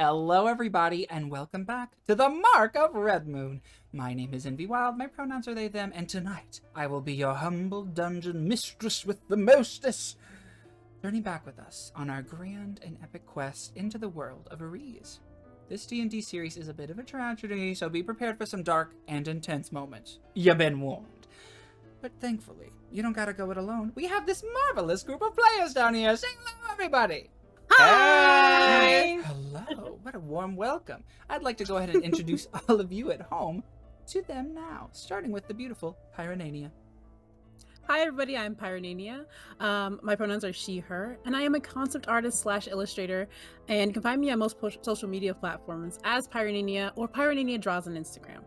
Hello, everybody, and welcome back to the Mark of Red Moon. My name is Envy Wild, my pronouns are they, them, and tonight I will be your humble dungeon mistress with the mostest. Journey back with us on our grand and epic quest into the world of Hubris. This D&D series is a bit of a tragedy, so be prepared for some dark and intense moments. You've been warned. But thankfully, you don't gotta go it alone. We have this marvelous group of players down here. Say hello, everybody! Hi! Hello, what a warm welcome. I'd like to go ahead and introduce all of you at home to them now, starting with the beautiful Pyronaynia. Hi everybody, I'm Pyronaynia. My pronouns are she, her, and I am a concept artist / illustrator, and you can find me on most social media platforms as Pyronaynia or Pyronaynia Draws on Instagram.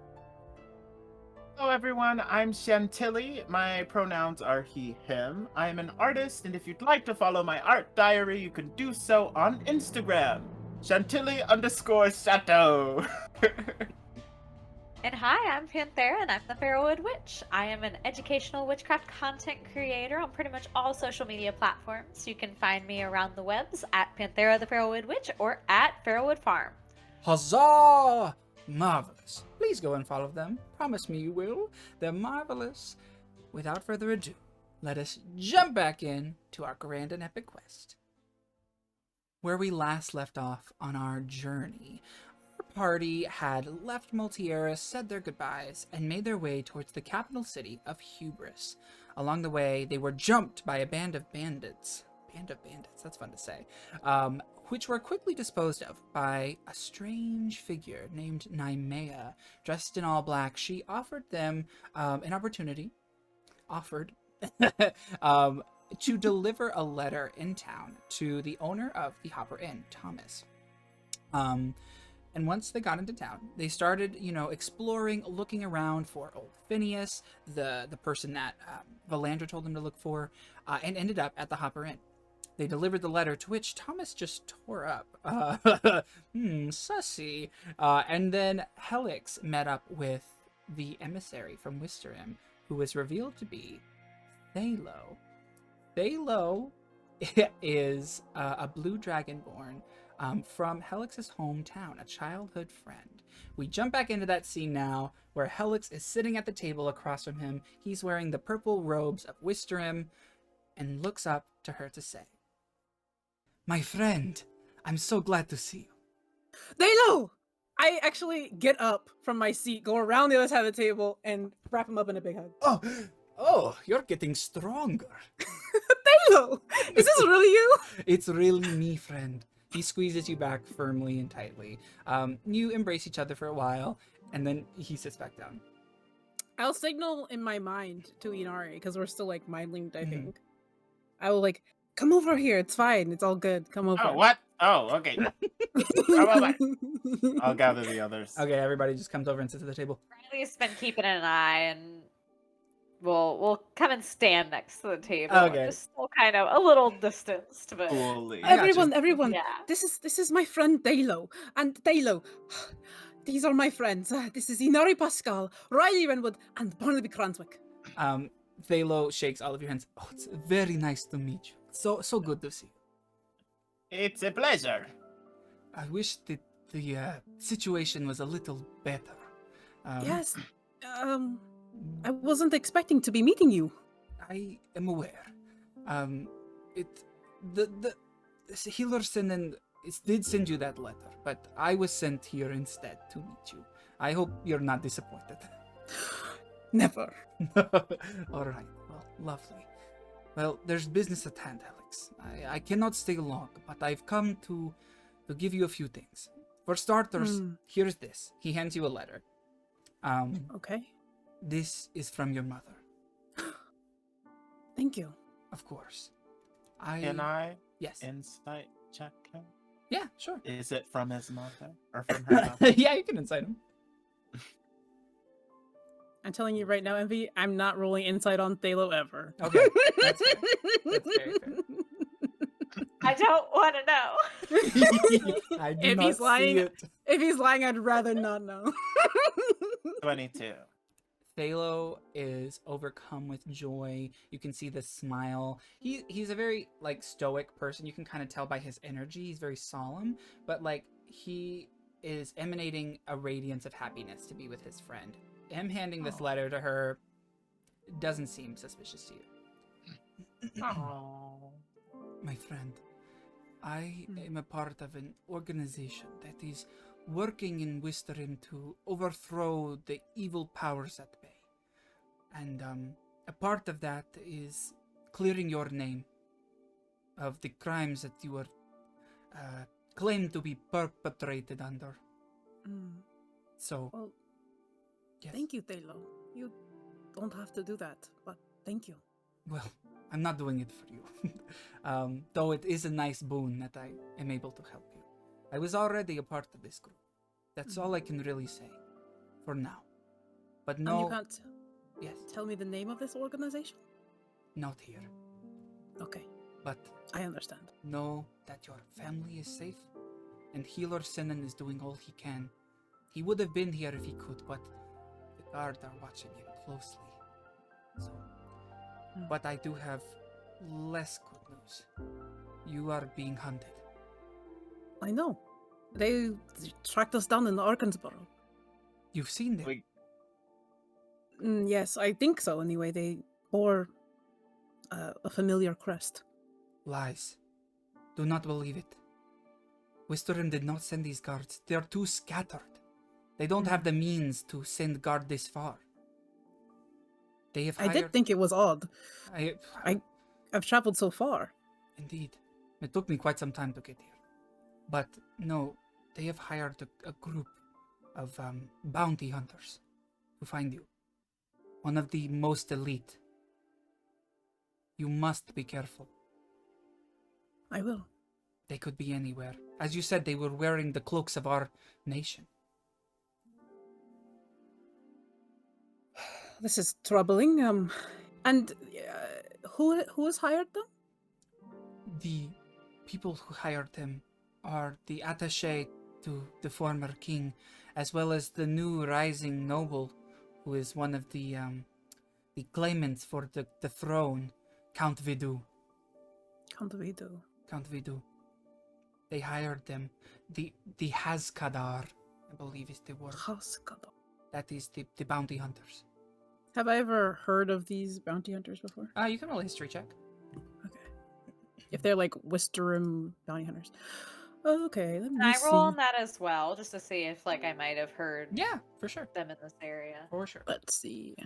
Hello everyone, I'm Chantilly. My pronouns are he, him. I am an artist, and if you'd like to follow my art diary, you can do so on Instagram. Chantilly_Chateau. And hi, I'm Panthera, and I'm the Fairwood Witch. I am an educational witchcraft content creator on pretty much all social media platforms. You can find me around the webs at Panthera the Fairwood Witch or at Fairwood Farm. Huzzah! Marvelous. Please go and follow them. Promise me you will. They're marvelous. Without further ado, let us jump back in to our grand and epic quest. Where we last left off on our journey, our party had left Multieris, said their goodbyes, and made their way towards the capital city of Hubris. Along the way, they were jumped by a band of bandits. Band of bandits, that's fun to say. Which were quickly disposed of by a strange figure named Naimea. Dressed in all black, she offered them an opportunity, to deliver a letter in town to the owner of the Hopper Inn, Thomas. And once they got into town, they started, exploring, looking around for old Phineas, the person that Valandra told them to look for, and ended up at the Hopper Inn. They delivered the letter, to which Thomas just tore up. Sussy. And then Helyx met up with the emissary from Wisterim, who was revealed to be Thalo. Thalo is a blue dragonborn from Helyx's hometown, a childhood friend. We jump back into that scene now, where Helyx is sitting at the table across from him. He's wearing the purple robes of Wisterim, and looks up to her to say, "My friend, I'm so glad to see you." Thalo! I actually get up from my seat, go around the other side of the table, and wrap him up in a big hug. Oh, you're getting stronger. Thalo! Is this really you? It's really me, friend. He squeezes you back firmly and tightly. You embrace each other for a while, and then he sits back down. I'll signal in my mind to Inari, because we're still mind linked, I think. I will come over here. It's fine. It's all good. Come over. Oh, what? Oh, okay. Come over. I'll gather the others. Okay, everybody just comes over and sits at the table. Riley's been keeping an eye, and we'll come and stand next to the table. Okay. Just still kind of a little distanced, but Coolly. Everyone. Yeah. This is my friend Thalo. And Thalo, these are my friends. This is Inari Pascal, Riley Renwood, and Barnaby Cranswick. Thalo shakes all of your hands. Oh, it's very nice to meet you. So good to see you. It's a pleasure. I wish that the situation was a little better. Yes. I wasn't expecting to be meeting you. I am aware. The healer did send you that letter, but I was sent here instead to meet you. I hope you're not disappointed. Never. All right. Well, lovely. Well, there's business at hand, Helyx. I cannot stay long, but I've come to give you a few things. For starters, here's this. He hands you a letter. Okay. This is from your mother. Thank you. Of course. Can I Yes. insight check him? Yeah, sure. Is it from his mother? Or from her mother? Yeah, you can incite him. I'm telling you right now, Envy, I'm not rolling insight on Thalo ever. Okay, that's fair. That's very fair. I don't want to know. I do If not he's see lying- it. If he's lying, I'd rather not know. 22. Thalo is overcome with joy. You can see the smile. He's a very stoic person. You can kind of tell by his energy. He's very solemn, but he is emanating a radiance of happiness to be with his friend. Him handing this Oh. letter to her doesn't seem suspicious to you. Oh. My friend, I am a part of an organization that is working in Wisterin to overthrow the evil powers at bay. And a part of that is clearing your name of the crimes that you were claimed to be perpetrated under. So, Well, yes. thank you, Taylor. You don't have to do that, but thank you. Well, I'm not doing it for you. Though it is a nice boon that I am able to help you. I was already a part of this group. That's all I can really say. For now. But no... And you can't Yes, tell me the name of this organization? not here. Okay, But I understand. know that your family is safe. And Healer Sinan is doing all he can. He would have been here if he could, but the guard are watching him closely. So... But I do have less good news. You are being hunted. I know. They tracked us down in Arkansas. You've seen them. Wait, Yes, I think so. Anyway, they bore a familiar crest. Lies. Do not believe it. Wisterim did not send these guards. They are too scattered. They don't have the means to send guard this far. They have I hired... did think it was odd. I- I've traveled so far. Indeed. It took me quite some time to get here. But no, they have hired a group of bounty hunters to find you. One of the most elite. You must be careful. I will. They could be anywhere. As you said, they were wearing the cloaks of our nation. This is troubling. And who has hired them? The people who hired them are the attaché to the former king, as well as the new rising noble, who is one of the claimants for the throne, Count Vidu. Can't we do? Count Vidu. They hired them. The Hazkadar, I believe is the word. That is the bounty hunters. Have I ever heard of these bounty hunters before? You can roll a history check. Okay. If they're like Wisterim bounty hunters. Okay, let me Can I see. roll on that as well, just to see if like I might have heard Yeah, for sure. them in this area? For sure. Let's see.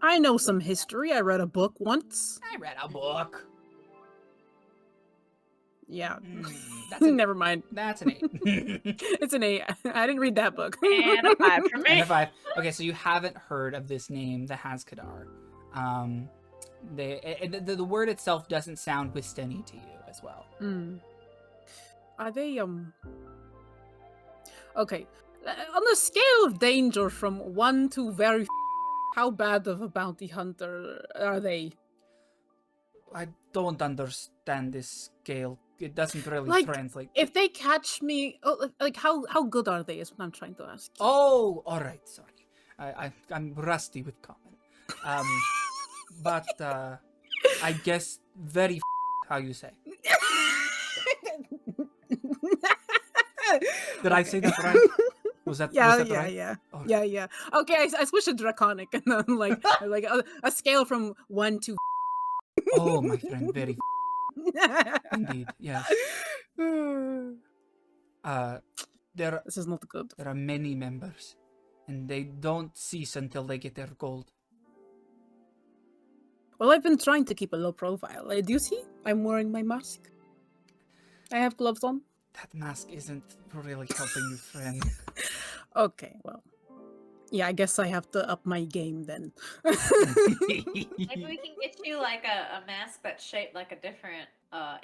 I know some history. I read a book once. I read a book. Yeah. That's an, Never mind. that's an 8. It's an 8. I didn't read that book. And a 5 for And me. a 5. Okay, so you haven't heard of this name, the Hazkadar. The word itself doesn't sound Wisteni to you as well. Are they Okay. On a scale of danger from 1 to very how bad of a bounty hunter are they? I don't understand this scale. It doesn't really Like, translate. If they catch me, like how good are they is what I'm trying to ask. Oh, all right. Sorry, I'm rusty with common. But I guess very how you say. Did I say that right? Was that right? Yeah. All Yeah. Okay, I switched to draconic and then like a scale from 1 to. Oh, my friend, very indeed. Yes. This is not good. There are many members, and they don't cease until they get their gold. Well, I've been trying to keep a low profile. Do you see? I'm wearing my mask. I have gloves on. That mask isn't really helping you, friend. Okay, well. Yeah, I guess I have to up my game then. Maybe we can get you like a mask that's shaped like a different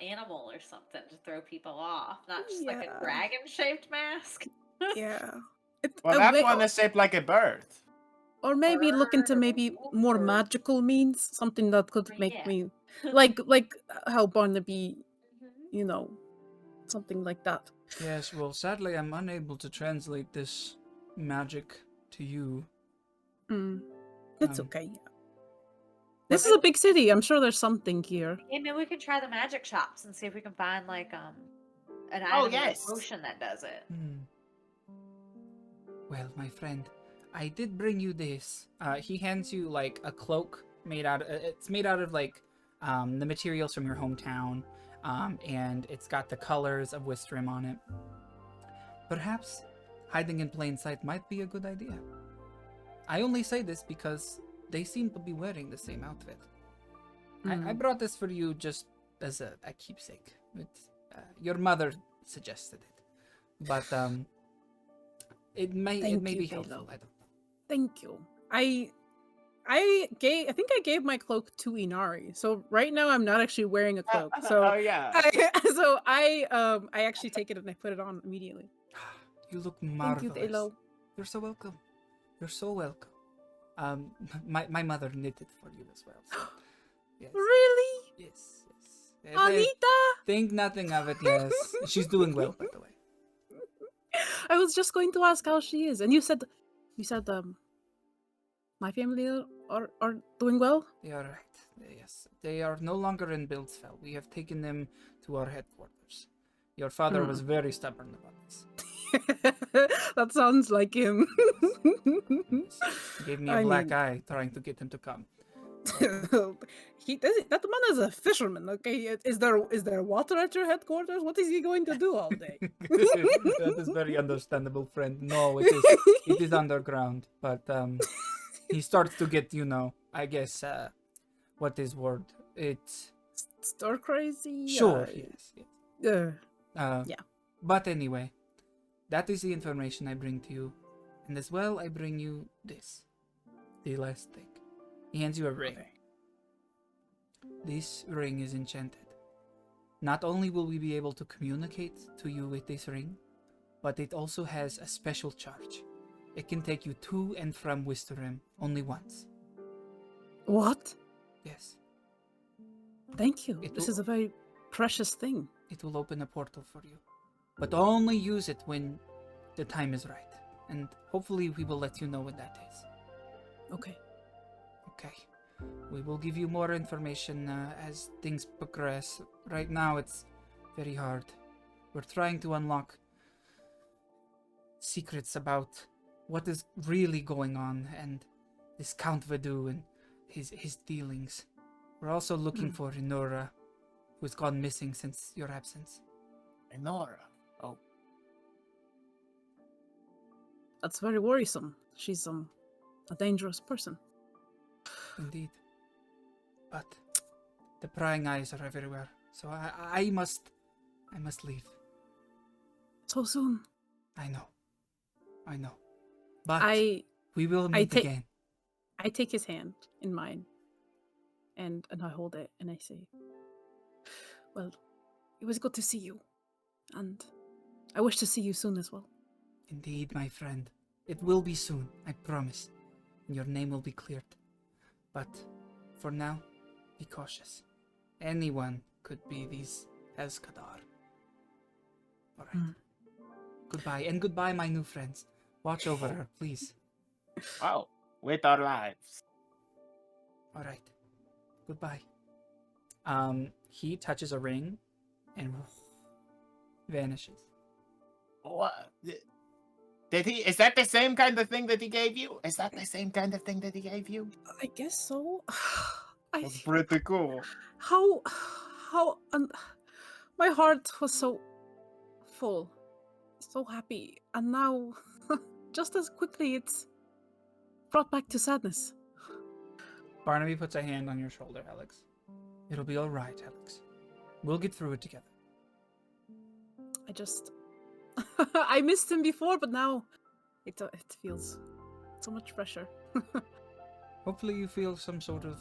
animal or something to throw people off, not just like a Yeah. dragon-shaped mask. Yeah. well, that one is shaped like a bird. Or maybe look into maybe more Or- magical means, something that could make Yeah. me like how Barnaby, you know, something like that. Yes, well, sadly, I'm unable to translate this magic to you. It's Um, okay. This is a big city. I'm sure there's something here. Yeah, maybe we can try the magic shops and see if we can find like an Oh, item yes. or potion that does it. Well, my friend, I did bring you this. He hands you like a cloak made out. It's made out of like the materials from your hometown, and it's got the colors of Wistrim on it. Perhaps hiding in plain sight might be a good idea. I only say this because they seem to be wearing the same outfit. I brought this for you just as a keepsake. Your mother suggested it, but it may be helpful. I don't know. Thank you. I think I gave my cloak to Inari. So right now I'm not actually wearing a cloak. So oh yeah. I actually take it and I put it on immediately. You look marvelous. Thank you, Delo. You're so welcome. You're so welcome. My mother knitted for you as well. So, yes. Really? Yes. Anita? Think nothing of it. Yes, she's doing well, by the way. I was just going to ask how she is, and you said my family are doing well. They are right. Yes, they are no longer in Bildsfell. We have taken them to our headquarters. Your father was very stubborn about this. That sounds like him. He gave me a black eye trying to get him to come. That man is a fisherman. Okay, is there water at your headquarters? What is he going to do all day? That is very understandable, friend. No, it is underground, but he starts to get, I guess, what is word? It's stir crazy. Sure, yes. Yeah. But anyway, that is the information I bring to you, and as well, I bring you this, the last thing. He hands you a ring. Okay. This ring is enchanted. Not only will we be able to communicate to you with this ring, but it also has a special charge. It can take you to and from Wistrim only once. What? Yes. Thank you. This is a very precious thing. It will open a portal for you. But only use it when the time is right. And hopefully we will let you know when that is. Okay. Okay. We will give you more information as things progress. Right now it's very hard. We're trying to unlock secrets about what is really going on and this Count Vadu and his dealings. We're also looking for Inora, who's gone missing since your absence. Inora. Oh. That's very worrisome. She's a dangerous person. Indeed. But the prying eyes are everywhere, so I must leave. So soon. I know. But we will meet again. I take his hand in mine, and I hold it, and I say, well, it was good to see you, and I wish to see you soon as well. Indeed, my friend. It will be soon, I promise, and your name will be cleared. But for now, be cautious. Anyone could be these Elskadar. Alright. Goodbye, and goodbye, my new friends. Watch over her, please. Wow. With our lives. Alright. Goodbye. He touches a ring and vanishes. What? Did he? Is that the same kind of thing that he gave you? Is that the same kind of thing that he gave you? I guess so. That's pretty cool. How my heart was so full, so happy, and now just as quickly it's brought back to sadness. Barnaby puts a hand on your shoulder, Helyx. It'll be all right, Helyx. We'll get through it together. I missed him before, but now it feels so much fresher. Hopefully you feel some sort of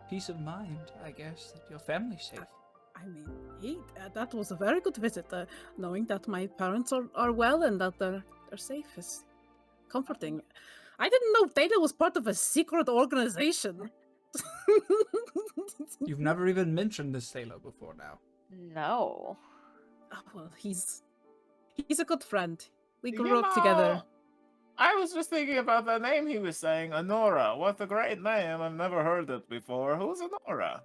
peace of mind, I guess, that your family's safe. I mean, that was a very good visit. Knowing that my parents are well and that they're safe is comforting. I didn't know Data was part of a secret organization. You've never even mentioned this sailor before now. No. Well, he's a good friend. We grew up together. I was just thinking about the name he was saying, Inora. What a great name. I've never heard it before. Who's Inora?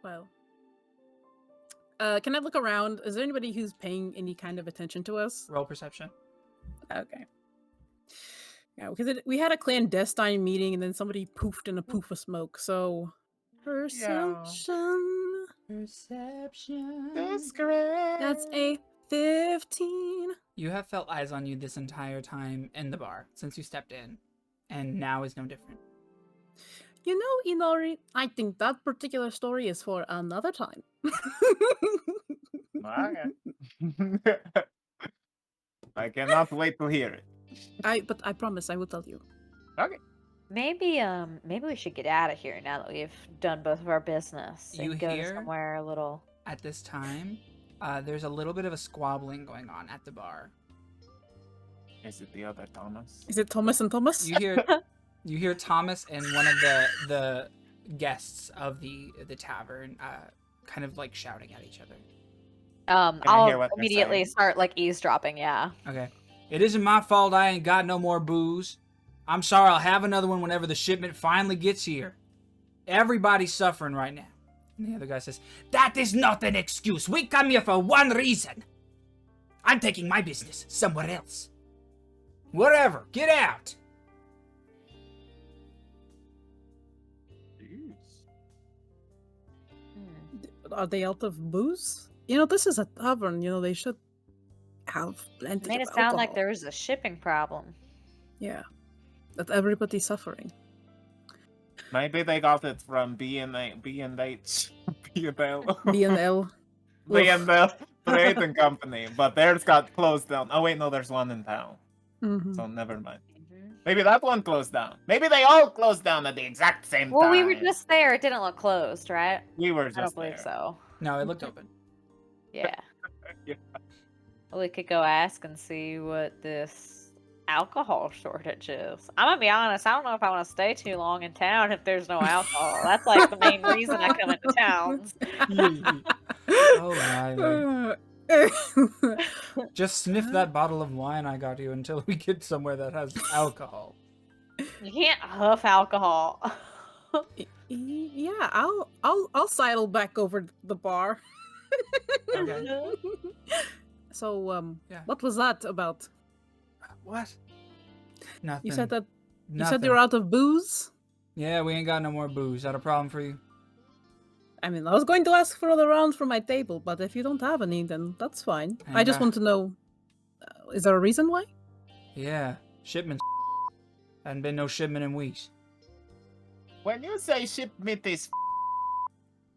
Well, Can I look around? Is there anybody who's paying any kind of attention to us? Roll perception. Okay. Yeah, because we had a clandestine meeting and then somebody poofed in a poof of smoke. So, perception. Perception. That's correct. That's a 15. You have felt eyes on you this entire time in the bar since you stepped in, and now is no different. You know, Inori, I think that particular story is for another time. Okay. I cannot wait to hear it. But I promise I will tell you. Okay. Maybe we should get out of here now that we've done both of our business You and go to hear- somewhere a little. At this time, there's a little bit of a squabbling going on at the bar. Is it the other Thomas? Is it Thomas and Thomas? You hear Thomas and one of the guests of the tavern kind of like shouting at each other. I hear I'll what they're immediately saying? start like eavesdropping. Yeah. Okay. It isn't my fault I ain't got no more booze. I'm sorry, I'll have another one whenever the shipment finally gets here. Everybody's suffering right now. And the other guy says, that is not an excuse. We come here for one reason. I'm taking my business somewhere else. Whatever, get out. Are they out of booze? You know, this is a tavern. You know, they should have plenty Made of it sound like alcohol. there was a shipping problem. Yeah. That everybody's suffering. Maybe they got it from B&H. B&L. B&L. B&L Trading Company, but theirs got closed down. Oh wait, no, there's one in town. Mhm. So never mind. Mhm. Maybe that one closed down. Maybe they all closed down at the exact same Well, time. we were just there. It didn't look closed, right? We were I don't just believe there. so. No, it looked open. Yeah. Yeah. Well, we could go ask and see what this alcohol shortage is. I'm gonna be honest. I don't know if I want to stay too long in town if there's no alcohol. That's like the main reason I come into towns. Oh, Riley. Just sniff that bottle of wine I got you until we get somewhere that has alcohol. You can't huff alcohol. Yeah, I'll sidle back over the bar. Okay. So, Yeah. what was that about? What? Nothing. You said that you Nothing. said you were out of booze? Yeah, we ain't got no more booze. That a problem for you? I mean, I was going to ask for other rounds for my table, but if you don't have any, then that's fine. I just Yeah. want to know, is there a reason why? Yeah. Shipment. Hadn't been no shipment in weeks. When you say shipment is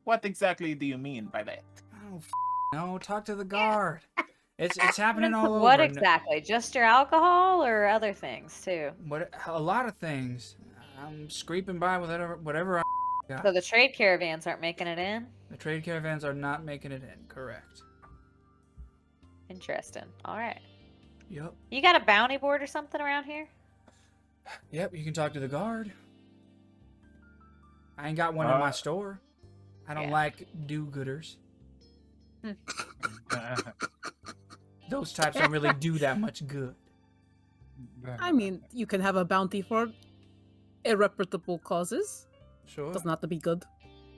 what exactly do you mean by that? Oh, no. Talk to the guard. It's happening all over. What exactly? Just your alcohol or other things too? What? A lot of things. I'm scraping by with whatever I got. So the trade caravans aren't making it in? The trade caravans are not making it in. Correct. Interesting. All right. Yep. You got a bounty board or something around here? Yep. You can talk to the guard. I ain't got one in my store. I don't Yeah. like do-gooders. Those types don't really do that much good. I mean, you can have a bounty for irreparable causes. Sure. Doesn't have to be good.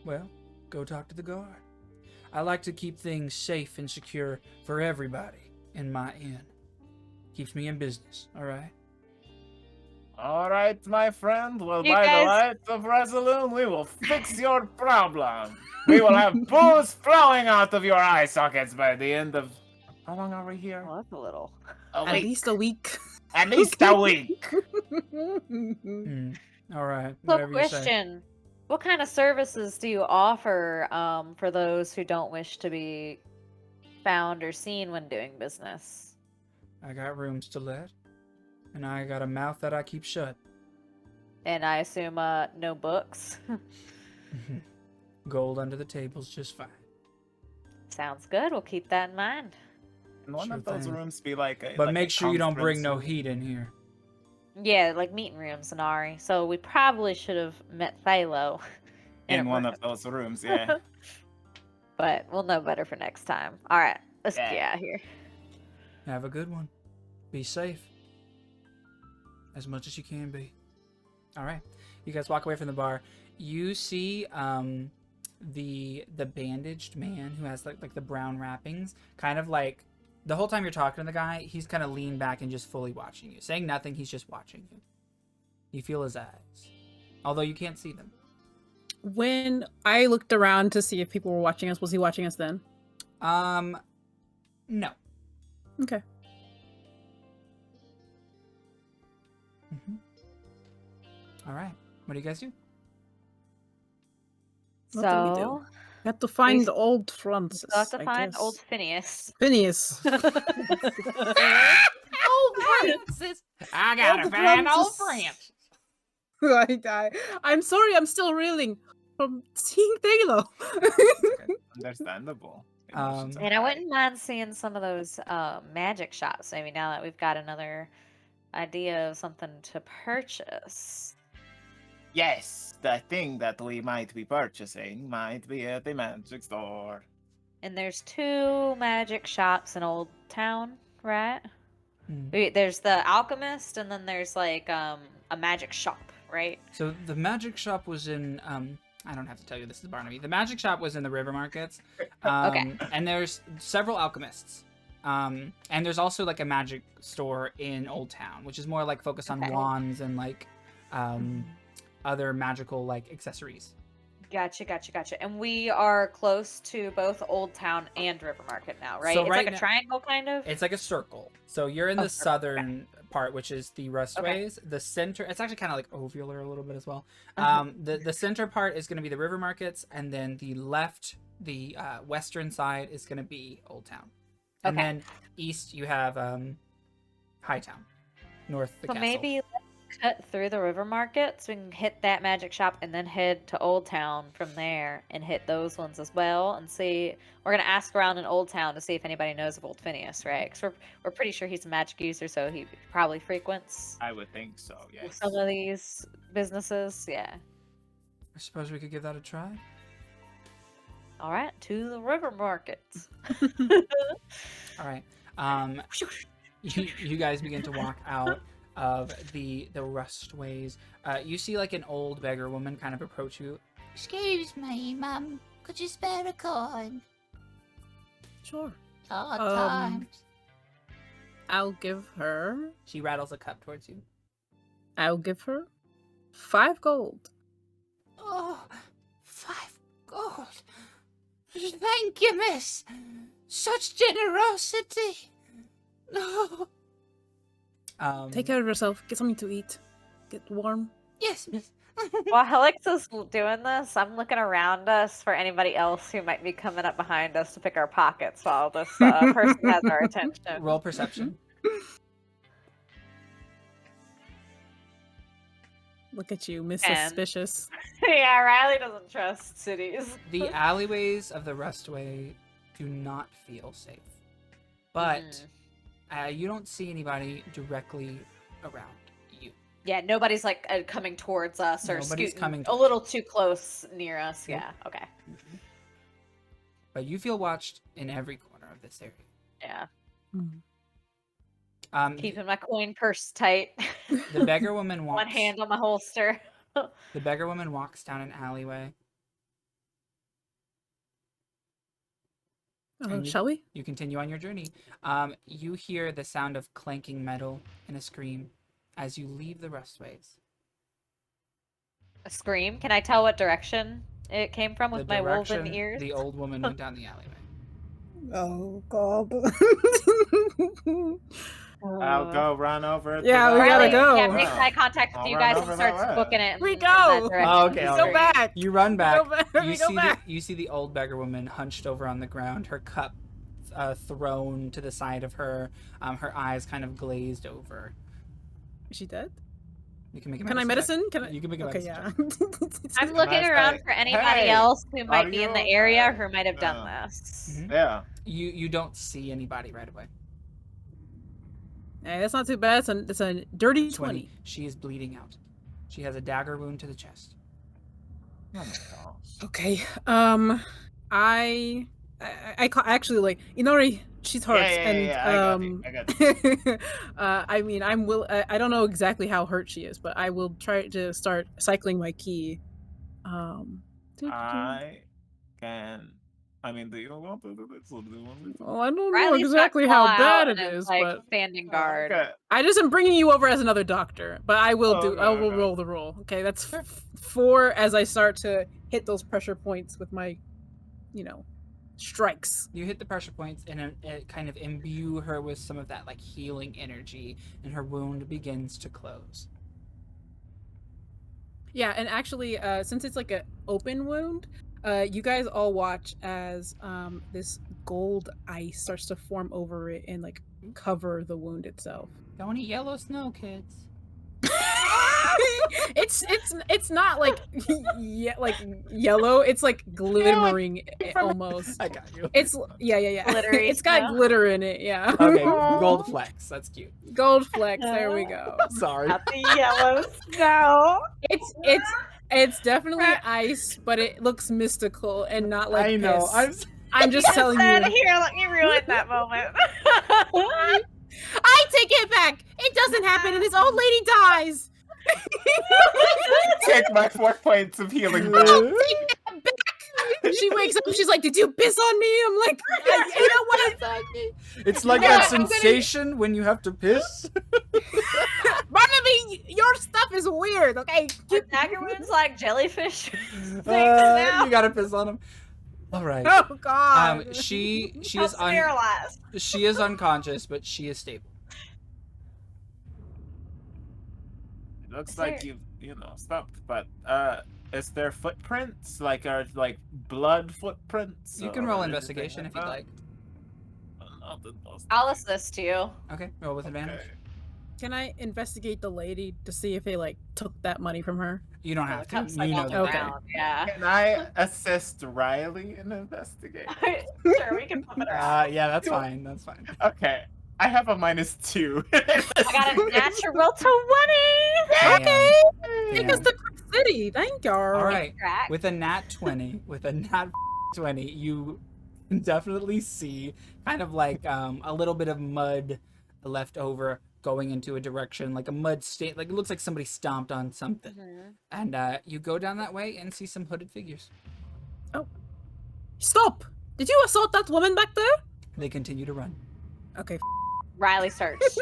Well, go talk to the guard. I like to keep things safe and secure for everybody in my inn. Keeps me in business, alright? All right, my friend. Well, You by guys- the light of Resolution, we will fix your problem. We will have booze flowing out of your eye sockets by the end of... How long are we here? Well, that's a little. A At week. least a week. At least a week. Alright, So, whatever you say. question: what kind of services do you offer for those who don't wish to be found or seen when doing business? I got rooms to let. And I got a mouth that I keep shut. And I assume no books. Gold under the table's just fine. Sounds good. We'll keep that in mind. Can one Sure of those thing. rooms be like a... But like make a sure you don't bring no conference heat in here. Yeah, like meeting rooms, Nari. So we probably should have met Phalo in one of those rooms? Yeah. But we'll know better for next time. All right, let's Yeah. get out of here. Have a good one. Be safe. As much as you can be. Alright. You guys walk away from the bar. You see the bandaged man who has like the brown wrappings, kind of like the whole time you're talking to the guy, he's kind of leaned back and just fully watching you, saying nothing. He's just watching you. You feel his eyes, although you can't see them. When I looked around to see if people were watching us, was he watching us then? No. Okay. All right. What do you guys do? What do we do? So We have to find We- old Francis. we'll have to I find guess. old Phineas. Phineas. Old Francis. I gotta Old find old Francis. Francis. I'm sorry, I'm still reeling from seeing Thalo. Understandable. And I wouldn't mind seeing some of those magic shops. Maybe now that we've got another idea of something to purchase. Yes, the thing that we might be purchasing might be at the magic store. And there's 2 magic shops in Old Town, right? Hmm. Wait, there's the alchemist, and then there's like a magic shop, right? So the magic shop was in I don't have to tell you, this is Barnaby. The magic shop was in the river markets. Okay. And there's several alchemists. And there's also like a magic store in Old Town, which is more like focused on Okay. wands and like other magical like accessories. Gotcha. And we are close to both Old Town and River Market now, right? So It's right like a now- triangle, kind of. It's like a circle. So you're in the circle, southern part, which is the rustways. The center, it's actually kind of like ovular a little bit as well. The center part is going to be the river markets, and then the left, the western side is going to be Old Town. And Okay. then east you have Hightown. North the So castle. maybe let's cut through the River Market so we can hit that magic shop and then head to Old Town from there and hit those ones as well and see. We're gonna ask around in Old Town to see if anybody knows of Old Phineas, right? Because we're pretty sure he's a magic user, so he probably frequents I would think so, yes. some of these businesses. Yeah. I suppose we could give that a try. All right, to the River Markets. All right. You guys begin to walk out of the rustways. You see like an old beggar woman kind of approach you. Excuse me, Mum. Could you spare a coin? Sure. Hard Um, times. I'll give her. She rattles a cup towards you. I'll give her 5 gold. Oh, 5 gold. Thank you, miss. Such generosity. No. Take care of yourself. Get something to eat. Get warm. Yes, miss. While Helyx is doing this, I'm looking around us for anybody else who might be coming up behind us to pick our pockets while this person has our attention. Roll perception. Look at you, Miss And- Suspicious. Yeah, Riley doesn't trust cities. The alleyways of the rustway do not feel safe, but you don't see anybody directly around you. Yeah, nobody's like coming towards us or Nobody's scooting coming a towards little too close near us. Nope. Yeah, okay. But you feel watched in every corner of this area. Yeah, keeping my coin purse tight. The beggar woman walks. One hand on my holster. The beggar woman walks down an alleyway. And Shall we? You continue on your journey. You hear the sound of clanking metal and a scream as you leave the rustways. A scream. Can I tell what direction it came from with The my woven direction ears? The old woman went down the alleyway. Oh, God. I'll go run over. to Yeah, the we gotta Riley, go. Yeah, make eye contact with I'll you run guys over and that starts way. booking it. We in go! that direction. Oh, okay, Go okay. back! You run back. Go back. You We go see back. you see the old beggar woman hunched over on the ground, her cup thrown to the side of her, her eyes kind of glazed over. Is she dead? You can make a Can I medicine medicine? Can I? You can make a Okay, medicine yeah. I'm looking I around say, for anybody "Hey, else who might are be in you the area okay?" who might have done Yeah. this. Mhm. Yeah. You don't see anybody right away. Hey, that's not too bad. It's a dirty 20. She is bleeding out. She has a dagger wound to the chest. Oh my gosh. Okay. I actually like Inori. She's hurt, Yeah, I got you. I mean, I don't know exactly how hurt she is, but I will try to start cycling my key. I Do you want to do this or do you want me to? Well, I don't know Riley's got exactly how claw bad out it and is, like but standing guard. Okay. I just am bringing you over as another doctor. But I will Oh, I will okay. roll the roll. Okay, that's 4 as I start to hit those pressure points with my, strikes. You hit the pressure points and it kind of imbue her with some of that like healing energy, and her wound begins to close. Yeah, and actually, since it's like an open wound, you guys all watch as this gold ice starts to form over it and like cover the wound itself. Don't eat yellow snow, kids. it's not like like yellow. It's like glimmering almost. I got you. It's yeah. Glittery It's got snow. glitter in it. Yeah. Okay, gold flecks. That's cute. Gold flecks. There we go. Sorry. Not the yellow snow. It's definitely ice, but it looks mystical and not like I know. piss. I'm just telling you. Here, let me ruin that moment. I take it back. It doesn't happen, and this old lady dies. Take my 4 points of healing back. She wakes up. She's like, "Did you piss on me?" I'm like, "You know what? It's like Yeah, that I'm gonna- sensation when you have to piss. Barnaby, your stuff is weird. Okay, Are dagger wounds like jellyfish. You gotta piss on him. All right. oh god. She I'm is sterilized. she is unconscious, but she is stable. It looks Is like there- you stopped, but is there footprints? Like are like blood footprints? You can or roll anything investigation if you'd that? like. I'll assist you. Okay, roll with advantage. Okay. Can I investigate the lady to see if they like took that money from her? You don't have to. Comes, You like, know on the that. Okay. ground, Yeah. Can I assist Riley in investigating? Sure, we can flip it around. Yeah, that's fine. That's fine. Okay. I have a -2. I got a natural 20! Okay. Take us to Quick City. Thank you. All right. Crack. With a nat 20, you definitely see kind of like a little bit of mud left over going into a direction, like a mud stain, like it looks like somebody stomped on something. Mhm. And you go down that way and see some hooded figures. Stop! Did you assault that woman back there? They continue to run. Okay. Riley starts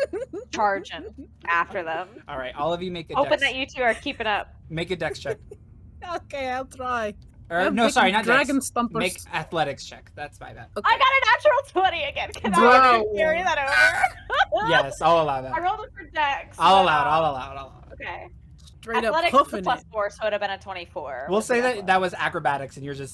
charging after them. All right, all of you make a Hoping dex. that you two are keeping up. Make a dex check. Okay, I'll try. Or I'm no, sorry, making not dragon dex. stompers. Make athletics check. That's my bad. Okay. I got a natural 20 again. Can I Wow. carry that over? Yes, I'll allow I that. rolled it for Dex. I'll but, allow it. Okay. Straight up Athletics is a puffing plus it. 4, so it would have been a 24. We'll with say the that athletics. was acrobatics and you're just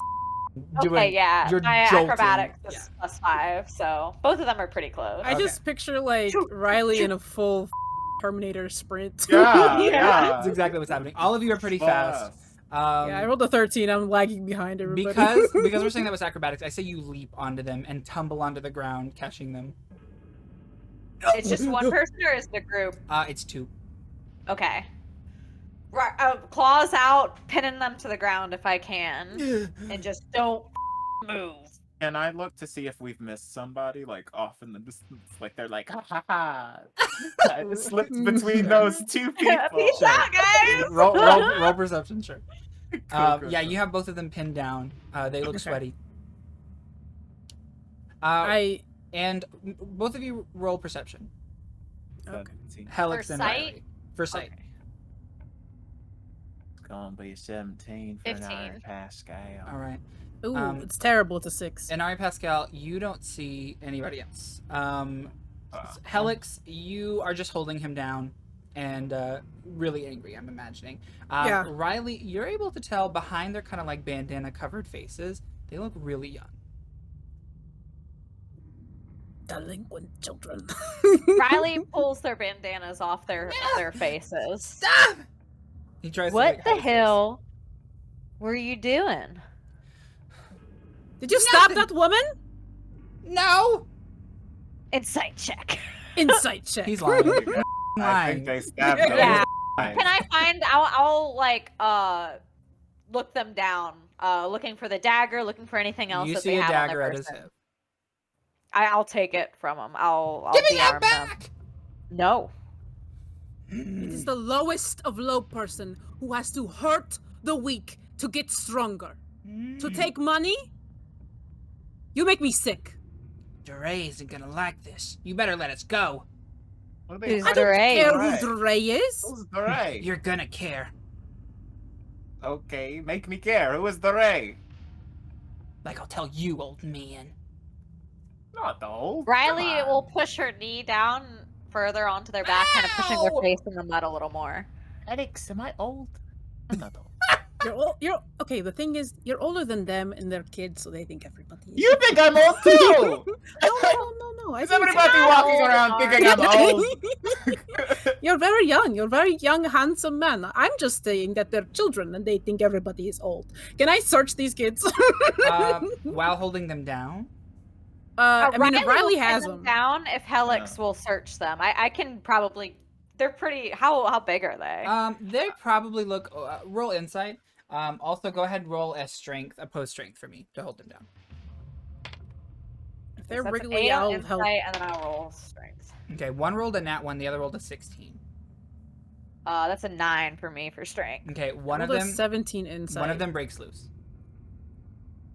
doing. Okay, yeah. You're My jolting. acrobatics is Yeah. plus 5, so both of them are pretty close. I Okay. just picture like Riley in a full Terminator sprint. Yeah, Yeah. yeah. That's exactly what's happening. All of you are pretty fast. Yeah, I rolled a 13. I'm lagging behind everybody. because we're saying that was acrobatics, I say you leap onto them and tumble onto the ground, catching them. It's just one person or is it a group? It's 2. Okay. Claws out, pinning them to the ground if I can. And just don't move. Can I look to see if we've missed somebody, like off in the distance? Like they're like, ha ha ha. I just slipped between those 2 people. Peace out, guys! roll perception, sure. Cool. Yeah, you have both of them pinned down. They look Okay. sweaty. And both of you roll perception. Okay. Helyx For and sight? Riley. For sight. Okay. It's gonna be 17 for 15. an Pascal. All right. Ooh, Um, it's terrible. It's a 6. And Ari Pascal, you don't see anybody else. Helyx, you are just holding him down and really angry, I'm imagining. Yeah. Riley, you're able to tell behind their kind of like bandana covered faces, they look really young. Delinquent children. Riley pulls their bandanas off their faces. Stop! He tries to What like, the hide his face. hell were you doing? Did you stop Nothing. that woman? No! Insight check. Insight check. He's lying. I lying. think they stabbed Yeah. them. Yeah. Nice. Can I find? I'll like look them down. Looking for the dagger. Looking for anything else You that see they a have on dagger their at his person. hip. I'll take it from him. I'll Give me that de-arm them. back! No. It is the lowest of low person who has to hurt the weak to get stronger. To take money You make me sick. Duray isn't gonna like this. You better let us go. What are they Who's I don't Duray? care Duray. who Duray is. Who's the Ray? You're gonna care. Okay, make me care. Who is the Ray? Like I'll tell you, old man. Not the old. Riley Come on. will push her knee down further onto their back, kind of pushing their Ow! face in the mud a little more. Helyx, am I old? I'm not old. You're okay. The thing is, you're older than them, and they're kids, so they think everybody is. You think I'm old too? No. Is everybody walking around thinking I'm old? You're very young. You're a very young, handsome man. I'm just saying that they're children, and they think everybody is old. Can I search these kids? While holding them down. I mean, if Riley will has pin them. down, if Helyx will search them, I can probably. They're pretty. How big are they? They probably look. Roll insight. Also, go ahead and roll a strength, opposed strength for me to hold them down. If they're So that's an wriggly, 8 on I'll insight, help. and then I'll roll strength. Okay, one rolled a nat 1, the other rolled a 16. That's a 9 for me for strength. Okay, one of Rolled a them. 17 inside. One of them breaks loose.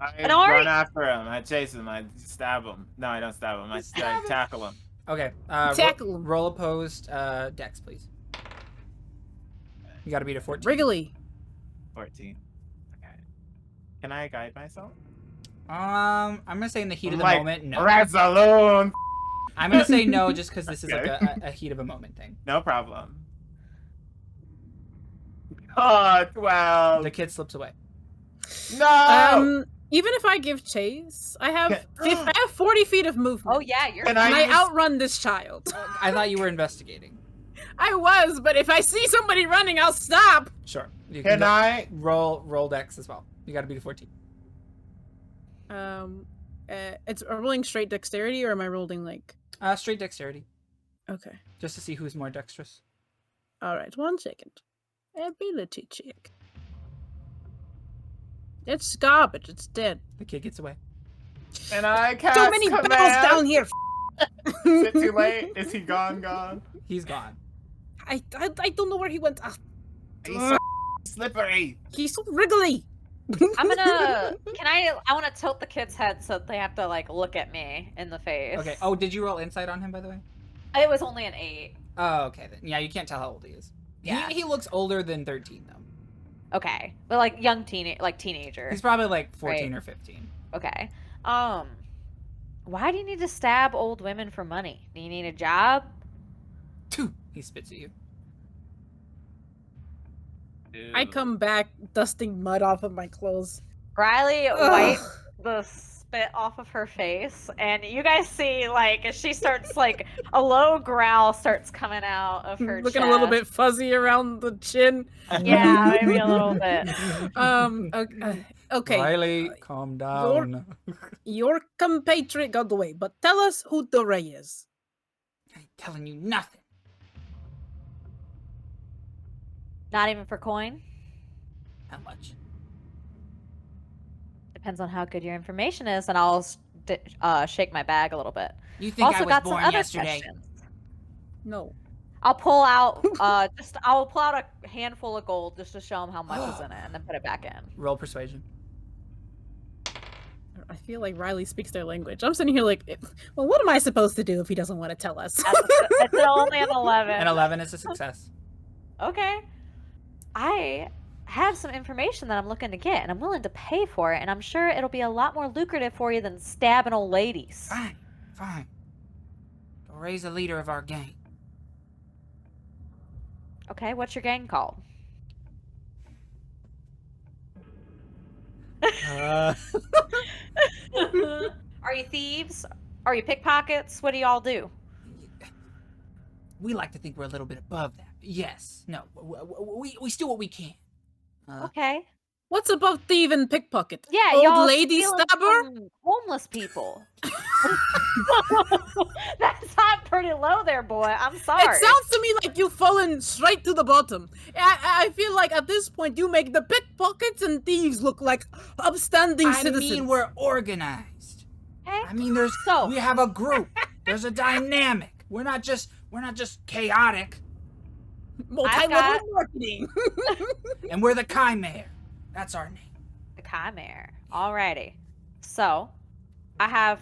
I And Ari- run after him. I chase him. I stab him. No, I don't stab him. I tackle him. Okay. Tackle him. Roll opposed dex, please. You got to beat a 14. Wriggly. 14. Okay. Can I guide myself? I'm gonna say in the heat of the Like, moment, no. Red Saloon! I'm gonna say no, just because this is like Okay. a heat of a moment thing. No problem. Oh, 12. The kid slips away. No! Even if I give chase, I have Okay. I have 40 feet of movement. Oh yeah, you're. Can And I use- outrun this child. I thought you were investigating. I was, but if I see somebody running, I'll stop. Sure. You Can go- I? roll dex as well? You got to beat a 14. It's rolling straight dexterity, or am I rolling like? Straight dexterity, Okay. just to see who's more dexterous. All right. 1 second. Ability check. It's garbage. It's dead. The kid gets away. And I cast Too many command. battles down here. Is it too late? Is he gone? He's gone. I don't know where he went. He's so slippery. He's so wriggly. I'm gonna. I want to tilt the kid's head so they have to like look at me in the face. Okay. Oh, did you roll insight on him, by the way? It was only an 8. Oh, okay then. Yeah, you can't tell how old he is. Yeah. He looks older than 13 though. Okay, but like young teenager. He's probably like 14 Right. or 15. Okay. Why do you need to stab old women for money? Do you need a job? He spits at you. I come back dusting mud off of my clothes. Riley Ugh. wipes the spit off of her face, and you guys see like as she starts like a low growl starts coming out of her Looking a little bit chest. fuzzy around the chin. Yeah, maybe a little bit. Okay. Riley, calm down. Your compatriot got away, but tell us who the Ray is. I ain't telling you nothing. Not even for coin. How much? Depends on how good your information is, and I'll shake my bag a little bit. You think Also I was got some born other yesterday? questions. No. I'll pull out I'll pull out a handful of gold just to show them how much is in it, and then put it back in. Roll persuasion. I feel like Riley speaks their language. I'm sitting here like, well, what am I supposed to do if he doesn't want to tell us? It's only an 11. An 11 is a success. Okay. I have some information that I'm looking to get, and I'm willing to pay for it, and I'm sure it'll be a lot more lucrative for you than stabbing old ladies. Fine. Go raise the leader of our gang. Okay, what's your gang called? Uh, Are you thieves? Are you pickpockets? What do y'all do? we like to think we're a little bit above that. Yes. No. We do what we can. Okay. What's above thief and pickpocket? Yeah, Old y'all lady stealing stabber? from homeless people. That's not pretty low there, boy. I'm sorry. It sounds to me like you've fallen straight to the bottom. I feel like at this point you make the pickpockets and thieves look like upstanding I citizens. mean, we're organized. Okay. I mean, we have a group. There's a dynamic. We're not just chaotic. multi-level got- marketing. And we're the Chimera. That's our name. The Chimera. Alrighty. So, I have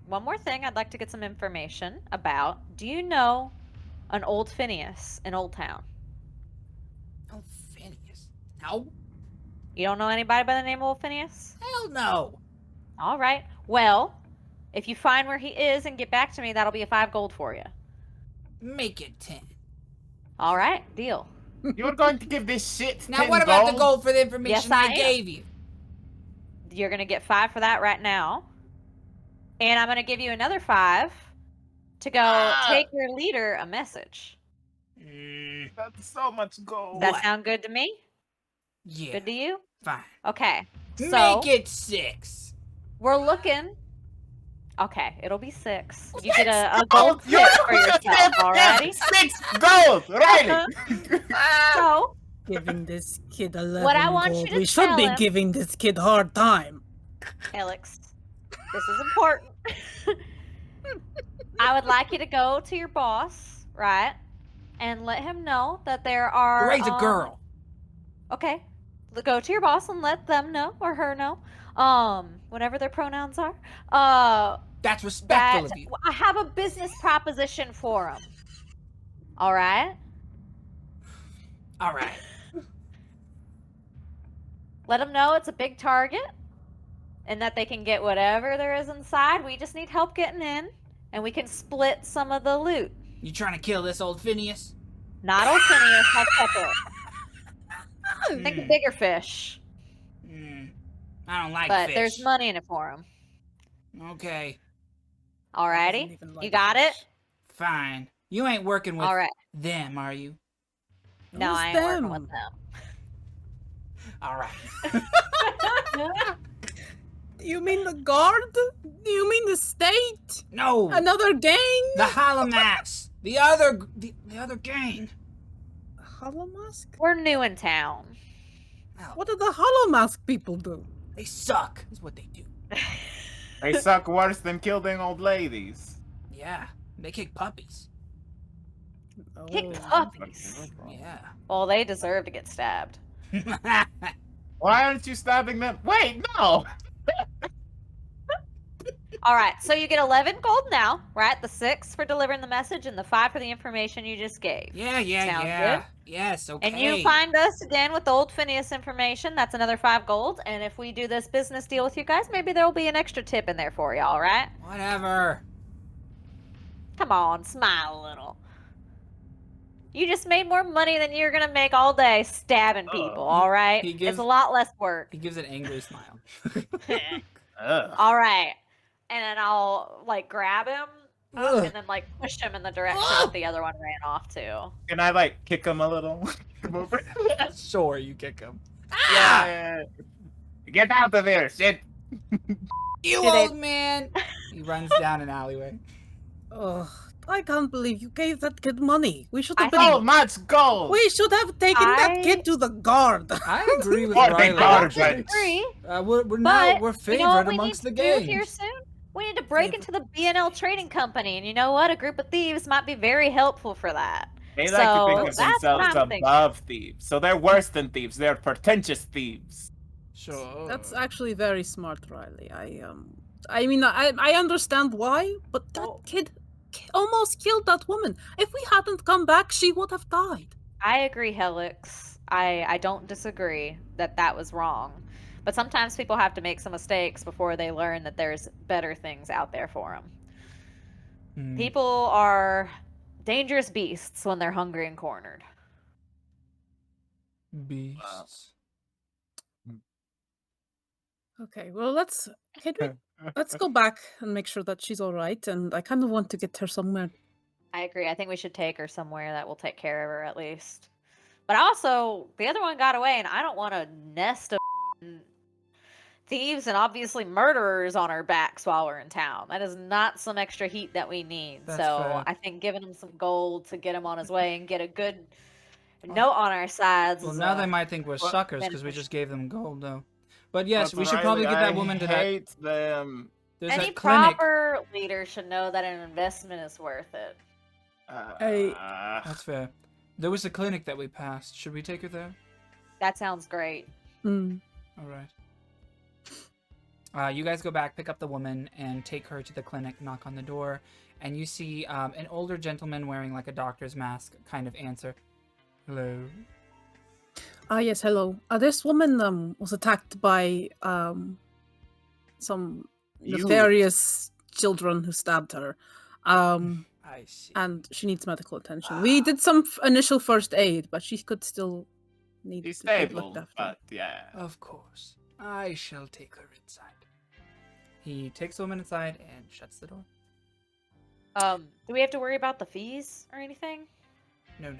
one more thing I'd like to get some information about. Do you know an old Phineas in Old Town? Oh, Phineas. No. You don't know anybody by the name of Old Phineas? Hell no. All right. Well, if you find where he is and get back to me, that'll be a 5 gold for you. Make it 10. All right, deal. You're going to give this shit Now 10 what about the gold? gold for the information Yes, I I am. gave you? You're gonna get 5 for that right now, and I'm gonna give you another 5 to go take your leader a message. That's so much gold. Does that What? sound good to me? Yeah. Good to you? Fine. Okay. So Make it 6. we're looking. Okay, it'll be 6. You Well, get a Oh, gold you're tip for yourself, alrighty? 6 gold, Riley. So Giving this kid 11 What I want you gold. to We should tell be him- giving this kid hard time. Helyx, this is important. I would like you to go to your boss, right? And let him know that there are. Raise a girl. Okay. Go to your boss and let them know, or her know, whatever their pronouns are. That's respectful That of you. I have a business proposition for them. All right? All right. Let them know it's a big target and that they can get whatever there is inside. We just need help getting in, and we can split some of the loot. You trying to kill this old Phineas? Not old Phineas, not separate. Think Hmm. of bigger fish. I don't like But fish. there's money in it for him. Okay, Doesn't Alrighty? even like You got it? fish. fine. You ain't working with All right. them, are you? No, Who's I ain't working them? with them. All right. You mean the guard? You mean the state? No, Another gang? the Holomass. The other gang. Hollow Mask? We're new in town. Oh, What do the Hollow Mask people do? they suck. Is what they do. They suck worse than killing old ladies. Yeah, they kick puppies. Kick Oh. puppies. Yeah. Well, they deserve to get stabbed. Why aren't you stabbing them? Wait, no. All right, so you get 11 gold now, right? The 6 for delivering the message and the 5 for the information you just gave. yeah. Sound Yeah. Yes. Okay. And you find us again with the old Phineas information. That's another 5 gold. And if we do this business deal with you guys, maybe there will be an extra tip in there for you, all right? Whatever. Come on, smile a little. You just made more money than you're going to make all day stabbing people, all right? he gives- It's a lot less work. He gives an angry smile. Ugh. All right. And then I'll, like, grab him Ugh. and then, like, push him in the direction that the other one ran off to. Can I like kick him a little? Come over. Sure, you kick him. Yeah. Get out of here, shit. You Do they- old man. He runs down an alleyway. Ugh, I can't believe you gave that kid money. We should I have So been. much gold. We should have taken that I- kid to the guard. I agree with Or they Riley. got I it, don't right? disagree. We're But we're you favored know what we amongst need the to do here gangs. soon? We need to break into the B&L Trading Company, and you know what? A group of thieves might be very helpful for that. They like to So, think of that's what themselves I'm thinking. above thieves. So they're worse than thieves. They're pretentious thieves. Sure. That's actually very smart, Riley. I mean, I understand why, but that kid almost killed that woman. If we hadn't come back, she would have died. I agree, Helyx. I don't disagree that that was wrong. But sometimes people have to make some mistakes before they learn that there's better things out there for them. Hmm. People are dangerous beasts when they're hungry and cornered. Beasts. Okay, well let's go back and make sure that she's all right. And I kind of want to get her somewhere. I agree. I think we should take her somewhere that will take care of her at least. But also, the other one got away, and I don't want a nest of thieves and obviously murderers on our backs while we're in town. That is not some extra heat that we need. That's so fair. I think giving him some gold to get him on his way and get a good note on our sides. Well, is, now they might think we're well, suckers because we beneficial. just gave them gold, though. But yes, But we should Riley, probably get that I woman to that. hate them. There's Any that clinic. proper leader should know that an investment is worth it. That's fair. There was a clinic that we passed. Should we take her there? That sounds great. Mm. All right. You guys go back, pick up the woman, and take her to the clinic, knock on the door, and you see an older gentleman wearing like a doctor's mask kind of answer. Hello? Yes, hello. This woman was attacked by some nefarious children who stabbed her. I see. And she needs medical attention. We did some initial first aid, but she could still need He's to be stable, looked after. but yeah. Of course. I shall take her inside. He takes the woman inside and shuts the door. Do we have to worry about the fees or anything? No,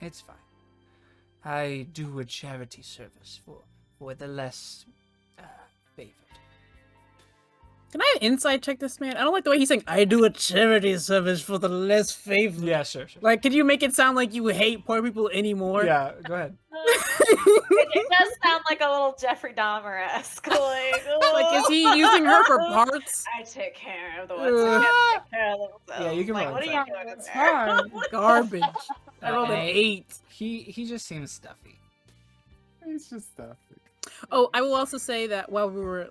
it's fine. I do a charity service for the less favored. Can I inside check this man? I don't like the way he's saying, I do a charity service for the less favored. Yeah, sure. Like, can you make it sound like you hate poor people anymore? Yeah, go ahead. It does sound like a little Jeffrey Dahmer-esque. Like, is he using her for parts? I take care of the ones who can't take care of themselves. Yeah, you can like, roll what are you inside. doing in It's there? fine. Garbage. I rolled an And 8. He just seems stuffy. He's just stuffy. Oh, I will also say that while we were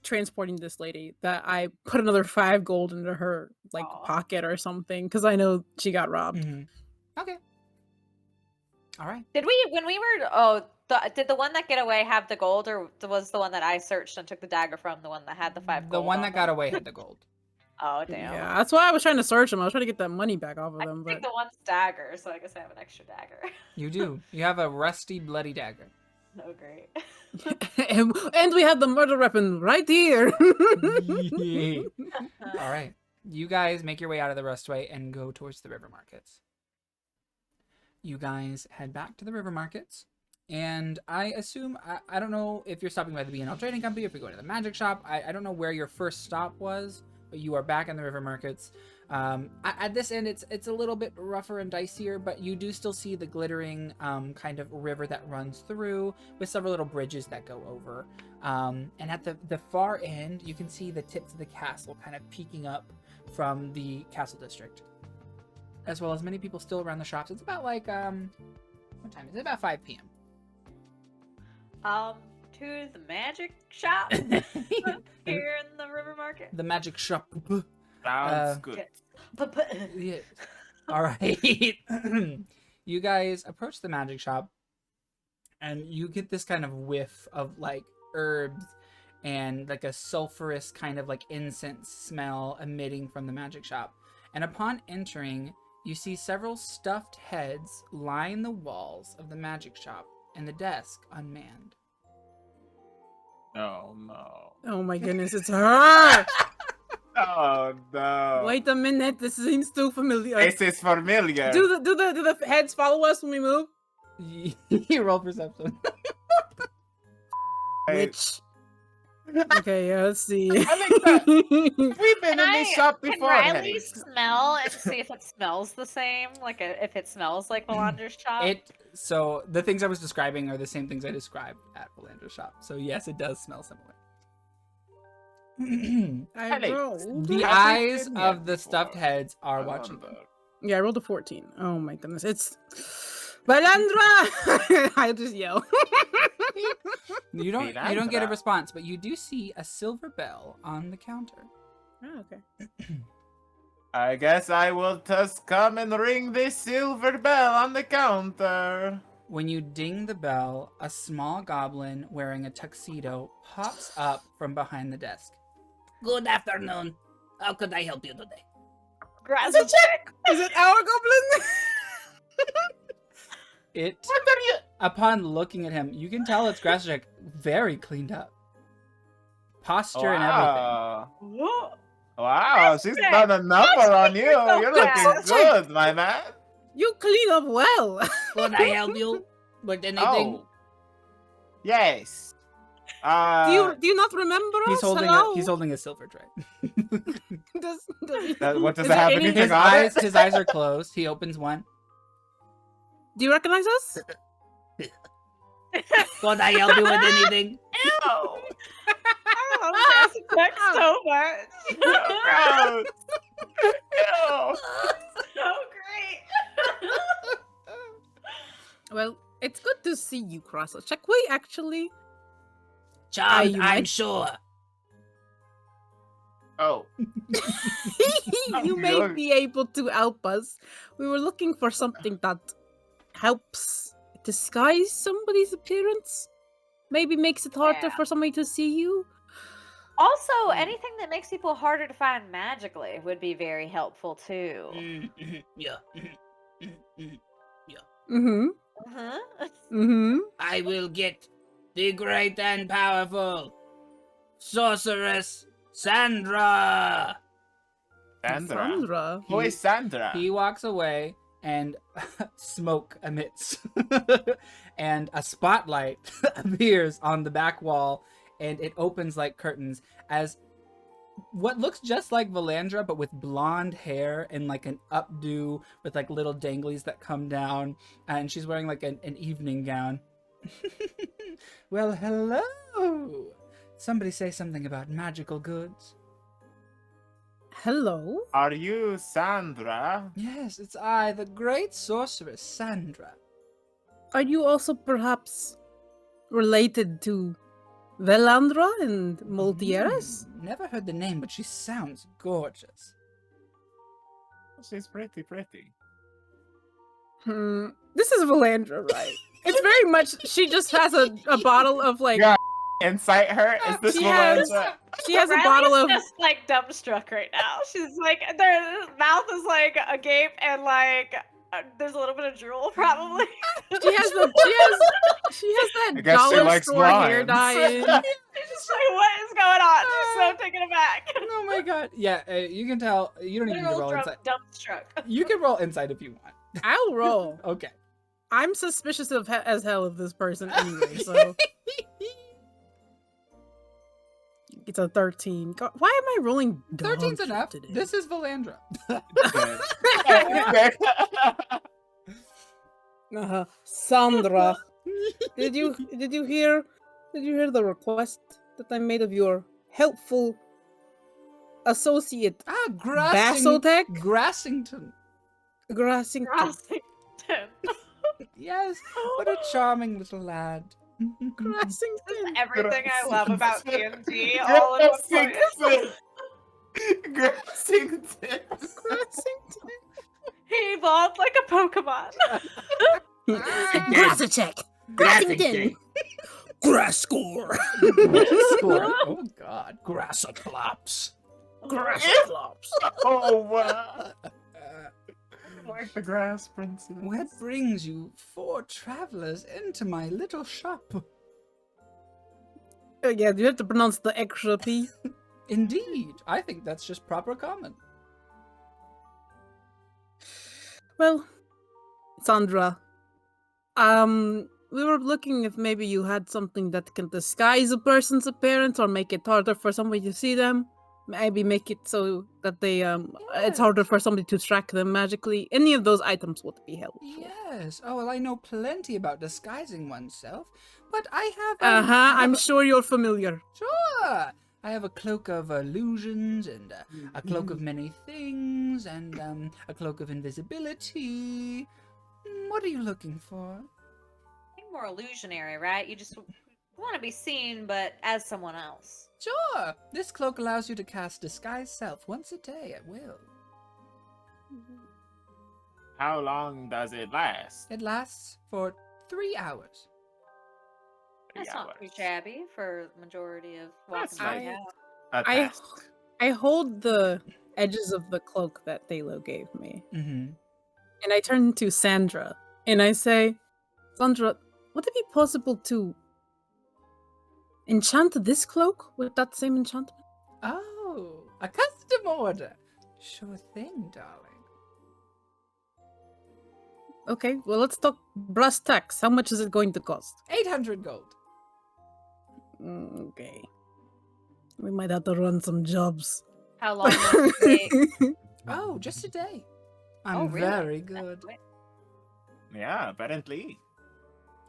transporting this lady, that I put another 5 gold into her Aw. pocket or something, because I know she got robbed. Okay. All right. Did the one that get away have the gold, or was the one that I searched and took the dagger from the one that had the 5 The gold? one on that them? got away had the gold. Oh damn. Yeah, that's why I was trying to search him. I was trying to get that money back off of I them, think but the one's dagger, so I guess I have an extra dagger. You do. You have a rusty, bloody dagger. Oh great. and we have the murder weapon right here. All right. You guys make your way out of the rustway and go towards the river markets. You guys head back to the river markets. And I assume, I don't know if you're stopping by the B&L Trading Company, if you're going to the magic shop. I don't know where your first stop was, but you are back in the river markets. At this end, it's a little bit rougher and dicier, but you do still see the glittering kind of river that runs through with several little bridges that go over. And at the far end, you can see the tips of the castle kind of peeking up from the castle district, as well as many people still around the shops. It's about like, what time is it? About 5 p.m. To the magic shop here in the river market. The magic shop. Sounds good. Yeah. All right. You guys approach the magic shop, and you get this kind of whiff of like herbs and like a sulfurous kind of like incense smell emitting from the magic shop. And upon entering, you see several stuffed heads line the walls of the magic shop and the desk unmanned. Oh no. Oh my goodness, it's her! Oh no. Wait a minute, this seems too familiar. This is familiar. Do the heads follow us when we move? You roll perception. Which? Okay, yeah, let's see. I think that we've been in this shop Can before. Riley Hetty. smell and see if it smells the same? Like if it smells like Melander's shop? So the things I was describing are the same things I described at Belandra's shop. So yes, it does smell similar. I Helyx. rolled. The Have we eyes been here of the stuffed before? heads are I watching wonder. them. Yeah, I rolled a 14. Oh my goodness, it's Belandra! I just yell. You don't get a Belandra. response, but you do see a silver bell on the counter. Oh, okay. I guess I will just come and ring this silver bell on the counter. When you ding the bell, a small goblin wearing a tuxedo pops up from behind the desk. Good afternoon. How could I help you today? Grass Is it our goblin? What are you? Upon looking at him, you can tell it's Grasshopper, very cleaned up. Posture and everything. Wow. Wow, she's done a number on you. You're looking good, my man. You clean up well. Could I help you with anything? Oh. Yes. do you not remember He's us? holding Hello? he's holding a silver tray. What does Is it have there any- anything on it? His eyes are closed. He opens one. Do you recognize us? Could I help you with anything? Ew! I love Mass Effect so much. Gross. Ew. So great. Well, it's good to see you, Crosser. Check we actually. Charmed, you I'm might- sure. Oh. You may be able to help us. We were looking for something that helps disguise somebody's appearance. Maybe makes it harder Yeah. for somebody to see you. Also, anything that makes people harder to find magically would be very helpful too. Yeah. Mm-hmm. Uh-huh. Mm-hmm. I will get the great and powerful sorceress Sandra. Sandra. Sandra. Who is Sandra? He walks away and smoke emits and a spotlight appears on the back wall and it opens like curtains as what looks just like Valandra but with blonde hair and like an updo with like little danglies that come down, and she's wearing like an evening gown. Well, hello. Somebody say something about magical goods. Hello. Are you Sandra? Yes, it's I, the great sorceress Sandra. Are you also perhaps related to Velandra and Multieres? Never heard the name, but she sounds gorgeous. She's pretty. This is Valandra, right? It's very much. She just has a bottle of like. Yeah. Incite her? Is this She has- Melinda? She has a Riley's bottle of. just like dumbstruck right now. She's like, their mouth is like agape and like there's a little bit of drool probably. She has I that guess she dollar likes store hair wines. dye. She's just like, what is going on? She's so taken aback. Oh my god. Yeah, you can tell. You don't even need to Literal roll insight. dumbstruck. You can roll insight if you want. I'll roll. Okay. I'm suspicious of as hell of this person anyway, so it's a 13. God, why am I rolling? 13's dog enough. shit today? This is Valandra. Sandra, did you hear the request that I made of your helpful associate Basiltech? Grassington. Grassing? Crossington. Yes, what a charming little lad. Grassington. Everything I love about D&D all in one place. Grassington. Grassington. He evolved like a Pokemon. Grassitech. Grassington. Grasscore. Score. Oh god. Grassoplops. Grassiclops. Oh wow. Like the grass princess. What brings you 4 travelers into my little shop? Yeah, you have to pronounce the extra P. Indeed, I think that's just proper common. Well, Sandra, we were looking if maybe you had something that can disguise a person's appearance or make it harder for somebody to see them. Maybe make it so that they it's harder for somebody to track them magically. Any of those items would be helpful. Yes. Oh, well, I know plenty about disguising oneself, but I have... I'm sure you're familiar. Sure. I have a cloak of illusions and a cloak of many things and a cloak of invisibility. What are you looking for? More illusionary, right? You just want to be seen, but as someone else. Sure. This cloak allows you to cast Disguise Self once a day at will. How long does it last? It lasts for 3 hours. That's not too shabby for the majority of That's walking like- out. A I task. I hold the edges of the cloak that Thalo gave me, Mm-hmm. and I turn to Sandra, and I say, Sandra, would it be possible to enchant this cloak with that same enchantment? Oh, a custom order. Sure thing, darling. Okay, well, let's talk brass tacks. How much is it going to cost? 800 gold. Okay. We might have to run some jobs. How long does it take? Oh, just a day. I'm Oh, really? very That's good. quick. Yeah, apparently.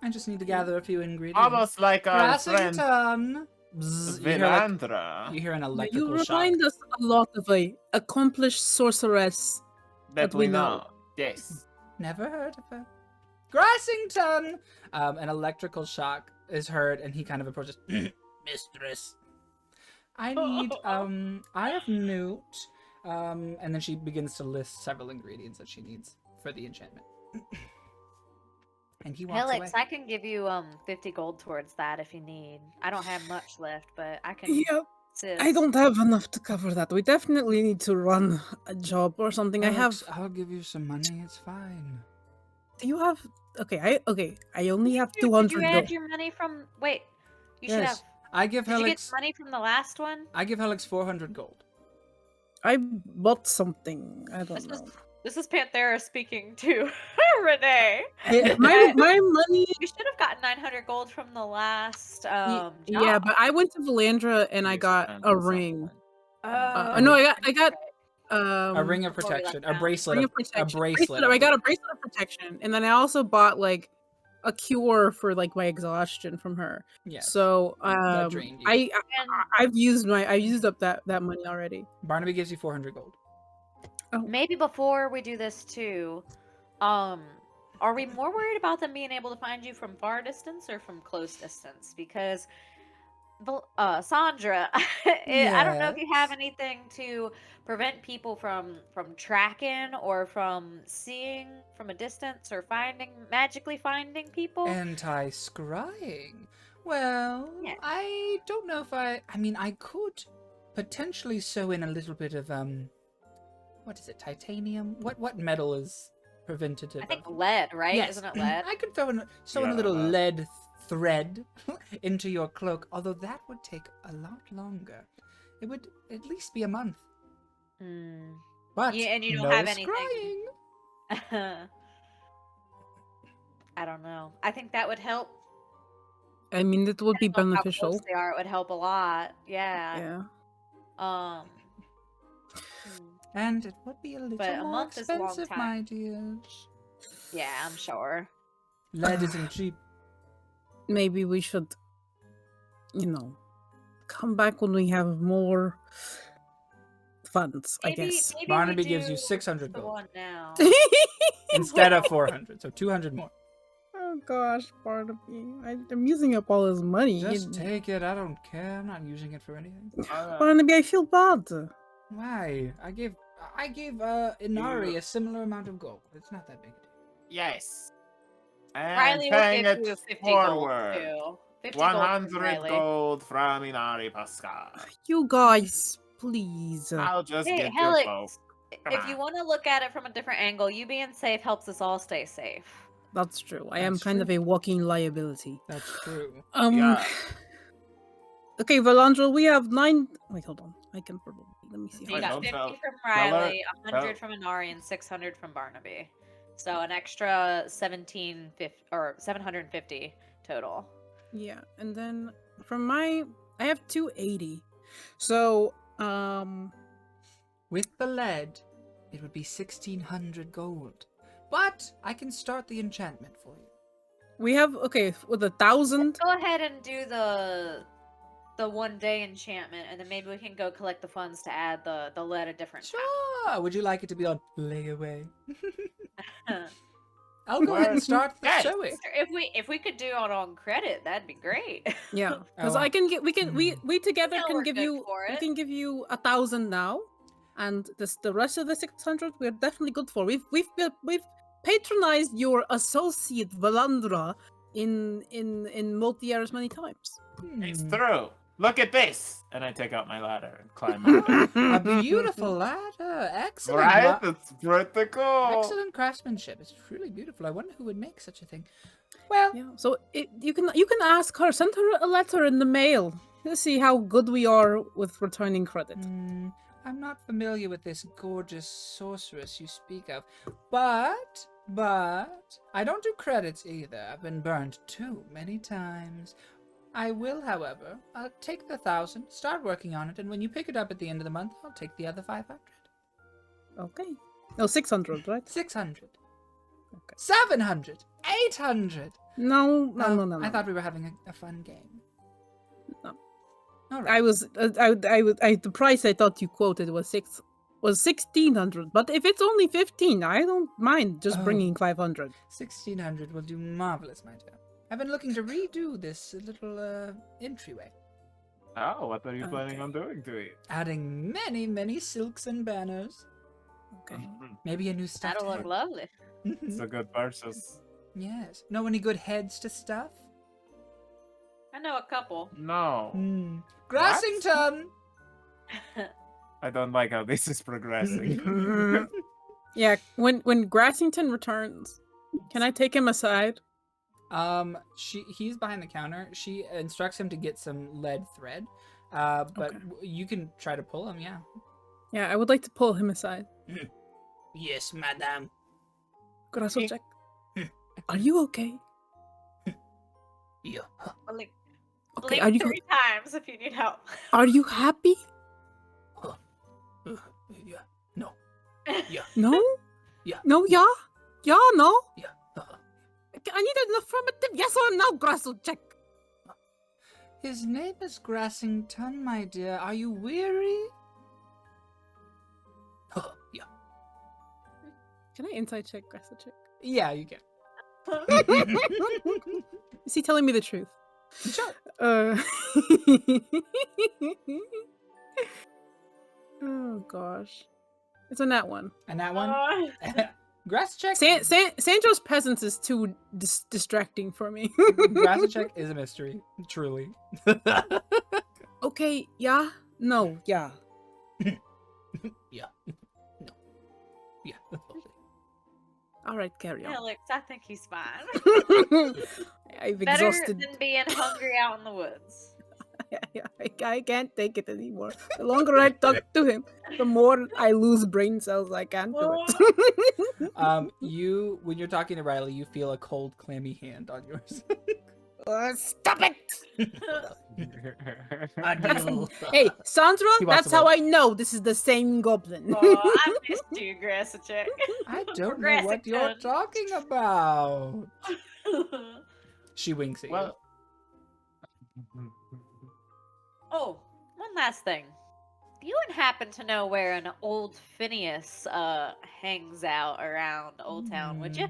I just need to gather a few ingredients. Almost like our friend Grassington. Bzz, you, hear like, Vilandra. you hear an You electrical shock. remind us a lot of a accomplished sorceress. That that we we know. know. Yes. Never heard of her. Grassington! An electrical shock is heard, and he kind of approaches. Mistress, I need eye of newt, and then she begins to list several ingredients that she needs for the enchantment. And he walks away. Helyx, I can give you 50 gold towards that if you need. I don't have much left, but I can. Yeah, assist. I don't have enough to cover that. We definitely need to run a job or something. Alex, I'll give you some money. It's fine. Do you have? Okay, I only have Did 200 you add gold. your money from? Wait, you should Yes, have. I give Did you get Helyx. money from the last one? I give Helyx 400 gold. I bought something. I don't know. This is Panthera speaking to Renee. My money. You should have gotten 900 gold from the last. Yeah, job. but I went to Valandra and I You got spent a something. ring. Oh, No, I got A ring of before we left protection, a town. bracelet, ring of, of protection. a bracelet. I got a bracelet of protection, and then I also bought like a cure for like my exhaustion from her. Yes. So that drained you. And I've used up that money already. Barnaby gives you 400 gold. maybe before we do this too, are we more worried about them being able to find you from far distance or from close distance? Because Sandra, I don't know if you have anything to prevent people from tracking or from seeing from a distance or magically finding people. Anti-scrying. Well, Yeah. I don't know if I mean, I could potentially sew in a little bit of, what is it, titanium? What metal is preventative I think of? lead, right? Yes. Isn't it lead? I could sew in a Yeah, little lead. lead thread into your cloak, although that would take a lot longer. It would at least be a month. Hmm. But Yeah, and you don't no have anything. scrying. I don't know. I think that would help. I mean, it would be Depending on how beneficial. close they are, it would help a lot. Yeah. Yeah. Hmm. And it would be a little But a more month is a long expensive, time. my dears. Yeah, I'm sure. Lead isn't cheap. Maybe we should, come back when we have more funds. I guess. Maybe Barnaby we gives you do 600 the gold one now. instead of 400, so 200 more. Oh gosh, Barnaby, I'm using up all his money. Just take it. I don't care. I'm not using it for anything. Barnaby, I feel bad. Why? I gave Inari a similar amount of gold. It's not that big a deal. Yes. And Riley will paying give you it 50 forward. gold too. 50 gold from 100 Riley. gold from Inari Pascal. You guys, please. I'll just Hey, get your Helyx, folk. Come if you on. want to look at it from a different angle, you being safe helps us all stay safe. That's true. I am That's kind of true. a walking liability. That's true. Yeah. Okay, Valandra, we have 9. Wait, hold on. I can probably. Let me see. So you Wait, got don't 50 tell- from tell her- Riley, 100 tell- from Inari, and 600 from Barnaby. So an extra 750 total. Yeah, and then from I have 280. So, With the lead, it would be 1,600 gold. But I can start the enchantment for you. we have with 1,000. Go ahead and do the 1 day enchantment, and then maybe we can go collect the funds to add the lead a different Sure. Would you like it to be on layaway? time. I'll go ahead and Well, start the yes. showing. If we could do it on credit, that'd be great. Yeah, because Oh, I can get we together know can we're give good you for we it. can give you 1,000 now, and the rest of the 600 we're definitely good for. We've patronized your associate Valandra in multi-years many times. It's Hmm. through. Look at this. And I take out my ladder and climb up it. A beautiful ladder. Excellent. Right? That's pretty cool. Excellent craftsmanship. It's truly beautiful. I wonder who would make such a thing. Well, Yeah, so you can ask her, send her a letter in the mail. Let's see how good we are with returning credit. I'm not familiar with this gorgeous sorceress you speak of, but I don't do credits either. I've been burned too many times. I will, however, take the 1,000, start working on it, and when you pick it up at the end of the month, I'll take the other 500. Okay. No, 600, right? 600. Okay. 700. 800. No. I thought we were having a fun game. No. All right. I was the price I thought you quoted was 1,600, but if it's only 15, I don't mind just Oh. bringing 500. 1,600 will do marvelous, my dear. I've been looking to redo this little entryway. Oh, what are you planning Okay. on doing to it? Adding many, many silks and banners. Okay. Maybe a new stuffed That'll look head. lovely. It's a good purchase. Yes. Know any good heads to stuff? I know a couple. No. Grassington! I don't like how this is progressing. Yeah, when Grassington returns, can I take him aside? He's behind the counter. She instructs him to get some lead thread. But Okay. you can try to pull him, yeah. Yeah, I would like to pull him aside. Yes, madame. Grassel, are you okay? Yeah. Blink, Okay, blink are you 3 times if you need help. are you happy? Yeah. No. Yeah. No? Yeah. No, yeah? Yeah, no? Yeah. I need an affirmative yes or no, Grassel. His name is Grassington, my dear. Are you weary? Yeah. Can I inside check Grassel? Yeah, you can. Is he telling me the truth? Sure. Oh gosh, it's on that one. And that one? Grass check. Sandro's presence is too distracting for me. Grass check is a mystery, truly. Okay, yeah, no, yeah. Yeah. No. Yeah. All right, carry on. Helyx, I think he's fine. I've Better exhausted. than being hungry out in the woods. I can't take it anymore. The longer I talk to him, the more I lose brain cells. I can't do it. When you're talking to Riley, you feel a cold, clammy hand on yours. Stop it! Adieu. Hey, Sandra, He walks that's how away. I know this is the same goblin. Oh, I missed you, Grassachek. I don't know what you're Grassington. talking about. She winks at you. Well, Oh, one last thing. You wouldn't happen to know where an old Phineas hangs out around Old Town, would you?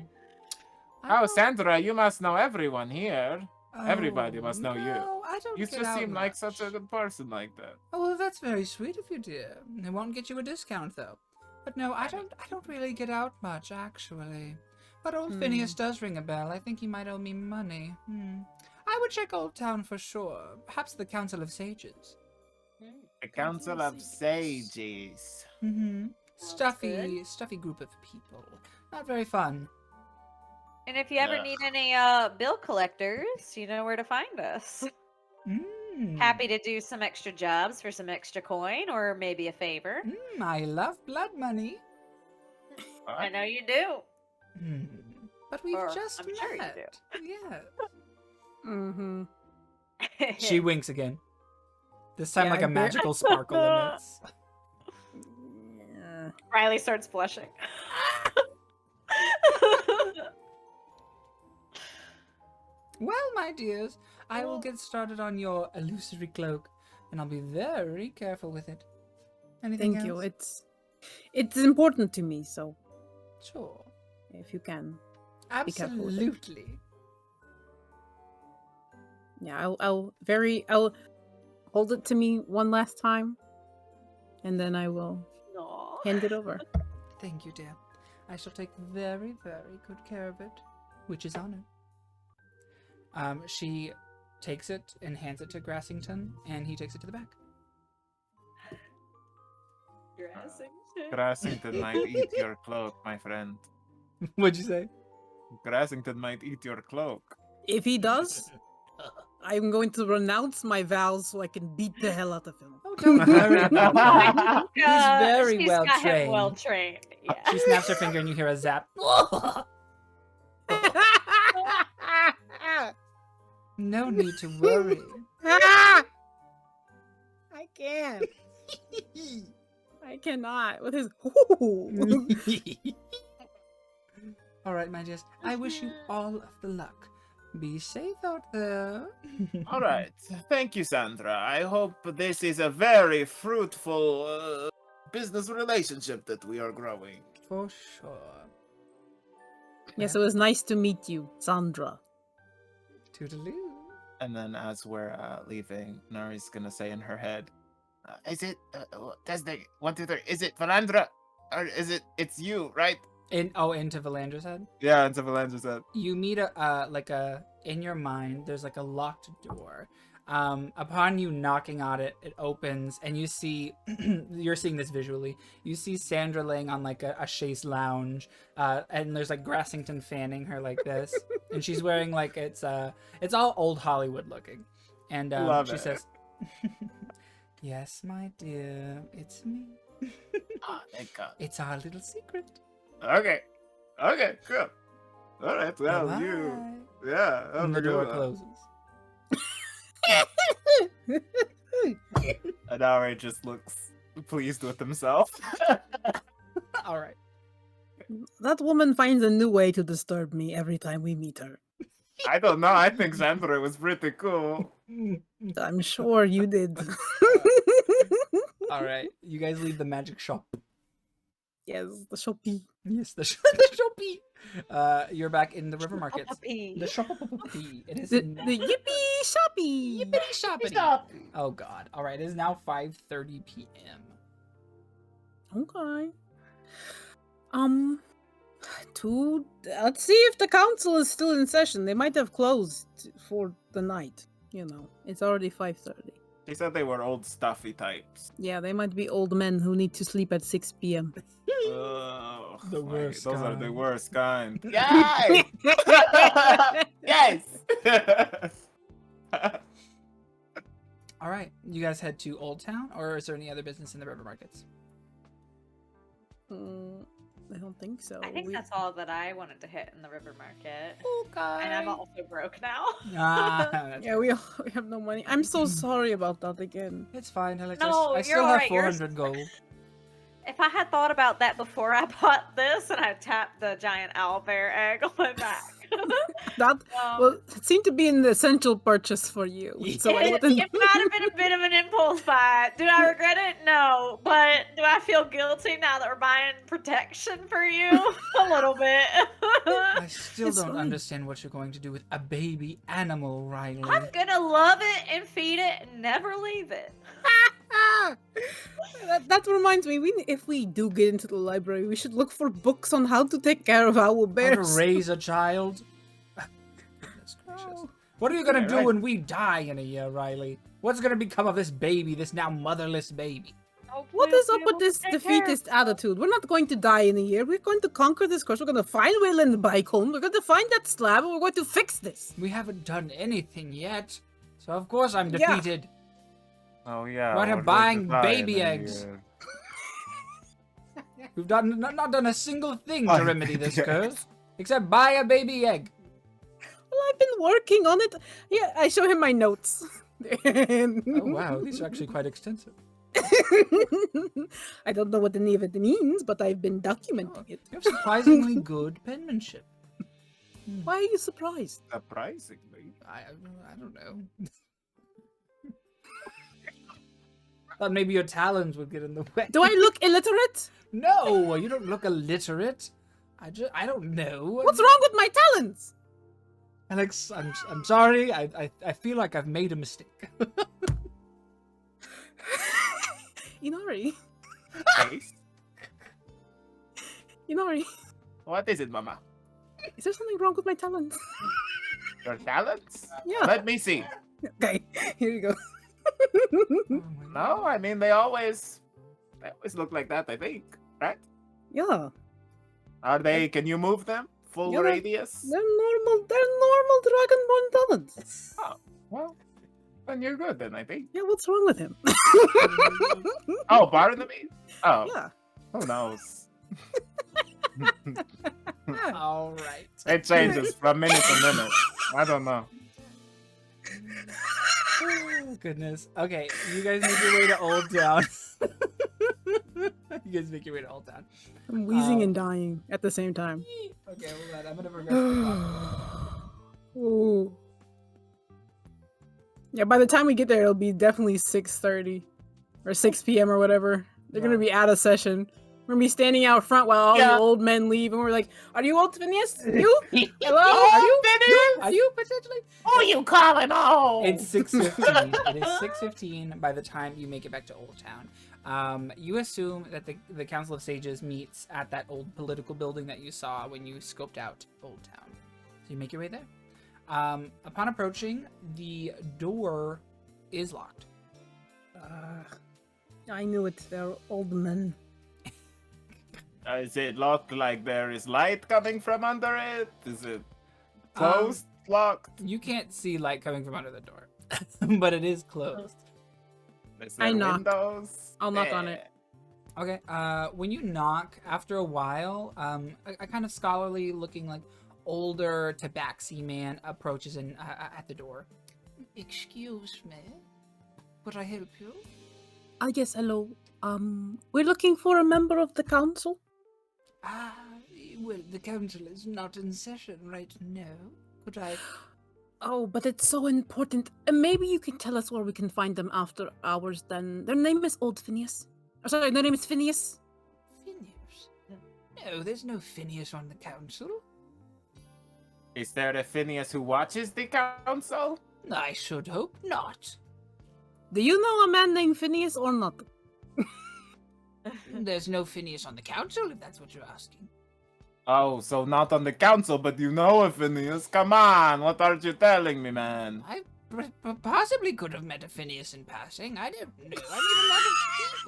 oh, Sandra, you must know everyone here. Everybody Oh, must know you. no, I don't You get just out seem like such a much. good person like that. Oh, well, that's very sweet of you, dear. It won't get you a discount, though. But no, I don't really get out much, actually. But old Phineas does ring a bell. I think he might owe me money. I would check Old Town for sure. Perhaps the Council of Sages. The Council of Sages. Stuffy group of people. Not very fun. And if you ever Ugh. need any bill collectors, you know where to find us. Happy to do some extra jobs for some extra coin or maybe a favor. I love blood money. I know you do. But we've Or, just I'm sure you met. Yeah. Mm-hmm. She winks again. This time Yeah, like a I bet. magical sparkle emits. Riley starts blushing. Well, my dears, I will get started on your illusory cloak, and I'll be very careful with it. Anything Thank else? you. It's important to me, so Sure. if you can. Be careful with it. Absolutely. Yeah, I'll hold it to me one last time, and then I will Aw. hand it over. Thank you, dear. I shall take very, very good care of it, which is honor. She takes it and hands it to Grassington, and he takes it to the back. Grassington might eat your cloak, my friend. What'd you say? Grassington might eat your cloak. If he does, I'm going to renounce my vows so I can beat the hell out of him. Oh, don't worry about that. He's very She's well got him trained. well trained. Yeah. She snaps her finger and you hear a zap. No need to worry. I can't. I cannot. With his. All right, my dears. I wish you all of the luck. Be safe out there. All right. Thank you, Sandra. I hope this is a very fruitful business relationship that we are growing. For sure. Yes, it was nice to meet you, Sandra. Toodaloo. And then as we're leaving, Nari's gonna say in her head, "Is it? That's the 1, 2, 3. Is it Valandra, or is it? It's you, right?" Into Valandra's head. Yeah, into Valandra's head. You meet in your mind. There's like a locked door. Upon you knocking on it, it opens, and you see, you're seeing this visually. You see Sandra laying on like a chaise lounge, and there's like Grassington fanning her like this, and she's wearing like it's all old Hollywood looking, and she says, "Yes, my dear, it's me. Oh, thank God. It's our little secret." Okay, cool. All right, well, Bye-bye. you, yeah. And the door closes. Adare just looks pleased with himself. All right. That woman finds a new way to disturb me every time we meet her. I don't know. I think Sandra was pretty cool. I'm sure you did. All right. You guys leave the magic shop. Yes, the shoppy. Yes, the shoppy. You're back in the river markets. Shoppy. The shoppy. It is The now- yippee shoppy. Yippity shoppity. Stop. Oh God. All right. It is now 5:30 p.m. Okay. Let's see if the council is still in session. They might have closed for the night. You know, it's already 5:30. She said they were old stuffy types. Yeah, they might be old men who need to sleep at 6 p.m. Oh, The worst Those are the kind. worst kind. Yes. Yes. All right. You guys head to Old Town, or is there any other business in the river markets? I don't think so. I think that's all that I wanted to hit in the river market. Okay. And I'm also broke now. That's Yeah, we have no money. I'm so sorry about that again. It's fine, Alex. No, I you're still have alright, you're 400 gold. If I had thought about that before I bought this and I tapped the giant owlbear egg on my back. That well, it seemed to be an essential purchase for you. So I it wouldn't. might have been a bit of an impulse buy. Do I regret it? No. But do I feel guilty now that we're buying protection for you? A little bit. I still It's don't fine. understand what you're going to do with a baby animal, Riley. I'm gonna love it and feed it and never leave it. That reminds me. If we do get into the library, we should look for books on how to take care of owl How to bears. raise a child? Goodness gracious. What are you gonna Yeah, do right. when we die in a year, Riley? What's gonna become of this baby, this now motherless baby? What is up with this defeatist attitude? We're not going to die in a year. We're going to conquer this curse. We're going to find Wayland bike home. We're going to find that slab, and we're going to fix this. We haven't done anything yet, so of course I'm Yeah. defeated. Oh yeah. What we're am going to buying die baby in a eggs? year. We've not done a single thing to Buy remedy this baby curse, except buy a baby egg. Well, I've been working on it. Yeah, I show him my notes. Oh wow, these are actually quite extensive. I don't know what any of it means, but I've been documenting it. You have surprisingly good penmanship. Why are you surprised? Surprisingly. I don't know. Thought maybe your talons would get in the way. Do I look illiterate? No, you don't look illiterate. I don't know. What's wrong with my talents? Alex, I'm sorry. I feel like I've made a mistake. Inori. Face? Inori. What is it, Mama? Is there something wrong with my talents? Your talents? Yeah. Let me see. Okay, here you go. Oh my No, I mean they always look like that. I think, right? Yeah. Are they? Can you move them? Full Yeah, radius? They're normal Dragonborn talents. Well, then you're good. Then I think. Yeah, what's wrong with him? Oh, Barnaby. Oh, Yeah. who knows? All right. It changes from minute to minute. I don't know. Oh, goodness. Okay, you guys make your way to Old Town. You guys make your way to Old Town. I'm wheezing and dying at the same time. Okay, hold on. I'm gonna progress the clock. Ooh. Yeah, by the time we get there, it'll be definitely 6:30 or 6 p.m. or whatever. They're gonna Right. be out of session. We're gonna be standing out front while all Yeah. the old men leave, and we're like, "Are you old Phineas? You? Hello? Are you? Phineas? Are you potentially? Who you calling home? It's 6:15. It is 6:15 by the time you make it back to Old Town. You assume that the Council of Sages meets at that old political building that you saw when you scoped out Old Town. So you make your way there. Upon approaching, the door is locked. I knew it. They're old men. Does it look like there is light coming from under it? Is it closed, locked? You can't see light coming from under the door, but it is closed. Is there I knock. windows? I'll knock on it. Okay. When you knock, after a while, a kind of scholarly looking, like older tabaxi man approaches at the door. Excuse me, could I help you? Yes, hello. We're looking for a member of the council. Well, the council is not in session right now. Could I? Oh, but it's so important. Maybe you can tell us where we can find them after hours then. Their name is Old Phineas. Oh, sorry, their name is Phineas. Phineas? No, there's no Phineas on the council. Is there a Phineas who watches the council? I should hope not. Do you know a man named Phineas or not? There's no Phineas on the council, if that's what you're asking. Oh, so not on the council, but you know a Phineas? Come on, what aren't you telling me, man? I possibly could have met a Phineas in passing. I don't know. I meet a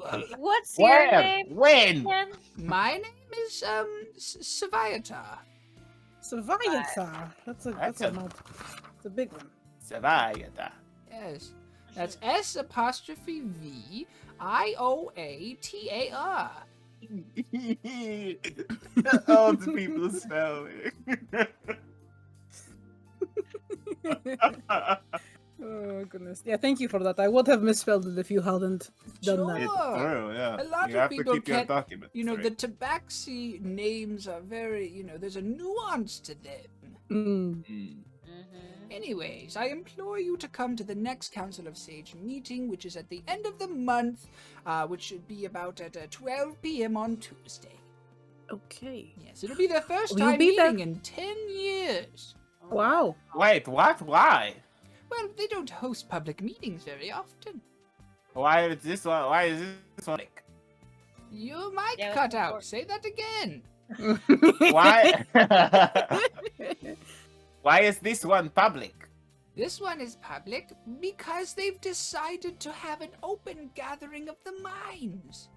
lot of people. What's your name? When? Again? My name is Saviatar. Savayatar. That's That's a big one. Savayata. Yes, that's S''VIOATAR. All the people spelling. Oh goodness. Yeah, thank you for that. I would have misspelled it if you hadn't done that. It's true, yeah. A lot you of have to people keep your can't- documents. You know, straight. the tabaxi names are very, there's a nuance to them. Mm. Mm. Anyways, I implore you to come to the next Council of Sage meeting, which is at the end of the month, which should be about at 12 p.m. on Tuesday. Okay. Yes, it'll be their first Will you time be there? meeting in 10 years. Wow. Wait, what? Why? Well, they don't host public meetings very often. Why is this one? Why is this one? Your mic Yeah, cut of out. course. Say that again. Why? Why is this one public? This one is public because they've decided to have an open gathering of the minds.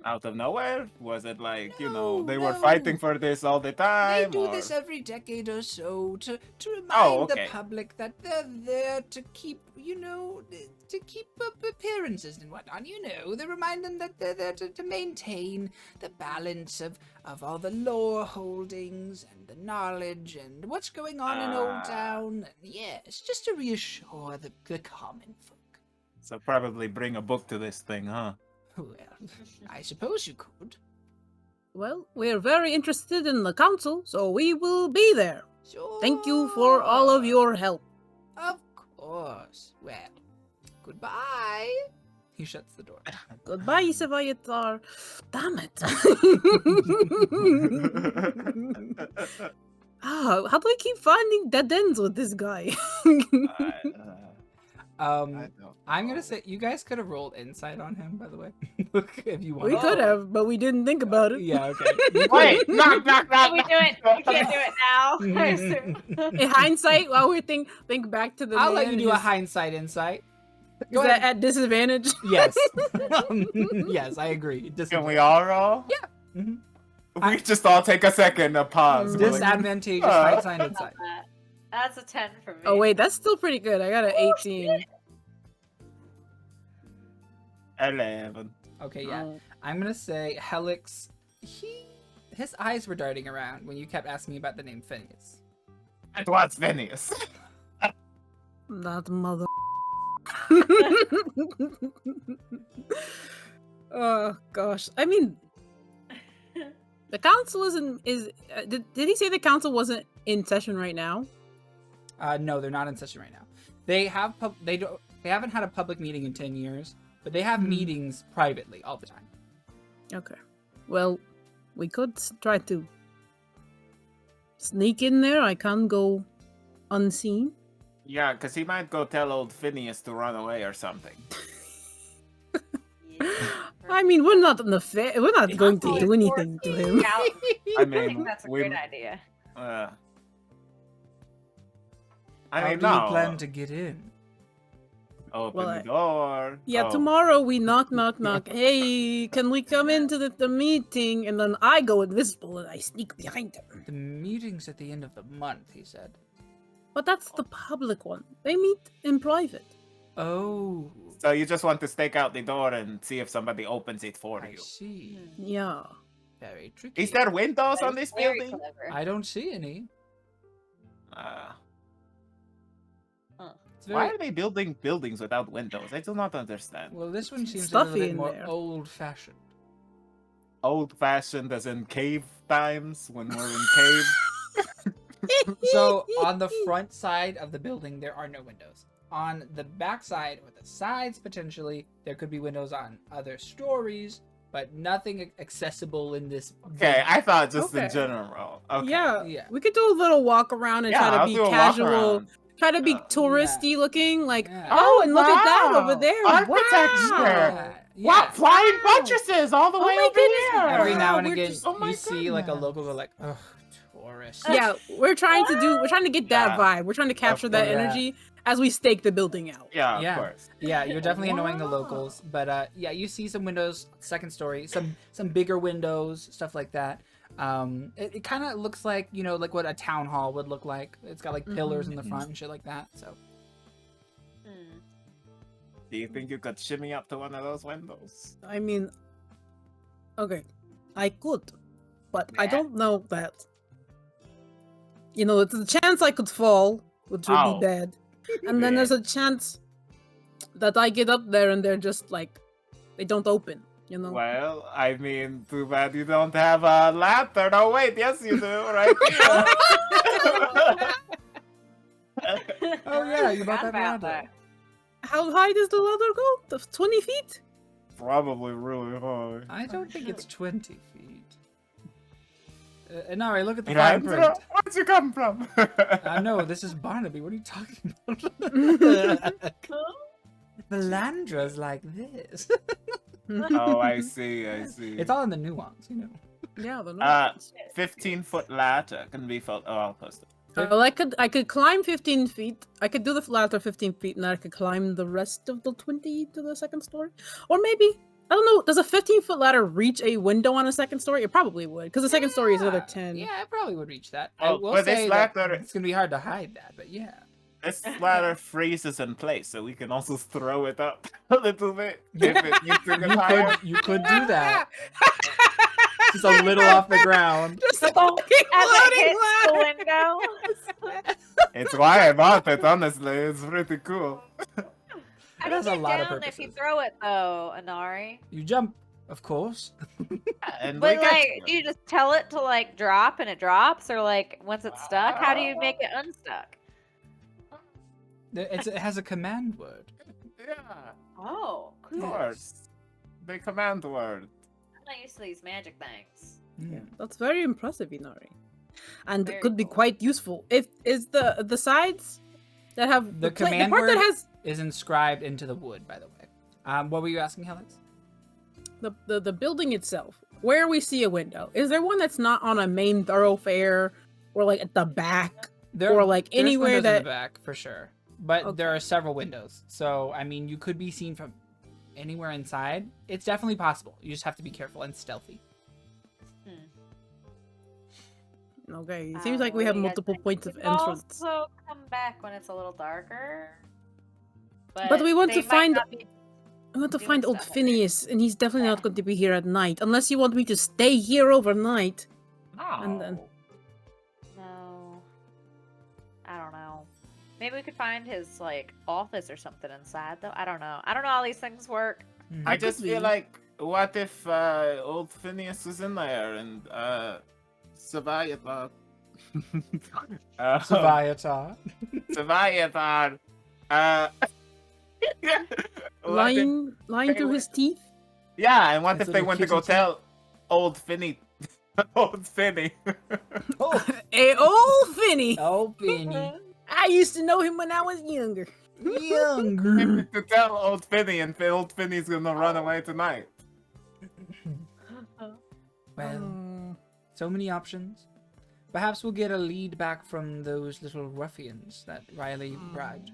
Out of nowhere? Was it like, No, they were no. fighting for this all the time? They do or- this every decade or so to remind Oh, the okay. public that they're there to keep, to keep up appearances and whatnot. They remind them that they're there to maintain the balance of all the lore holdings and the knowledge and what's going on in Old Ah. Town. And yes, just to reassure the common folk. So probably bring a book to this thing, huh? Well, I suppose you could. Well, we're very interested in the council, so we will be there. Sure. Thank you for all of your help. Of course. Well, goodbye. He shuts the door. Goodbye, Savayatar. Damn it. How do I keep finding dead ends with this guy? I'm gonna say you guys could have rolled insight on him, by the way, if you want. We could have, but we didn't think about it. Yeah. Okay. Wait, knock. Can we do it? We can't do it now. I assume. In hindsight, while we think back to the I'll let man you do a who's- hindsight insight. is Go that ahead. at disadvantage? Yes. Yes, I agree. Can we all roll? Yeah. Mhm. We just all take a second to pause. We're like, Disadvantageous hindsight insight. That's a 10 for me. Oh wait, that's still pretty good. I got an 18. 11. Okay, yeah. Oh. I'm gonna say Helyx. His eyes were darting around when you kept asking me about the name Phineas. And what's Phineas? That mother. Oh gosh. I mean, the council isn't. Did he say the council wasn't in session right now? No, they're not in session right now. They haven't had a public meeting in 10 years, but they have meetings privately all the time. Okay. Well, we could try to sneak in there. I can't go unseen. Yeah, because he might go tell old Phineas to run away or something. I mean, we're not in the we're not going to do anything to him. I I mean, think that's a we- great idea. I How mean, do you no. plan to get in? Open Well, the door. Yeah, Oh. tomorrow we knock. Hey, can we come into the meeting? And then I go invisible and I sneak behind them. The meeting's at the end of the month, he said. But that's the public one. They meet in private. Oh, So you just want to stake out the door and see if somebody opens it for I you. see. Yeah. Very tricky. Is there windows That on is this very building? clever. I don't see any. It's Why very... are they building buildings without windows? I do not understand. Well, this one seems a Stuffy little bit in more there. old-fashioned. Old-fashioned as in cave times when we're in caves. So, on the front side of the building, there are no windows. On the back side, or the sides potentially, there could be windows on other stories, but nothing accessible in this. Okay, I thought just in Okay. general. Okay. Yeah. Yeah. We could do a little walk around and Yeah, try to I'll be do a walk casual. around. Try to be Yeah. touristy looking. Like, Yeah. oh, and look at that wow. over there. Architecture. Wow. Wow, flying Wow. buttresses all the Oh way my over goodness. here. Every now Wow, and we're again, just- oh my you see like a goodness. local go like, ugh, tourists. Yeah, we're trying to get that Yeah. vibe. We're trying to capture that course. energy as we stake the building out. Yeah, Yeah. of course. Yeah, you're definitely annoying the Wow. locals, but yeah, you see some windows, second story, some bigger windows, stuff like that. It kind of looks like, you know, like what a town hall would look like. It's got like pillars in the front and shit like that. So Hmm. Do you think you could shimmy up to one of those windows? I mean, okay, I could, but I Yeah. don't know that. You know, it's a chance I could fall, which would Ow. be bad, and then Yeah. there's a chance that I get up there and they're just like, they don't open. You know. Well, I mean, too bad you don't have a ladder. No, wait, yes you do, right here. Oh, yeah, you bought Forgot that about ladder. How high does the ladder go? 20 feet? Probably really high. I don't think it's 20 feet. Inari, look at the Hey, fine Andrew, print. where'd you come from? I know, this is Barnaby. What are you talking about? Melandra's like this. Oh, I see, I see. It's all in the nuance, you know. Yeah, the 15-foot ladder can be felt. Oh, I'll post it. Well, I could climb 15 feet. I could do the ladder 15 feet, and I could climb the rest of the 20 to the second story. Or maybe, I don't know, does a 15-foot ladder reach a window on a second story? It probably would, because the second story is another 10. Yeah, it probably would reach that. Oh, I will but this say that ladder- it's gonna be hard to hide that, but yeah. This ladder freezes in place, so we can also throw it up a little bit if it needs to get higher. You could do that. Just a little off the ground. Just a As fucking it floating hits ladder. the window. It's why I bought it, honestly. It's pretty cool. How It do you has a get lot of down if you purposes. throw it though, Inari? You jump, of course. And But we get like, do you just tell it to like drop and it drops, or like once it's stuck, how do you make it unstuck? It has a command word. Yeah, Oh, of cool. course. The command word. I'm not used to these magic things. Yeah. That's very impressive, Inari. And Very it could be cool. quite useful. If is the sides that have The the command part that word- has Is inscribed into the wood, by the way. What were you asking, Helyx? the building itself, where we see a window, is there one that's not on a main thoroughfare or like at the back or like there's anywhere windows in that the back for sure, but there are several windows. So I mean, you could be seen from anywhere inside. It's definitely possible. You just have to be careful and stealthy. Okay, it seems like we have multiple points of We can entrance. Also, come back when it's a little darker. But we want they to might find- not be- I want to doing find old stuff. Phineas, and he's definitely not Yeah. going to be here at night, unless you want me to stay here overnight. And then- No. I don't know. Maybe we could find his like office or something inside though. I don't know. I don't know how these things work. Mm-hmm. I just could feel be. like, what if old Phineas was in there and Saviatar? Saviatar. Saviatar. What if- Lying through his teeth. Yeah, and what His if they little went to go kitty tell old Finny? Old Finny. Oh, Hey, old Finny. oh, Benny. I used to know him when I was younger. Younger. To tell old Finny, and old Finny's gonna run away tonight. Well, so many options. Perhaps we'll get a lead back from those little ruffians that Riley bribed.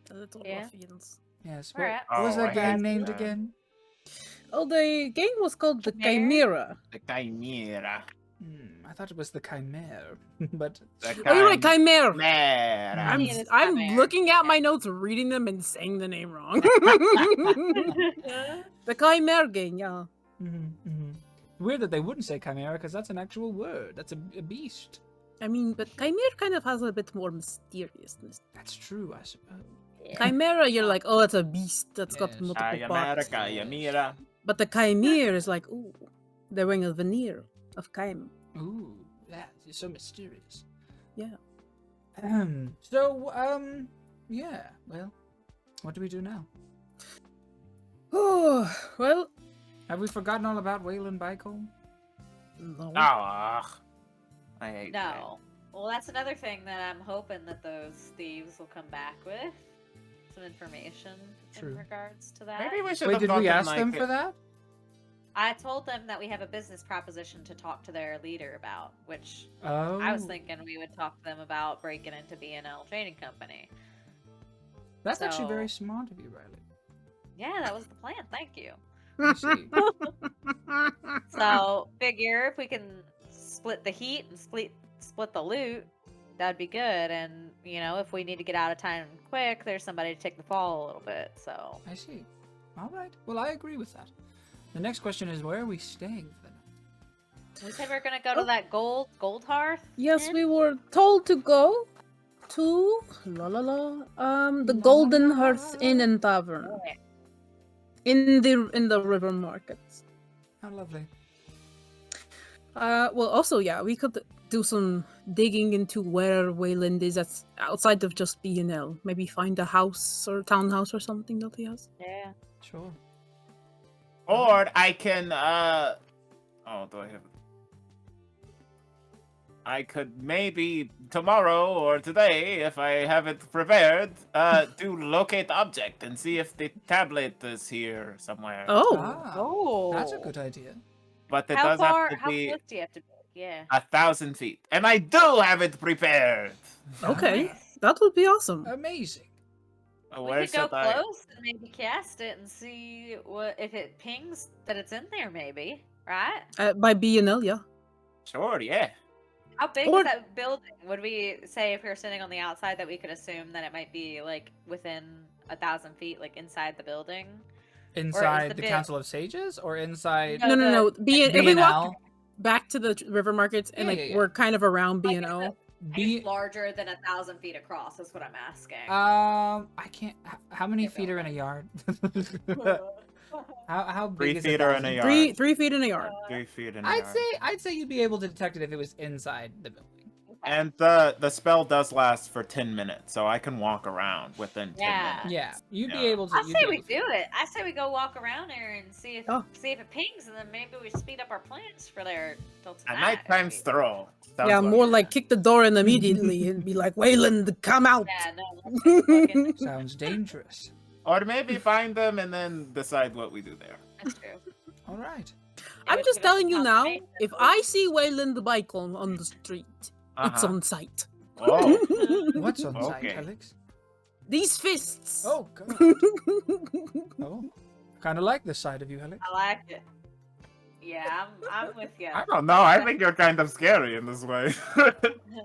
The little Yeah. ruffians. Yes. Alright. What was Oh, that I gang hate named that. again? Oh, the gang was called the Chimera? Chimera. The Chimera. I thought it was the Chimera, but The Oh, you're right, Chimera. Chimera. I'm Yeah, it's I'm Chimera. looking at my notes, reading them, and saying the name wrong. The Chimera gang, yeah. Weird that they wouldn't say Chimera because that's an actual word. That's a beast. I mean, but Chimera kind of has a bit more mysteriousness. That's true, I suppose. Chimera, you're like, oh, it's a beast that's got Yes. multiple Chimera, parts. Chimera. But the Chimera is like, ooh, they're wearing a veneer of Chim. Ooh, that is so mysterious. Yeah. Yeah. Well, what do we do now? Oh, well, Have we forgotten all about Wayland Bycombe? no. Oh, I hate that. No. Well, that's another thing that I'm hoping that those thieves will come back with. Some information True. in regards to that. Maybe we should Wait, have did we gotten, ask them like, for that? I told them that we have a business proposition to talk to their leader about, which Oh. I was thinking we would talk to them about breaking into B&L Trading Company. That's actually so- very smart of you, Riley. Yeah, that was the plan. Thank you. I see. So figure if we can split the heat and split the loot, that'd be good. And if we need to get out of town quick, there's somebody to take the fall a little bit. So I see. All right. Well, I agree with that. The next question is, where are we staying for the night? we said we are gonna go to that gold hearth. Yes, Inn? we were told to go to the Golden Hearth Inn and Tavern Oh, yeah. in the river markets. How lovely. Well, also, yeah, we could do some digging into where Wayland is. That's outside of just B&L. Maybe find a house or townhouse or something that he has. Yeah. Sure. Or I can, oh, do I have... I could maybe tomorrow or today, if I have it prepared, do locate object and see if the tablet is here somewhere. Oh, Oh. That's a good idea. But it How does far? have to How be close do you have to be? Yeah. 1,000 feet. And I do have it prepared! okay. Nice. That would be awesome. Amazing. Where We could go should I... close and maybe cast it and see if it pings that it's in there. Maybe, right? By B&L, yeah. Sure, yeah. How big Or- is that building? Would we say if we were sitting on the outside that we could assume that it might be like within 1,000 feet, like inside the building? Inside the the bit- Council of Sages or inside No, No. If we walk B&L? back to the river markets and Yeah, yeah. we're kind of around Like, B&L. I guess larger than 1,000 feet across. That's what I'm asking. I can't. How many feet are in a yard? how big 3 is feet are in a 1,000? yard. 3 feet in a yard. 3 feet in a I'd yard. I'd say you'd be able to detect it if it was inside the building. And the spell does last for 10 minutes, so I can walk around within 10 Yeah. minutes. Yeah, you'd be Yeah. able to. I you'd say be we able to- do it. I say we go walk around there and see if Oh. it pings, and then maybe we speed up our plans for there till A tonight. nighttime stroll. Sounds Yeah, more good. like kick the door in immediately and be like, Wayland, come out. Yeah, no. That's Sounds dangerous. Or maybe find them and then decide what we do there. true. All right. I'm would just give us telling you now, confirmation. if I see Wayland the bike on the street, it's Uh-huh. on sight. Oh, What's on site, Okay. Alex? These fists. Oh God. Oh, kind of like this side of you, Alex. I like it. Yeah, I'm with you. I don't know. I think you're kind of scary in this way.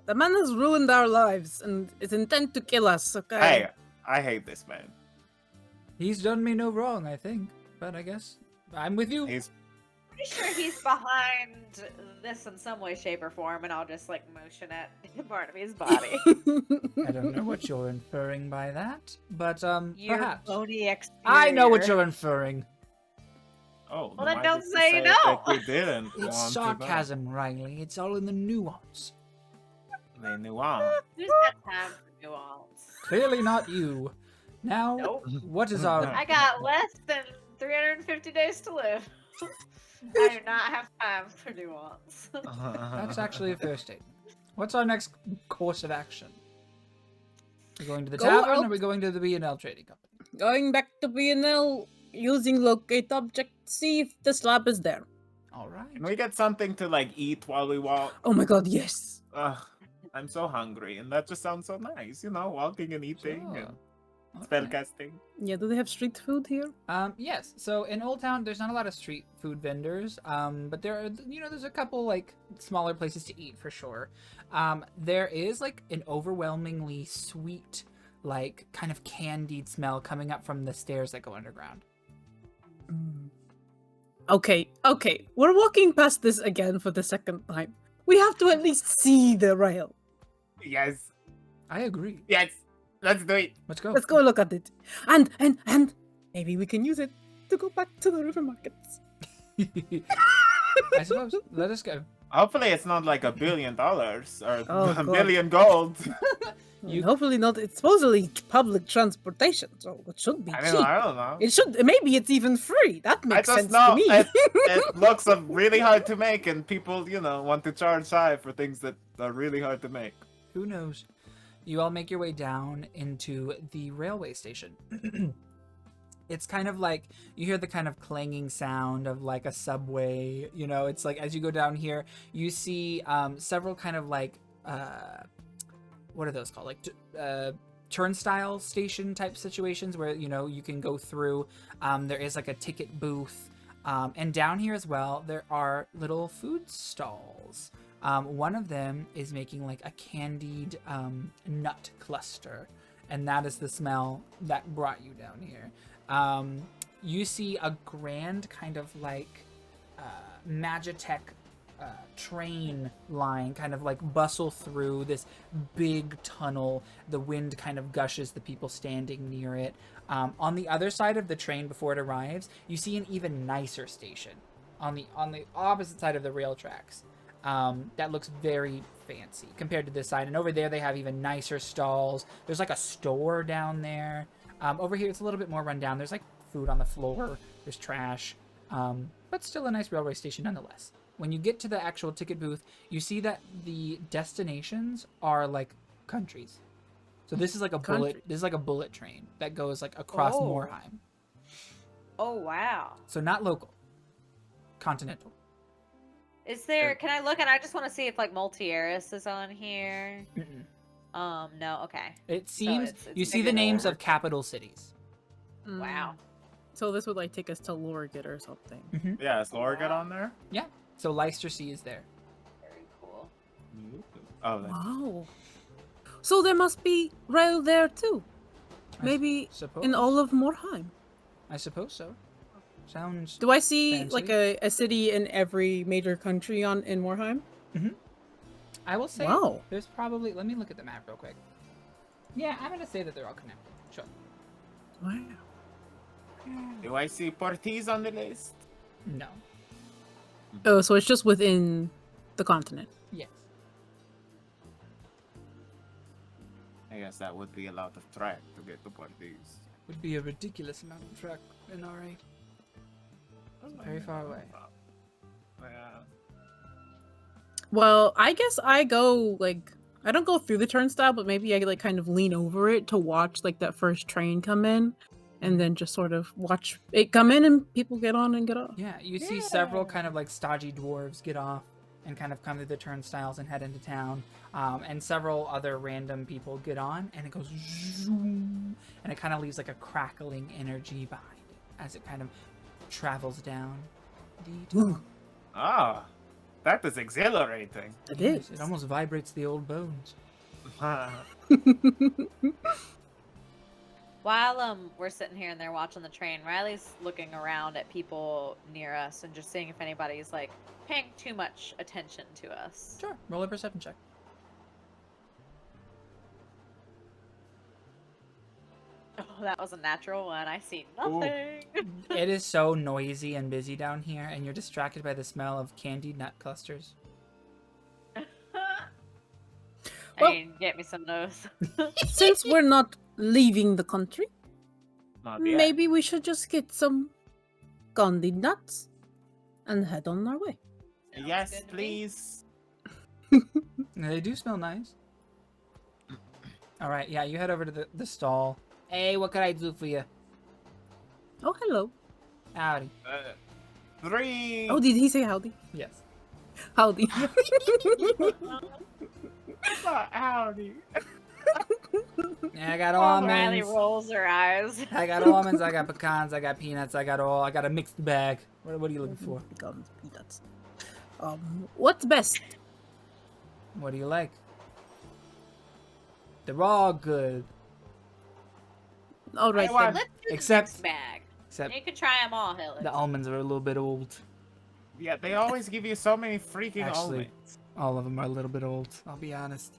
The man has ruined our lives and is intent to kill us, okay? Hey, I hate this man. He's done me no wrong, I think. But I guess I'm with you. He's Pretty sure he's behind this in some way, shape, or form, and I'll just like motion at part of his body. I don't know what you're inferring by that, but Your perhaps. bony exterior. I know what you're inferring. oh. Well, then why don't did say it no. that you didn't. It's want to sarcasm, Riley. It's all in the nuance. know? The nuance. Who's got time for nuance? Clearly not you. Now, Nope. what is our? I got less than 350 days to live. I do not have time for nuance. That's actually a fair statement. What's our next course of action? Are we going to the Go tavern or out. are we going to the B&L trading company? Going back to B&L, using locate object, see if the slab is there. All right. Can we get something to like eat while we walk? Oh my god, yes. Ugh, I'm so hungry, and that just sounds so nice. Walking and eating Sure. and Okay. spellcasting. Yeah, do they have street food here? Yes. So in Old Town, there's not a lot of street food vendors. But there are, there's a couple like smaller places to eat for sure. There is like an overwhelmingly sweet, like kind of candied smell coming up from the stairs that go underground. Okay. We're walking past this again for the second time. We have to at least see the rail. Yes, I agree. yes. Let's do it. Let's go. Let's go look at it. And maybe we can use it to go back to the river markets. I suppose. Let us go. Hopefully, it's not like $1 billion or Oh, a God. million gold. You- Hopefully not. It's supposedly public transportation, so it should be I cheap. don't know. It should. Maybe it's even free. That I makes just sense know to me. it looks really hard to make, and people, want to charge high for things that are really hard to make. Who knows? You all make your way down into the railway station. It's kind of like you hear the kind of clanging sound of like a subway. It's like as you go down here, you see several kind of like what are those called? Like turnstile station type situations where you can go through. There is like a ticket booth, and down here as well there are little food stalls. One of them is making like a candied nut cluster, and that is the smell that brought you down here. You see a grand kind of like Magitech train line kind of like bustle through this big tunnel. The wind kind of gushes the people standing near it. On the other side of the train before it arrives, you see an even nicer station on the opposite side of the rail tracks. That looks very fancy compared to this side. And over there, they have even nicer stalls. There's like a store down there. Over here, it's a little bit more run down. There's like food on the floor. There's trash. But still a nice railway station nonetheless. When you get to the actual ticket booth, you see that the destinations are like countries. So this is like a bullet. This is like a bullet train that goes like across Oh. Moorheim. Oh wow. So not local. Continental. Is there? Can I look? And I just want to see if like Multieris is on here. Mm-mm. No. Okay. It seems it's you see maybe the names lower. of capital cities. Wow. So this would like take us to Lorgit or something. Yeah, is Laura get on there? So Leicester Sea is there. Very cool. Oh, that's Wow. So there must be rail there too. Maybe suppose. in all of Moorheim. I suppose so. Sounds. Do I see Fancy. like a city in every major country in Moorheim? I will say. Wow. There's probably. Let me look at the map real quick. Yeah, I'm gonna say that they're all connected. Sure. Wow. Do I see Portis on the list? No. Oh, so it's just within the continent. Yes. I guess that would be a lot of track to get to Portis. Would be a ridiculous amount of track in RA. Very far away. Yeah. Well, I guess I go like I don't go through the turnstile, but maybe I like kind of lean over it to watch like that first train come in, and then just sort of watch it come in and people get on and get off. Yeah, you see several kind of like stodgy dwarves get off and kind of come through the turnstiles and head into town. And several other random people get on, and it goes zoom, and it kind of leaves like a crackling energy behind it as it kind of travels down the tunnel. Ah, that is exhilarating. It Yes, is. it almost vibrates the old bones. While we're sitting here and they're watching the train, Riley's looking around at people near us and just seeing if anybody's like paying too much attention to us. Sure, roll a perception check. Oh, that was a natural one. I see Ooh. nothing. It is so noisy and busy down here, and you're distracted by the smell of candied nut clusters. Well- I mean, get me some of those. Since we're not leaving the country, Not yet. maybe we should just get some candied nuts and head on our way. Yes, good to me. please. They do smell nice. All right, yeah, you head over to the stall. Hey, what can I do for you? Oh, hello. Howdy. 3. Oh, did he say howdy? Yes. Howdy. Howdy. Yeah, I got Riley almonds. rolls her eyes. I got almonds. I got pecans. I got peanuts. I got a mixed bag. What are you looking for? Pecans, peanuts. What's best? What do you like? They're all good, All right, I want- then. Let's do Except- the mixed bag. except You can try them all, Helyx. the almonds are a little bit old. Yeah, they always give you so many freaking Actually- almonds. All of them are a little bit old. I'll be honest.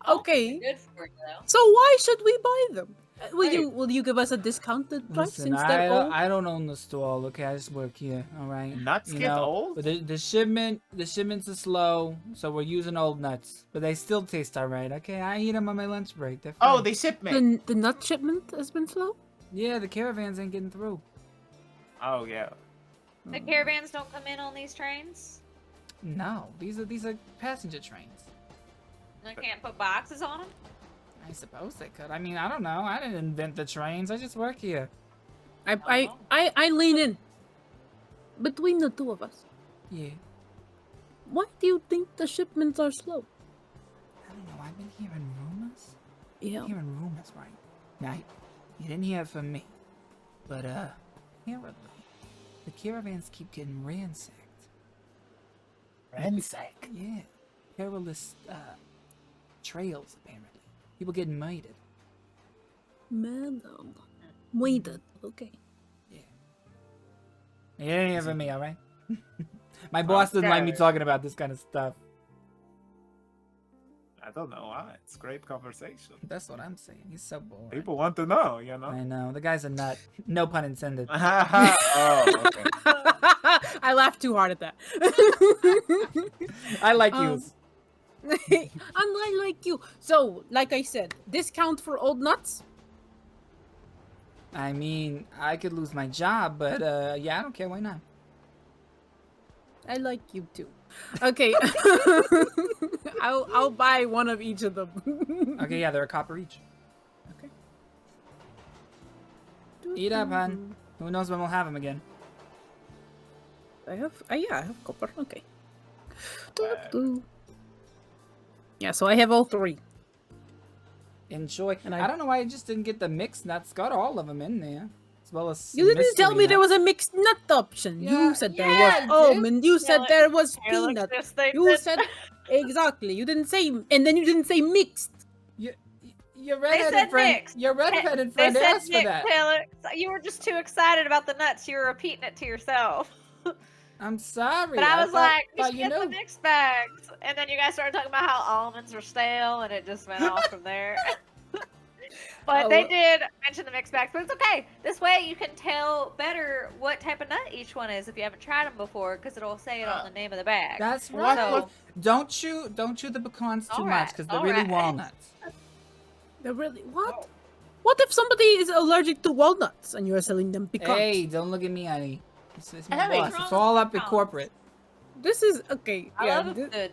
Okay. Good for you, though. So why should we buy them? Wait. Will you give us a discounted price Listen, since they're old? I don't own the stall. Okay, I just work here. All right. Nuts You get know, old? But the shipments are slow, so we're using old nuts. But they still taste alright. Okay, I eat them on my lunch break. They're Oh, fine. they ship me. The nut shipment has been slow? Yeah, the caravans ain't getting through. Oh, yeah. The caravans don't come in on these trains? No, these are passenger trains. They can't put boxes on them? I suppose they could. I mean, I don't know. I didn't invent the trains. I just work here. I lean in. Between the two of us. Yeah. Why do you think the shipments are slow? I don't know. I've been hearing rumors. Yeah. Hearing rumors, right? Now, you didn't hear it from me, but apparently, the caravans keep getting ransacked. Ransack. Yeah, perilous trails apparently. People getting murdered. Madam. Waited. Okay. Yeah. You didn't hear from me, all right? My boss doesn't like me Okay. talking about this kind of stuff. I don't know why. It's great conversation. That's what I'm saying. He's so boring. People want to know, you know? I know. The guy's a nut. No pun intended. Oh, okay. I laughed too hard at that. I like Um, you. Unlike you. So, like I said, discount for old nuts? I mean, I could lose my job, but yeah, I don't care. Why not? I like you too. Okay. I'll buy one of each of them. Okay, yeah, they're a copper each. Okay. Eat up, hon. Who knows when we'll have them again? I have copper. Okay. Yeah, so I have all three. Enjoy. And I don't know why I just didn't get the mixed nuts. Got all of them in there, as well as. You didn't tell mystery me there nuts. was a mixed nut option. Yeah, You said there yeah, I did. was almond. You said Helyx- there was Helyx peanut. just thinks You that- said exactly. You didn't say, and then you didn't say mixed. Your said redheaded friend. mixed. Your redheaded They friend said asked for mixed, that. Helyx. You were just too excited about the nuts. You were repeating it to yourself. I'm sorry. But I was like, we thought should you get the knew. mixed bags. And then you guys started talking about how almonds were stale, and it just went off from there. But Oh, they well- did mention the mixed bags, but it's okay. This way you can tell better what type of nut each one is if you haven't tried them before, because it'll say it on the name of the bag. That's What? right. So- Don't chew the pecans too much, because they're really alright. walnuts. They're really what? What if somebody is allergic to walnuts and you are selling them pecans? Hey, don't look at me, honey. It's my Hey, boss. what's It's wrong all with up in pecans? corporate. This is okay. I Yeah, love a good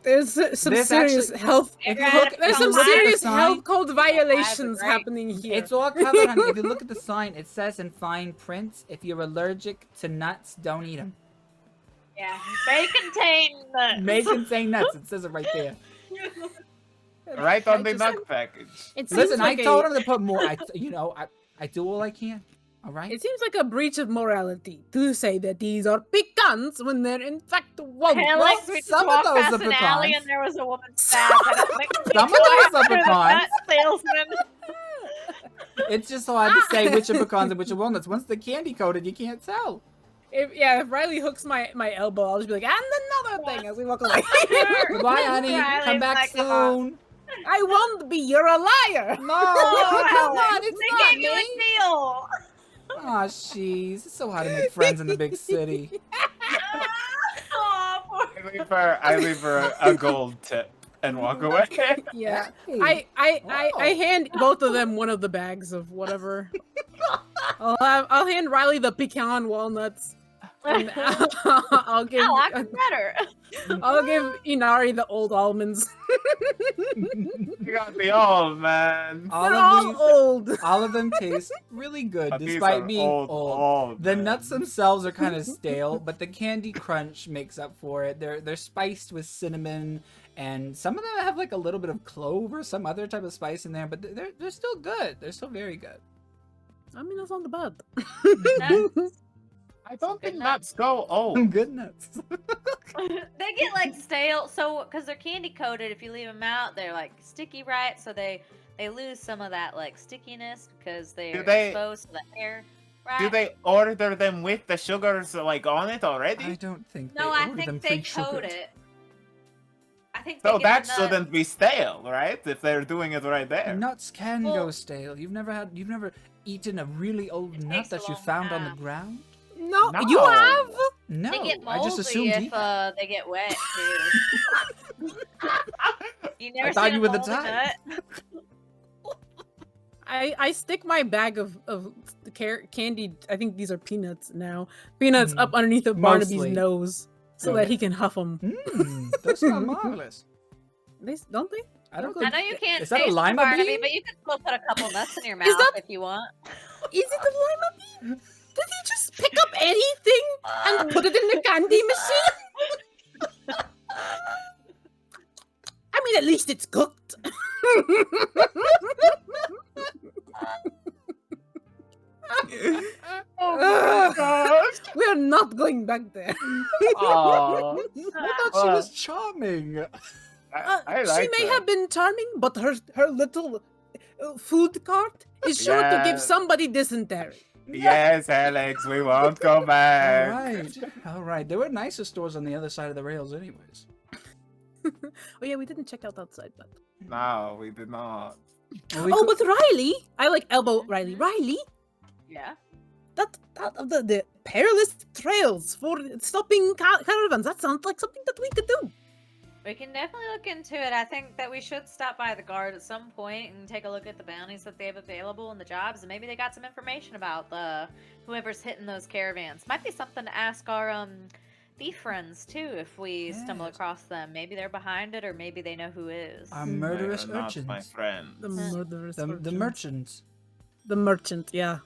there's some This serious actually- health. If you Yeah, look, There's if you some look at the serious sign, health code violations right. happening here. It's all covered, honey. If you look at the sign, it says in fine print, if you're allergic to nuts, don't eat them. Yeah, they contain nuts. May contain nuts. It says it right there. Right on the just- nut package. It seems Listen, like I told him to put more. I do all I can. All right. It seems like a breach of morality to say that these are pecans when they're in fact walnuts. Helyx, we just some of walked those past are an alley pecans. and there was a woman's bag. I don't think Some of those are the pecans. nut salesman. It's just so hard to say which are pecans and which are walnuts. Once they're candy coated, you can't tell. If Riley hooks my elbow, I'll just be like, and another thing as we walk away. Goodbye, honey. Riley's Come back like, come on. soon. I won't be. You're a liar. No, Oh, come on. Helyx, It's they not gave you me. a deal. Aw, jeez. It's so hard to make friends in the big city. Aw, poor- I leave her a gold tip and walk away. Yeah. Hey. I Oh. hand both of them one of the bags of whatever. I'll hand Riley the pecan walnuts. And I'll give I like them better. I'll give Inari the old almonds. You got the old man. They're all old. all of them taste really good, But these despite are being old. The man. nuts themselves are kind of stale, but the candy crunch makes up for it. They're spiced with cinnamon, and some of them have like a little bit of clove or some other type of spice in there, but they're still good. They're still very good. I mean, that's not bad. Nuts. I don't Good think nuts. nuts go old. Good nuts. They get like stale, so because they're candy coated, if you leave them out, they're like sticky, right? So they lose some of that like stickiness because they're exposed to the air, right? Do they order them with the sugars like on it already? I don't think No, they I order think them they pre-sugared. coat it. I think So they get that the nuts. shouldn't be stale, right? If they're doing it right there. Nuts can Well- go stale. You've never eaten a really old It nut takes a that you long found on time. the ground? No, No. you have? No, They get I just moldy assumed if he had. they get wet too. You never thought seen you a were the moldy type. nut? I stick my bag of candy. I think these are peanuts now. Peanuts up underneath of Barnaby's Mostly. nose so Okay. that he can huff them. Those smell marvelous. Don't they? I don't I think. I know you can't Is that a taste the lima Barnaby, bean? but you can still put a couple nuts in your mouth that- if you want. Is it a lima bean? Did he just pick up anything and put it in the candy machine? I mean, at least it's cooked. Oh gosh. We're not going back there. Aw. I thought she was charming. I like She may that. have been charming, but her little food cart is sure to give Yes. somebody dysentery. Yes, Helyx, we won't go All back. right, all right. There were nicer stores on the other side of the rails, anyways. Oh yeah, we didn't check out outside, but No, we did not. Well, we oh, could- but Riley, I like elbow Riley. Riley, Yeah. that the perilous trails for stopping caravans. That sounds like something that we could do. We can definitely look into it. I think that we should stop by the guard at some point and take a look at the bounties that they have available and the jobs, and maybe they got some information about the whoever's hitting those caravans. Might be something to ask our thief friends too if we stumble Yes. across them. Maybe they're behind it, or maybe they know who is. Our They They murderous are not urchins. my friends. The murderous. The urchins. merchants. The merchant, yeah.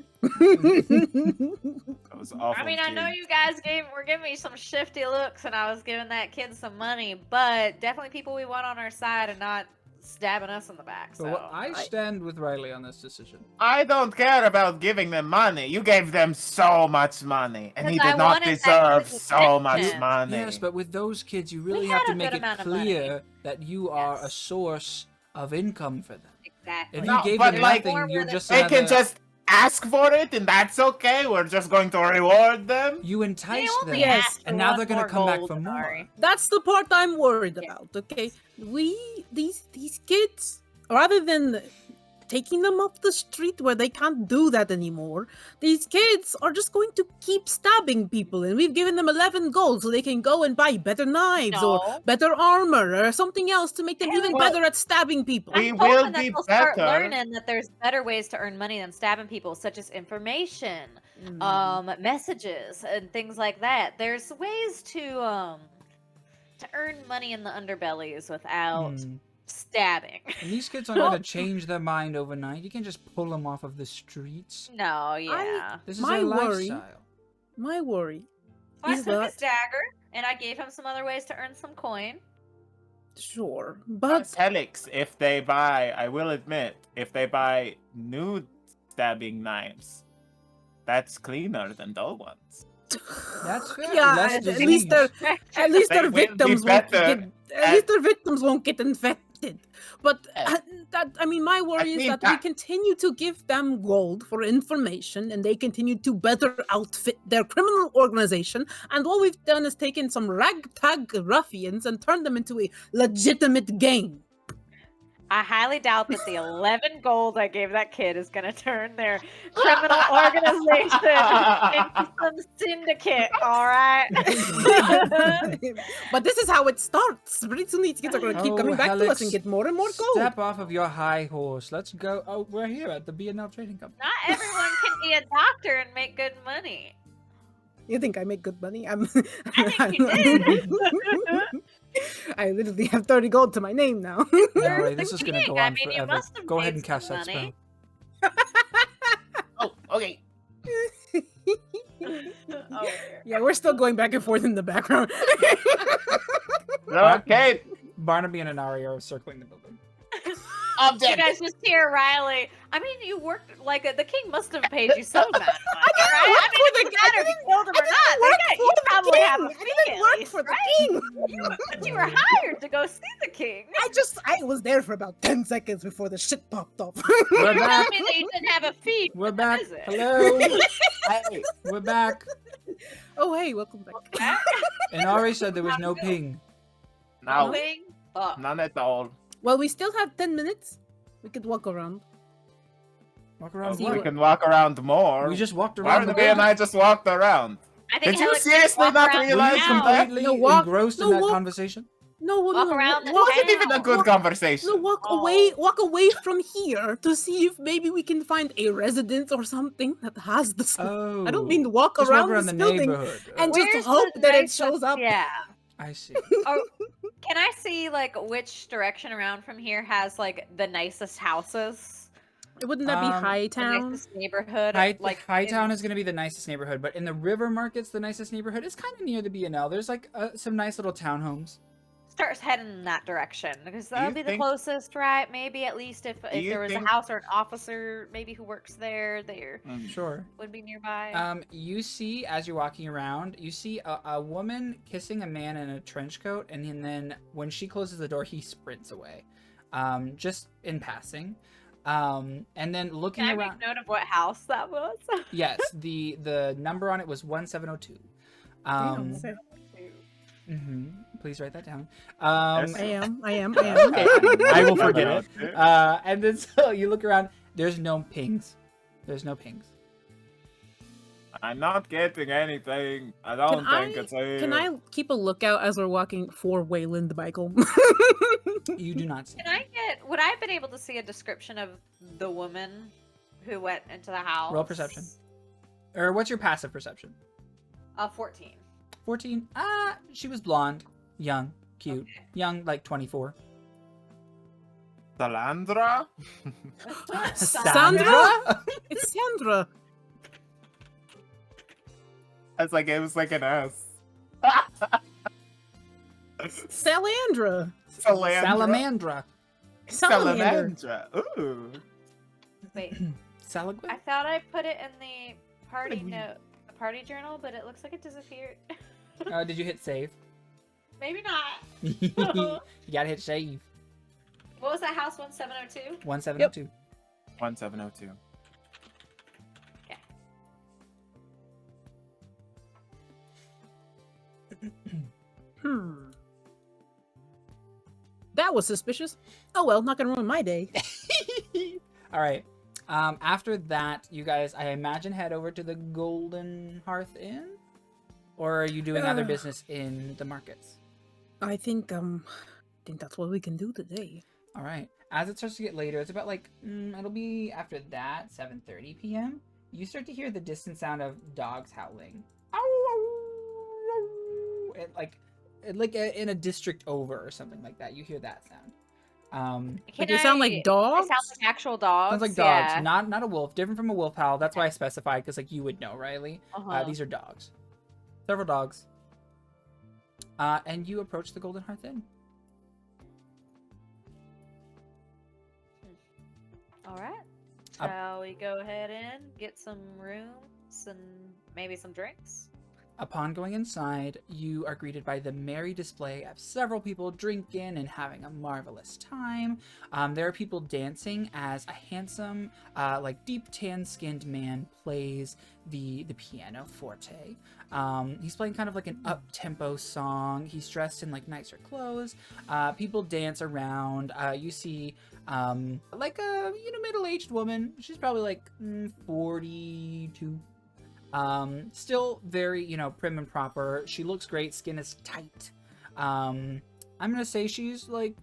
Those awful I mean, I know kids. you guys were giving me some shifty looks, and I was giving that kid some money, but definitely people we want on our side and not stabbing us in the back. So But I stand with Riley on this decision. I don't care about giving them money. You gave them so much money, and he Because I did not wanted that deserve kid's so much attention. money. Yes, but with those kids, you really had have to a make good it amount of money. clear that you are a Yes. source of income for them. exactly. If No, you gave but them like- nothing, you're just They can another- just ask for it, and that's okay. We're just going to reward them. You enticed them, only Yes, asked for and now one they're gonna more come back gold, for more. sorry. That's the part I'm worried Yeah. about. Okay, these kids, rather than taking them off the street where they can't do that anymore, these kids are just going to keep stabbing people, and we've given them 11 gold so they can go and buy better knives or No. better armor or something else to make them even Well, better at stabbing people. we I'm will hoping that be they'll start better. learning that there's better ways to earn money than stabbing people, such as information, Mm. messages, and things like that. There's ways to earn money in the underbellies without Hmm. stabbing. And these kids aren't gonna change their mind overnight. You can't just pull them off of the streets. No, yeah. This is My their worry- lifestyle. My worry So I is took his that dagger, and I gave him some other ways to earn some coin. sure, but Helyx, if they buy, I will admit, if they buy new stabbing knives, that's cleaner than those ones. That's fair. yeah, Less at disease. least their at least They their will be victims won't better get at least their victims won't get infected. But that I mean, my worry is think that we that- continue to give them gold for information, and they continue to better outfit their criminal organization. And what we've done is taken some ragtag ruffians and turned them into a legitimate gang. I highly doubt that the 11 gold I gave that kid is gonna turn their criminal organization into some syndicate. All right. But this is how it starts. Pretty soon these kids are going to keep coming back to us and Helyx, get more and more gold. Step off of your high horse. Let's go. Oh, we're here at the B&L Trading Company. Not everyone can be a doctor and make good money. You think I make good money? I'm. I think you did. I literally have 30 gold to my name now. No, You're way, the this is gonna king. go I on mean, you forever. must have Go ahead made and cast some that money. spell. Oh, okay. Oh, Yeah, we're still going back and forth in the background. Okay. Barnaby and Anari are circling the building. I'm you dead. guys just hear Riley. I mean, you worked like the king must have paid you some amount of money, right? I mean, it doesn't matter if you killed him or not. You probably have a I fee didn't at work least, for the right? king. You were hired to go see the king. I was there for about 10 seconds before the shit popped off. We're You back. told me that you didn't have a fee. We're What back. is it? Hello. Hey, We're back. Oh, hey, welcome back. And Ari said there was no ping. no, King? Fuck. none at all. Well, we still have 10 minutes. We could walk around. Walk around. See We what? what- can walk around more. We just walked around the Barnaby and I building. just walked around. I think Did you Helyx should seriously walk not around Were realize you now. that? completely No, walk- engrossed in no, that walk- conversation? No, Walk around the Wasn't town. even a good Walk- conversation. No, walk away from here to see if maybe we can find a residence or something that has the stuff. Oh. I don't mean to walk Just around, walk around this the building neighborhood. and Oh, just Where's hope the that it nicest- shows up. Yeah. I see. Oh, can I see like which direction around from here has like the nicest houses? Wouldn't that be Um, High The Town? nicest neighborhood? Like Hightown is going to be the nicest neighborhood, but in the river market's the nicest neighborhood. It's kind of near the B&L. There's like some nice little townhomes. Starts heading in that direction because that'll you be the think- closest, right? Maybe at least if you there was think- a house or an officer maybe who works there, Sure. would be nearby. You see, as you're walking around, you see a woman kissing a man in a trench coat, and then when she closes the door, he sprints away, just in passing. And then looking Can I around, make note of what house that was? yes, the number on it was 1702. Please write that down. Yes. I am. Okay, I will forget it. And then so you look around. There's no pings. There's no pings. I'm not getting anything. I don't think it's a. Can I keep a lookout as we're walking for Wayland Michael? You do not see. Would I have been able to see a description of the woman who went into the house? Roll perception. Or what's your passive perception? 14. 14. She was blonde, young, cute, young, like 24. Salandra? Sandra? It's Sandra. It was like an S. Salandra. Salamandra. Salamander. Ooh. Wait, Salagua? I thought I put it in the party note, the party journal, but it looks like it disappeared. Did you hit save? Maybe not. You gotta hit save. What was that house? 1702. 1702. 1702. That was suspicious. Oh well, not gonna ruin my day. All right. After that, you guys, I imagine, head over to the Golden Hearth Inn, or are you doing other business in the markets? I think that's what we can do today. All right. As it starts to get later, it's about like it'll be after that 7:30 p.m. You start to hear the distant sound of dogs howling. And like in a district over or something like that. You hear that sound. Like they sound like dogs. They sound like actual dogs. Sounds like dogs, Yeah. not a wolf. Different from a wolf howl. That's why I specified, because like you would know, Riley. Uh-huh. These are dogs. Several dogs. And you approach the Golden Hearth Inn. All right. Shall we go ahead and get some rooms and maybe some drinks? Upon going inside, you are greeted by the merry display of several people drinking and having a marvelous time. There are people dancing as a handsome, like deep tan-skinned man plays the piano forte. He's playing kind of like an up-tempo song. He's dressed in like nicer clothes. People dance around. You see like a middle-aged woman. She's probably like 42. Still very, prim and proper. She looks great. Skin is tight. I'm gonna say she's like,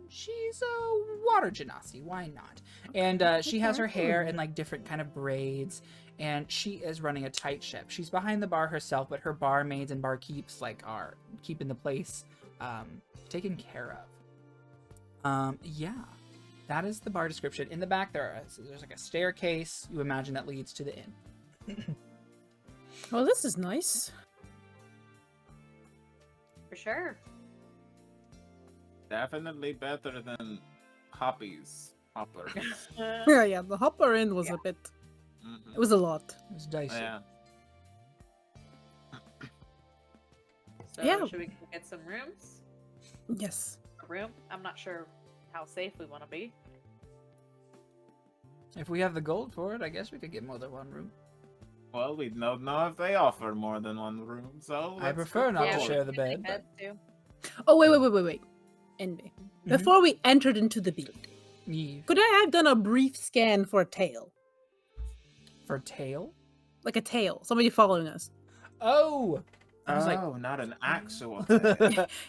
she's a water genasi. Why not? And she has her hair in like different kind of braids, and she is running a tight ship. She's behind the bar herself, but her barmaids and barkeeps like are keeping the place taken care of. Yeah. That is the bar description. In the back, there's like a staircase. You imagine that leads to the inn. Well, this is nice. For sure. Definitely better than Hoppers. Yeah, the hopper inn was a bit. It was a lot. It was dicey. Yeah. So Yeah. should we go get some rooms? Yes. A room? I'm not sure how safe we want to be. If we have the gold for it, I guess we could get more than one room. Well, we don't know if they offer more than one room, so I let's prefer go not to forward. share the we bed. can take But... beds too. Oh, wait. Envy. Before we entered into the building, Eve. could I have done a brief scan for a tail? For tail? Like a tail. Somebody following us. Oh! I was like, Oh, not an actual.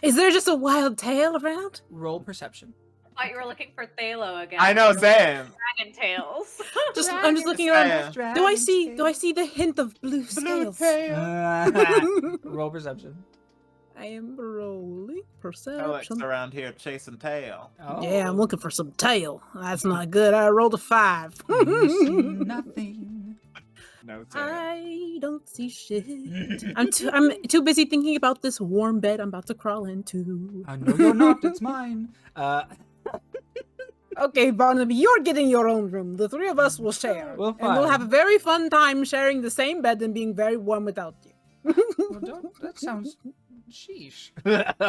Is there just a wild tail around? roll perception. I thought you were looking for Thalo again. I know, Sam. Dragon tails. I'm just looking around. Do I see the hint of blue scales? Roll perception. I am rolling Alex perception. around here chasing tail. Oh. Yeah, I'm looking for some tail. That's not good. I rolled a 5. You see nothing. No tail. I don't see shit. I'm too busy thinking about this warm bed I'm about to crawl into. No, you're not. It's mine. Okay, Barnaby, you're getting your own room. The three of us will share. Well, and we'll fine. have a very fun time sharing the same bed and being very warm without you. Well, that sounds... Sheesh.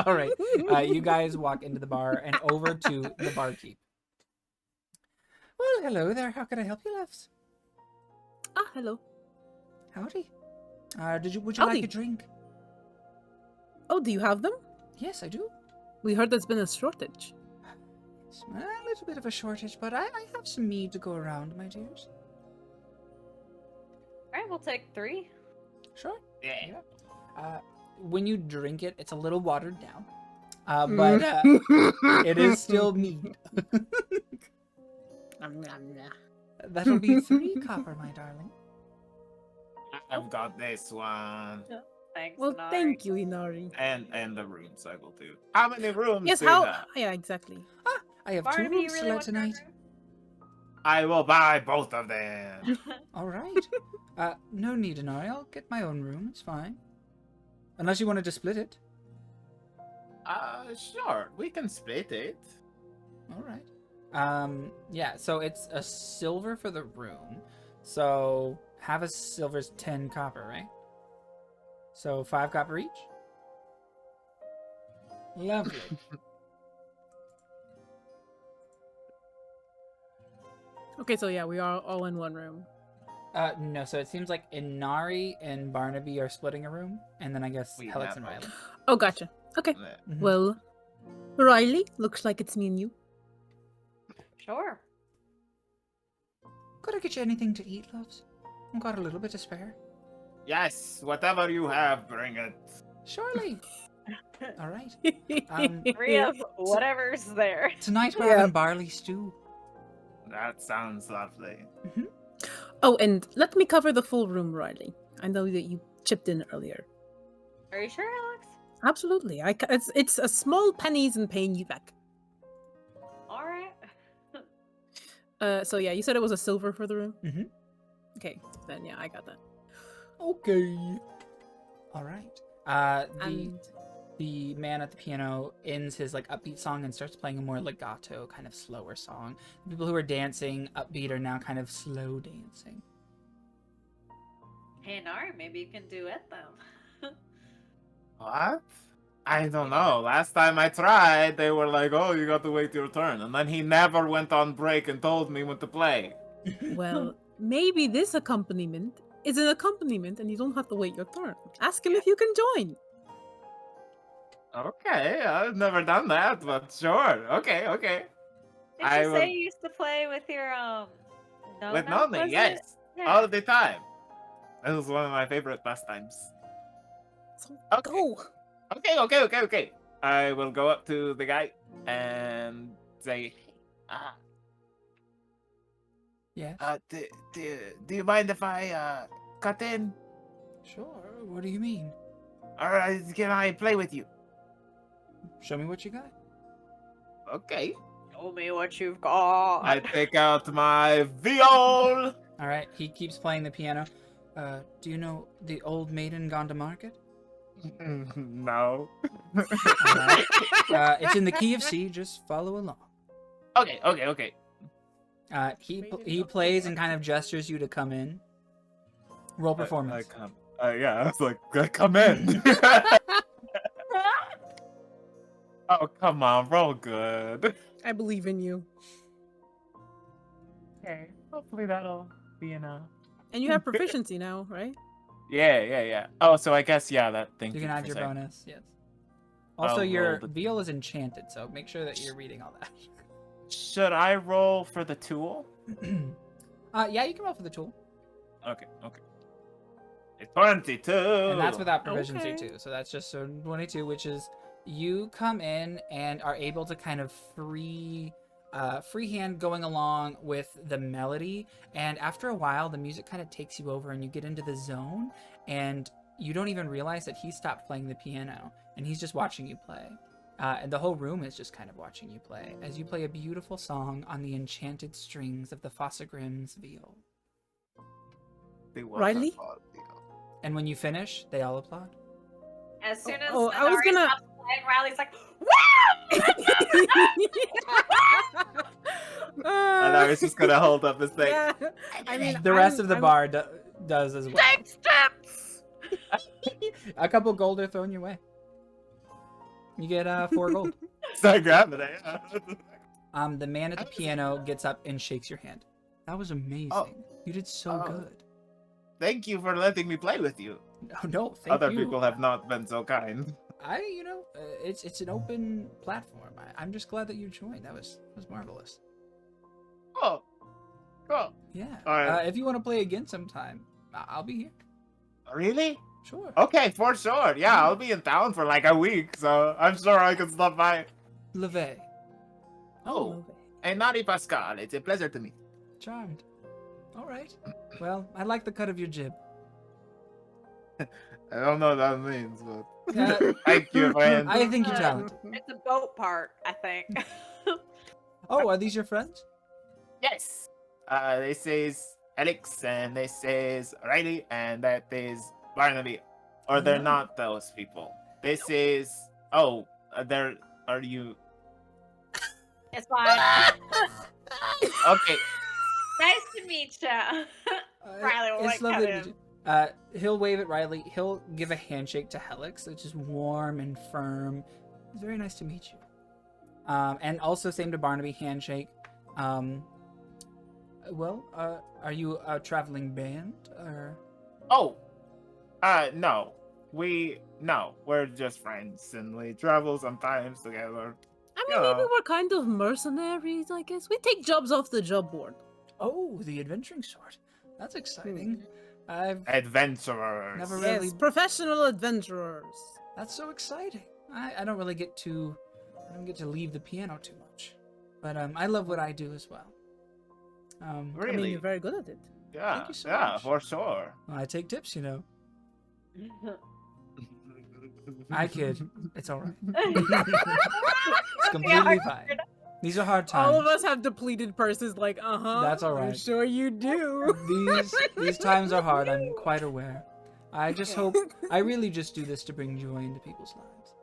All right. You guys walk into the bar and over to the barkeep. Well, hello there. How can I help you, loves? Ah, hello. Howdy. Would you like Howdy. a drink? Oh, do you have them? Yes, I do. We heard there's been a shortage. It's a little bit of a shortage, but I have some mead to go around, my dears. Alright, we'll take 3. Sure. Yeah. When you drink it, it's a little watered down. But it is still mead. That'll be 3 copper, my darling. I've got this one. Thanks, Well, Nari. thank you, Inari. And the rooms I will do. How many rooms Yes, do you how? have? Yeah, exactly. I have 2 Barnaby, you rooms really to let want your tonight. I will buy both of them. room? All right. No need, Inari. I'll get my own room. It's fine. Unless you wanted to split it. Sure, we can split it. All right. Yeah, so it's a silver for the room. So half a silver's 10 copper, right? So 5 copper each? Lovely. Okay, so yeah, we are all in one room. No, so it seems like Inari and Barnaby are splitting a room, and then I guess We Helyx have and a- Riley. Oh, gotcha. Okay. Mhm. Well, Riley, looks like it's me and you. Sure. Could I get you anything to eat, loves? I've got a little bit to spare. Yes, whatever you have, bring it. Surely. All right. 3 of whatever's there. Tonight we're Yeah. having barley stew. That sounds lovely. Oh, and let me cover the full room, Riley. I know that you chipped in earlier. Are you sure, Alex? Absolutely. It's a small pennies and paying you back. Alright. So yeah, you said it was a silver for the room? Mhm. Okay, then yeah, I got that. Okay. All right. And The man at the piano ends his like upbeat song and starts playing a more legato, kind of slower song. The people who are dancing upbeat are now kind of slow dancing. Hey, Nari, maybe you can duet them. What? I don't know. Last time I tried, they were like, "Oh, you got to wait your turn," and then he never went on break and told me when to play. Well, maybe this accompaniment is an accompaniment and you don't have to wait your turn. Ask him if you can join. Okay, I've never done that, but sure. Okay. Did I you will- say you used to play with your With Nona, Noni, was it? yes, Yeah. all the time. It was one of my favorite pastimes. So Okay. go. Okay. I will go up to the guy and say, Yes. do you mind if I cut in? Sure. What do you mean? Or can I play with you? Show me what you got. Okay. Show me what you've got. I take out my viol. All right. He keeps playing the piano. Do you know the old maiden gone to market? No. All right. It's in the key of C. Just follow along. Okay. He plays and kind of gestures you to come in. Roll performance. I come. Yeah, I was like, come in. Oh, come on, roll good. I believe in you. Okay, hopefully that'll be enough. And you have proficiency now, right? Yeah. Oh, so I guess, yeah, that thing. You can add your bonus. Yes. Also, I'll your roll the- viol is enchanted, so make sure that you're reading all that. Should I roll for the tool? Yeah, you can roll for the tool, Okay. It's 22. and that's without proficiency Okay. too. So that's just 22, which is you come in and are able to kind of freehand going along with the melody, and after a while, the music kind of takes you over, and you get into the zone, and you don't even realize that he stopped playing the piano, and he's just watching you play. And the whole room is just kind of watching you play as you play a beautiful song on the enchanted strings of the Fossagrim's viol. Riley? And when you finish, they all applaud. As soon as Oh, I was Nari gonna- stops playing, Riley's like, "Wow!" And I was just gonna hold up his thing. Yeah. I mean, The rest I'm- of the I'm- bar does as well. Take steps. A couple gold are thrown your way. You get 4 gold. Start grabbing it. The man at the piano gets up and shakes your hand. That was amazing. Oh. You did so Oh. good. Thank you for letting me play with you. No, thank Other you. people have not been so kind. It's an open platform. I'm just glad that you joined. That was marvelous. Oh, cool. Yeah. All right. If you want to play again sometime, I'll be here. Really? Sure. Okay, for sure. Yeah, I'll be in town for like a week, so I'm sure I can stop by. Leve. Oh, and Nari Pascal, it's a pleasure to meet. Charmed. All right. Well, I like the cut of your jib. I don't know what that means, but Uh, thank you, friend. I think you're talented. It's a boat part, I think. Oh, are these your friends? Yes. This is Helyx, and this is Riley, and that is Barnaby. Or they're Oh. not those people. This is... Oh, there are you... It's fine. Okay. Nice to meet ya. Riley will it's like lovely cut to meet you. He'll wave at Riley. He'll give a handshake to Helyx, which is warm and firm. It's very nice to meet you. And also same to Barnaby, handshake. Well, are you a traveling band or? Oh. No. We're just friends, and we travel sometimes together. I mean, maybe Yeah. we're kind of mercenaries, I guess. We take jobs off the job board. Oh, the adventuring sort. That's exciting. I've Adventurers. Never really- Yes, professional adventurers. That's so exciting. I don't really get to leave the piano too much, but I love what I do as well. Really? I mean, you're very good at it. Yeah, Thank you so yeah, much. for sure. I take tips, you know. I kid. It's all right. It's completely fine. These are hard times. All of us have depleted purses, like, That's all I'm right. sure you do. These times are hard. I'm quite aware. I just hope. I really just do this to bring joy into people's lives.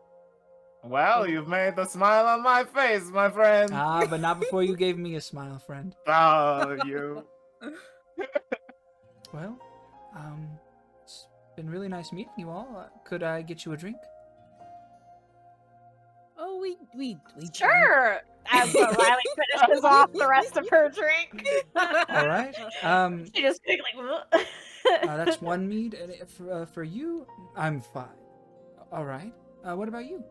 Well, you've made the smile on my face, my friend. But not before you gave me a smile, friend. Oh, you. Well, Been really nice meeting you all. Could I get you a drink? Oh, we Sure. As Riley finishes off the rest of her drink. All right. She just quickly. That's one mead. And for you, I'm fine. All right. What about you?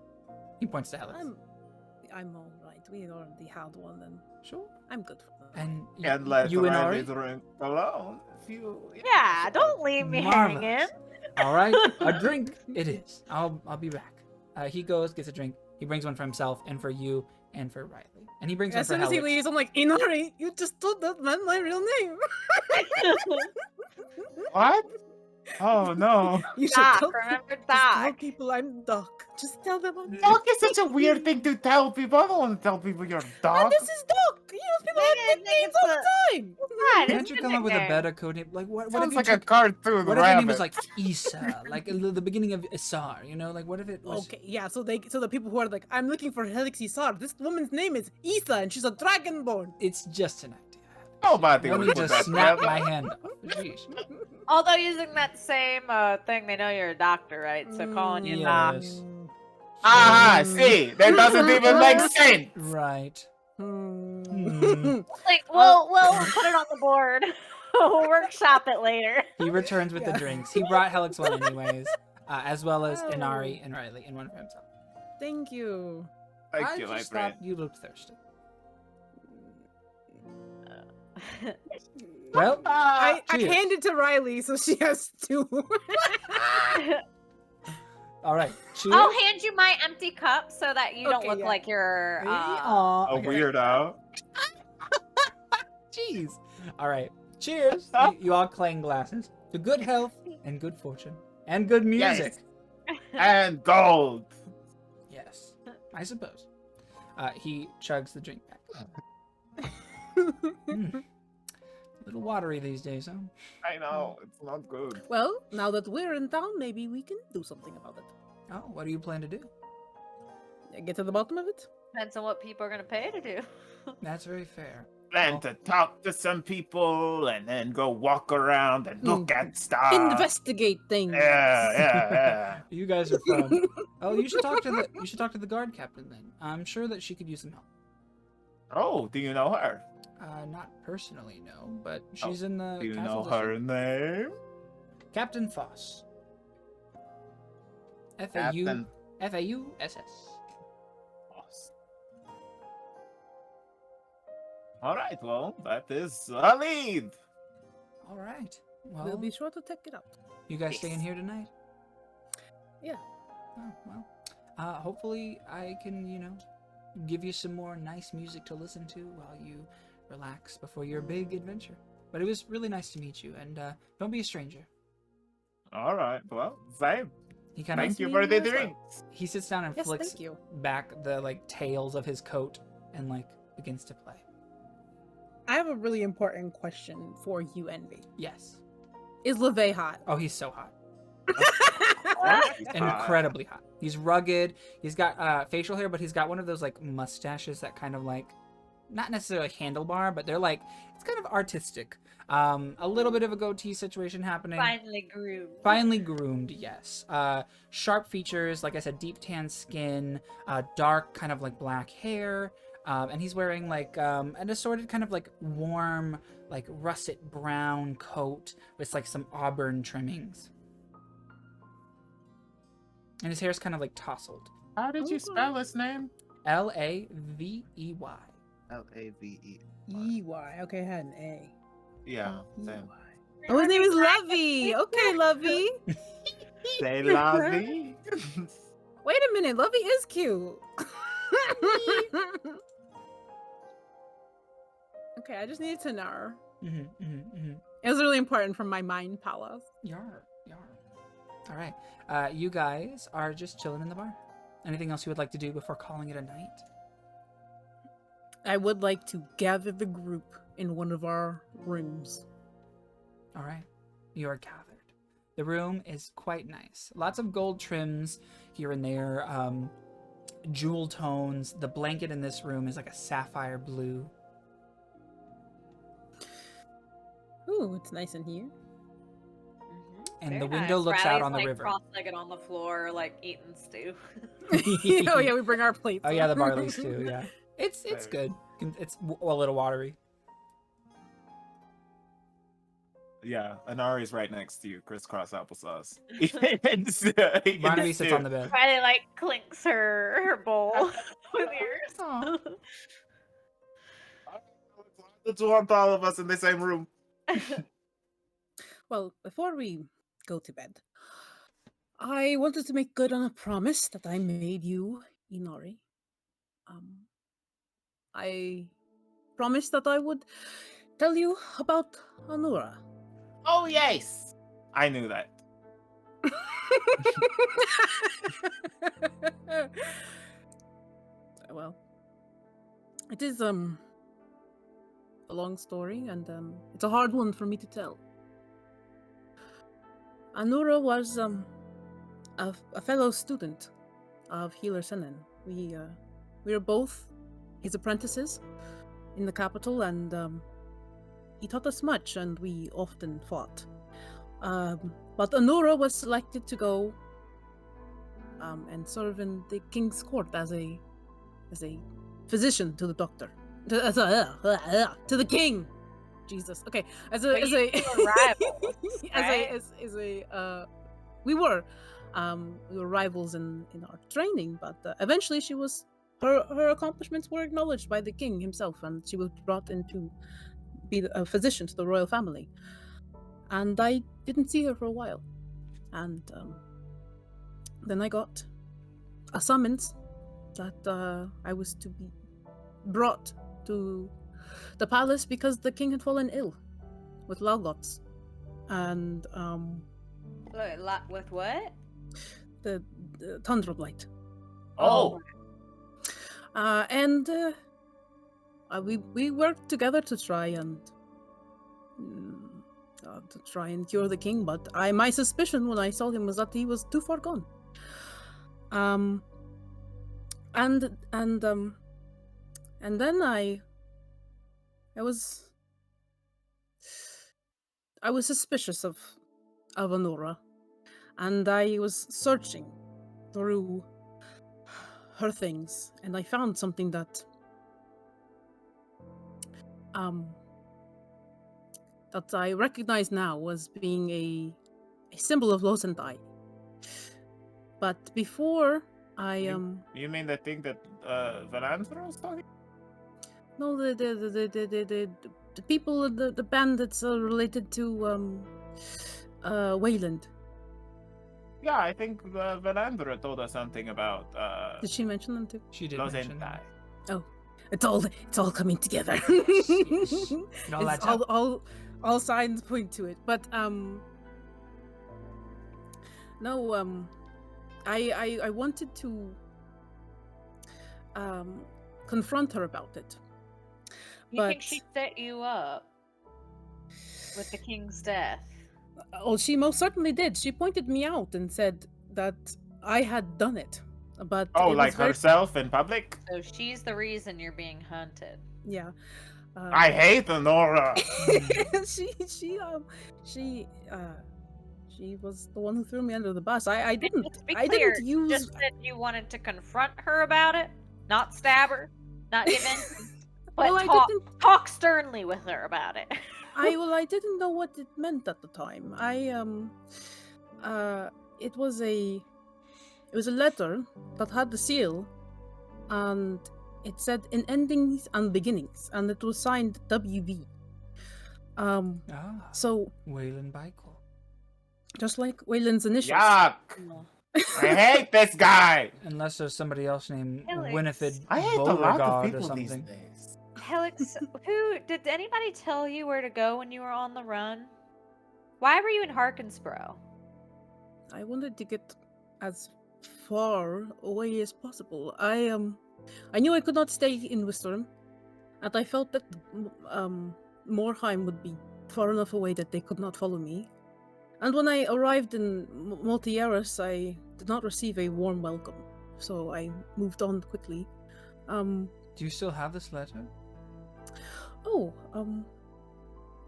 He points to Helyx. I'm all right. We already had one, and Sure. I'm good for that. And Can't let you and Riley Ari? drink alone. If you, Yeah, don't leave me hanging. Marvelous. All right, a drink it is. I'll be back. He goes, gets a drink. He brings one for himself and for you and for Riley. And he brings As one soon for as he Helyx. leaves, I'm like, Inari, you just told that man my real name. What? Oh no. You should Doc, tell remember just tell Doc. people I'm Doc. Just tell them I'm Doc. Doc is such a weird thing to tell people. I don't want to tell people you're And Doc. this is Doc. You know, people have Yeah, nicknames all the time. Right, Can't it's you a come up with a nickname. better code name? Like what if Sounds you like a took, cartoon what if your name was rabbit. like Issa, like the beginning of Isar? You know, like what if it was? Okay, yeah. So the people who are like, I'm looking for Helyx Isar. This woman's name is Isa, and she's a dragonborn. It's just an idea. Nobody Want would me put to that snap together. my hand off? Jeez. Although using that same thing, they know you're a doctor, right? So calling you Doc. Yes. Ah, see, that doesn't even make sense. Right. Like, we'll put it on the board. We'll workshop it later. He returns with the Yeah. drinks. He brought Helyx one anyways, as well as Oh. Inari and Riley, and one for himself. Thank you. Thank I you, my just friend. thought you looked thirsty. Well, I cheers. hand it to Riley, so she has two. all right. Cheers. I'll hand you my empty cup so that you don't Okay, look yeah. like you're. Aw, A okay. weirdo. Jeez. All right. Cheers. You all clang glasses to good health and good fortune and good music. And gold. Yes, I suppose. He chugs the drink back. A little watery these days, huh? I know, it's not good. Well, now that we're in town, maybe we can do something about it. Oh, what do you plan to do? Get to the bottom of it. Depends on what people are gonna pay to do. That's very fair. Then to talk to some people and then go walk around and look at stuff. Investigate things. Yeah. You guys are fun. Oh, you should talk to the guard captain then. I'm sure that she could use some help. Oh, do you know her? Not personally, no, but she's in the Do you castle know her district. name? Captain Foss. Captain F-A-U-S-S. Foss. All right, well, that is a lead. All right. Well, We'll be sure to check it out. you guys staying here tonight? Yeah. Oh, well. Hopefully I can, give you some more nice music to listen to while you relax before your big adventure. But it was really nice to meet you, and don't be a stranger. All right, well, same. He kind of Thank you for the as well. drinks. he sits down and Yes, flicks thank you. back the tails of his coat and begins to play. I have a really important question for you, Envy. Yes. Is LeVay hot? Oh, he's so hot. He's Incredibly hot. He's rugged. He's got facial hair, but he's got one of those mustaches that kind of not necessarily handlebar, but they're it's kind of artistic. A little bit of a goatee situation happening. Finally groomed. Groomed, yes. Sharp features, like I said, deep tan skin, dark kind of black hair, and he's wearing an assorted kind of warm, russet brown coat with some auburn trimmings. And his hair's kind of tousled. How did you spell his name? Lavey. L-A-V-E. EY. Okay, I had an A. Yeah, same. Oh, his name is Lovey. Okay, Lovey. Say Lovey. Wait a minute, Lovey is cute. Okay, I just needed to know. It was really important for my mind palace. Yar. All right. You guys are just chilling in the bar. Anything else you would like to do before calling it a night? I would like to gather the group in one of our rooms. All right. You are gathered. The room is quite nice. Lots of gold trims here and there. Jewel tones. The blanket in this room is a sapphire blue. Ooh, it's nice in here. And Very the window nice. looks Rowdy's, out on the like, river. cross-legged on the floor, like eating stew. Oh yeah, we bring our plates. Oh yeah, the barley's too. Yeah, it's There. good. It's a little watery. Yeah, Anari's right next to you, crisscross applesauce. Barnaby sits on the bed. Riley, like, clinks her bowl with yours. Aw. It's want all of us in the same room. Well, before we go to bed, I wanted to make good on a promise that I made you, Inari. I promised that I would tell you about Anura. Oh, yes! I knew that. Well, it is a long story, and it's a hard one for me to tell. Anura was a fellow student of Healer Senin. We were both his apprentices in the capital, and he taught us much, and we often fought. But Anura was selected to go and serve in the king's court as a physician to the doctor, to the king. Jesus. Okay, we were rivals in our training, but eventually her accomplishments were acknowledged by the king himself, and she was brought in to be a physician to the royal family. And I didn't see her for a while, and then I got a summons that I was to be brought to the palace because the king had fallen ill with Logos, and With what? the Tundra Blight. Oh! And we worked together to try and cure the king, but my suspicion when I saw him was that he was too far gone. And then I was suspicious of Anura, and I was searching through her things, and I found something that I recognize now as being a symbol of Losendai. But before You mean the thing that Valandra was talking? no, the people, the bandits are related to Wayland. Yeah, I think Valandra told us something about Did she mention them too? She did mention Losendai. that. It's all coming together. It all adds up. all signs point to it. But no, I wanted to confront her about it. You think she set you up with the king's death? Oh, she most certainly did. She pointed me out and said that I had done it. But Oh, it like was herself in public? So she's the reason you're being hunted. Yeah. I hate Honora! She was the one who threw me under the bus. I didn't. Just to be I clear, didn't use. just that you wanted to confront her about it, not stab her, not give in, but Well, I didn't. talk sternly with her about it. I didn't know what it meant at the time. It was a letter that had the seal, and it said in endings and beginnings, and it was signed WB. So Wayland Bicol. just like Wayland's initials. Yuck! I hate this guy! Unless there's somebody else named Helyx. Winifred I hate a lot of Beauregard or people these something. days. Helyx, did anybody tell you where to go when you were on the run? Why were you in Harkensboro? I wanted to get as far away as possible. I knew I could not stay in Wisdom, and I felt that Morheim would be far enough away that they could not follow me. And when I arrived in Multiaris, I did not receive a warm welcome, so I moved on quickly. Do you still have this letter?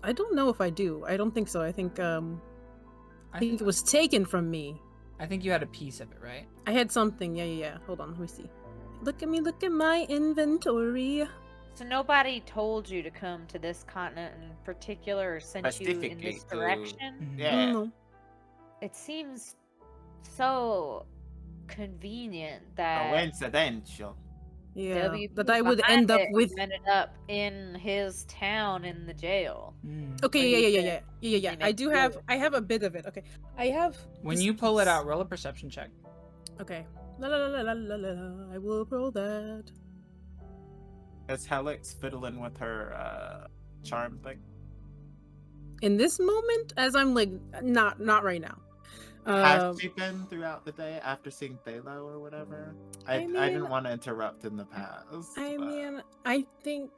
I don't know if I do. I don't think so. I think I I think it was taken from me. I think you had a piece of it, right? I had something. Yeah. Hold on, let me see. Look at me, look at my inventory. So nobody told you to come to this continent in particular or sent you in Specifically this to- direction? Yeah. No. It seems so convenient that Coincidental. Yeah, WP that I would behind end up it with. ended up in his town in the jail. Mm. Okay, When you said yeah. you I meant do to have. do it. I have a bit of it. Okay, I have. When this you pull it piece. out, roll a perception check. Okay. La la la la la la la. I will roll that. Is Helyx fiddling with her charm thing? In this moment, as I'm like, not right now. Has she been throughout the day after seeing Thalo or whatever? I I didn't mean- want to interrupt in the past. I but- mean, I think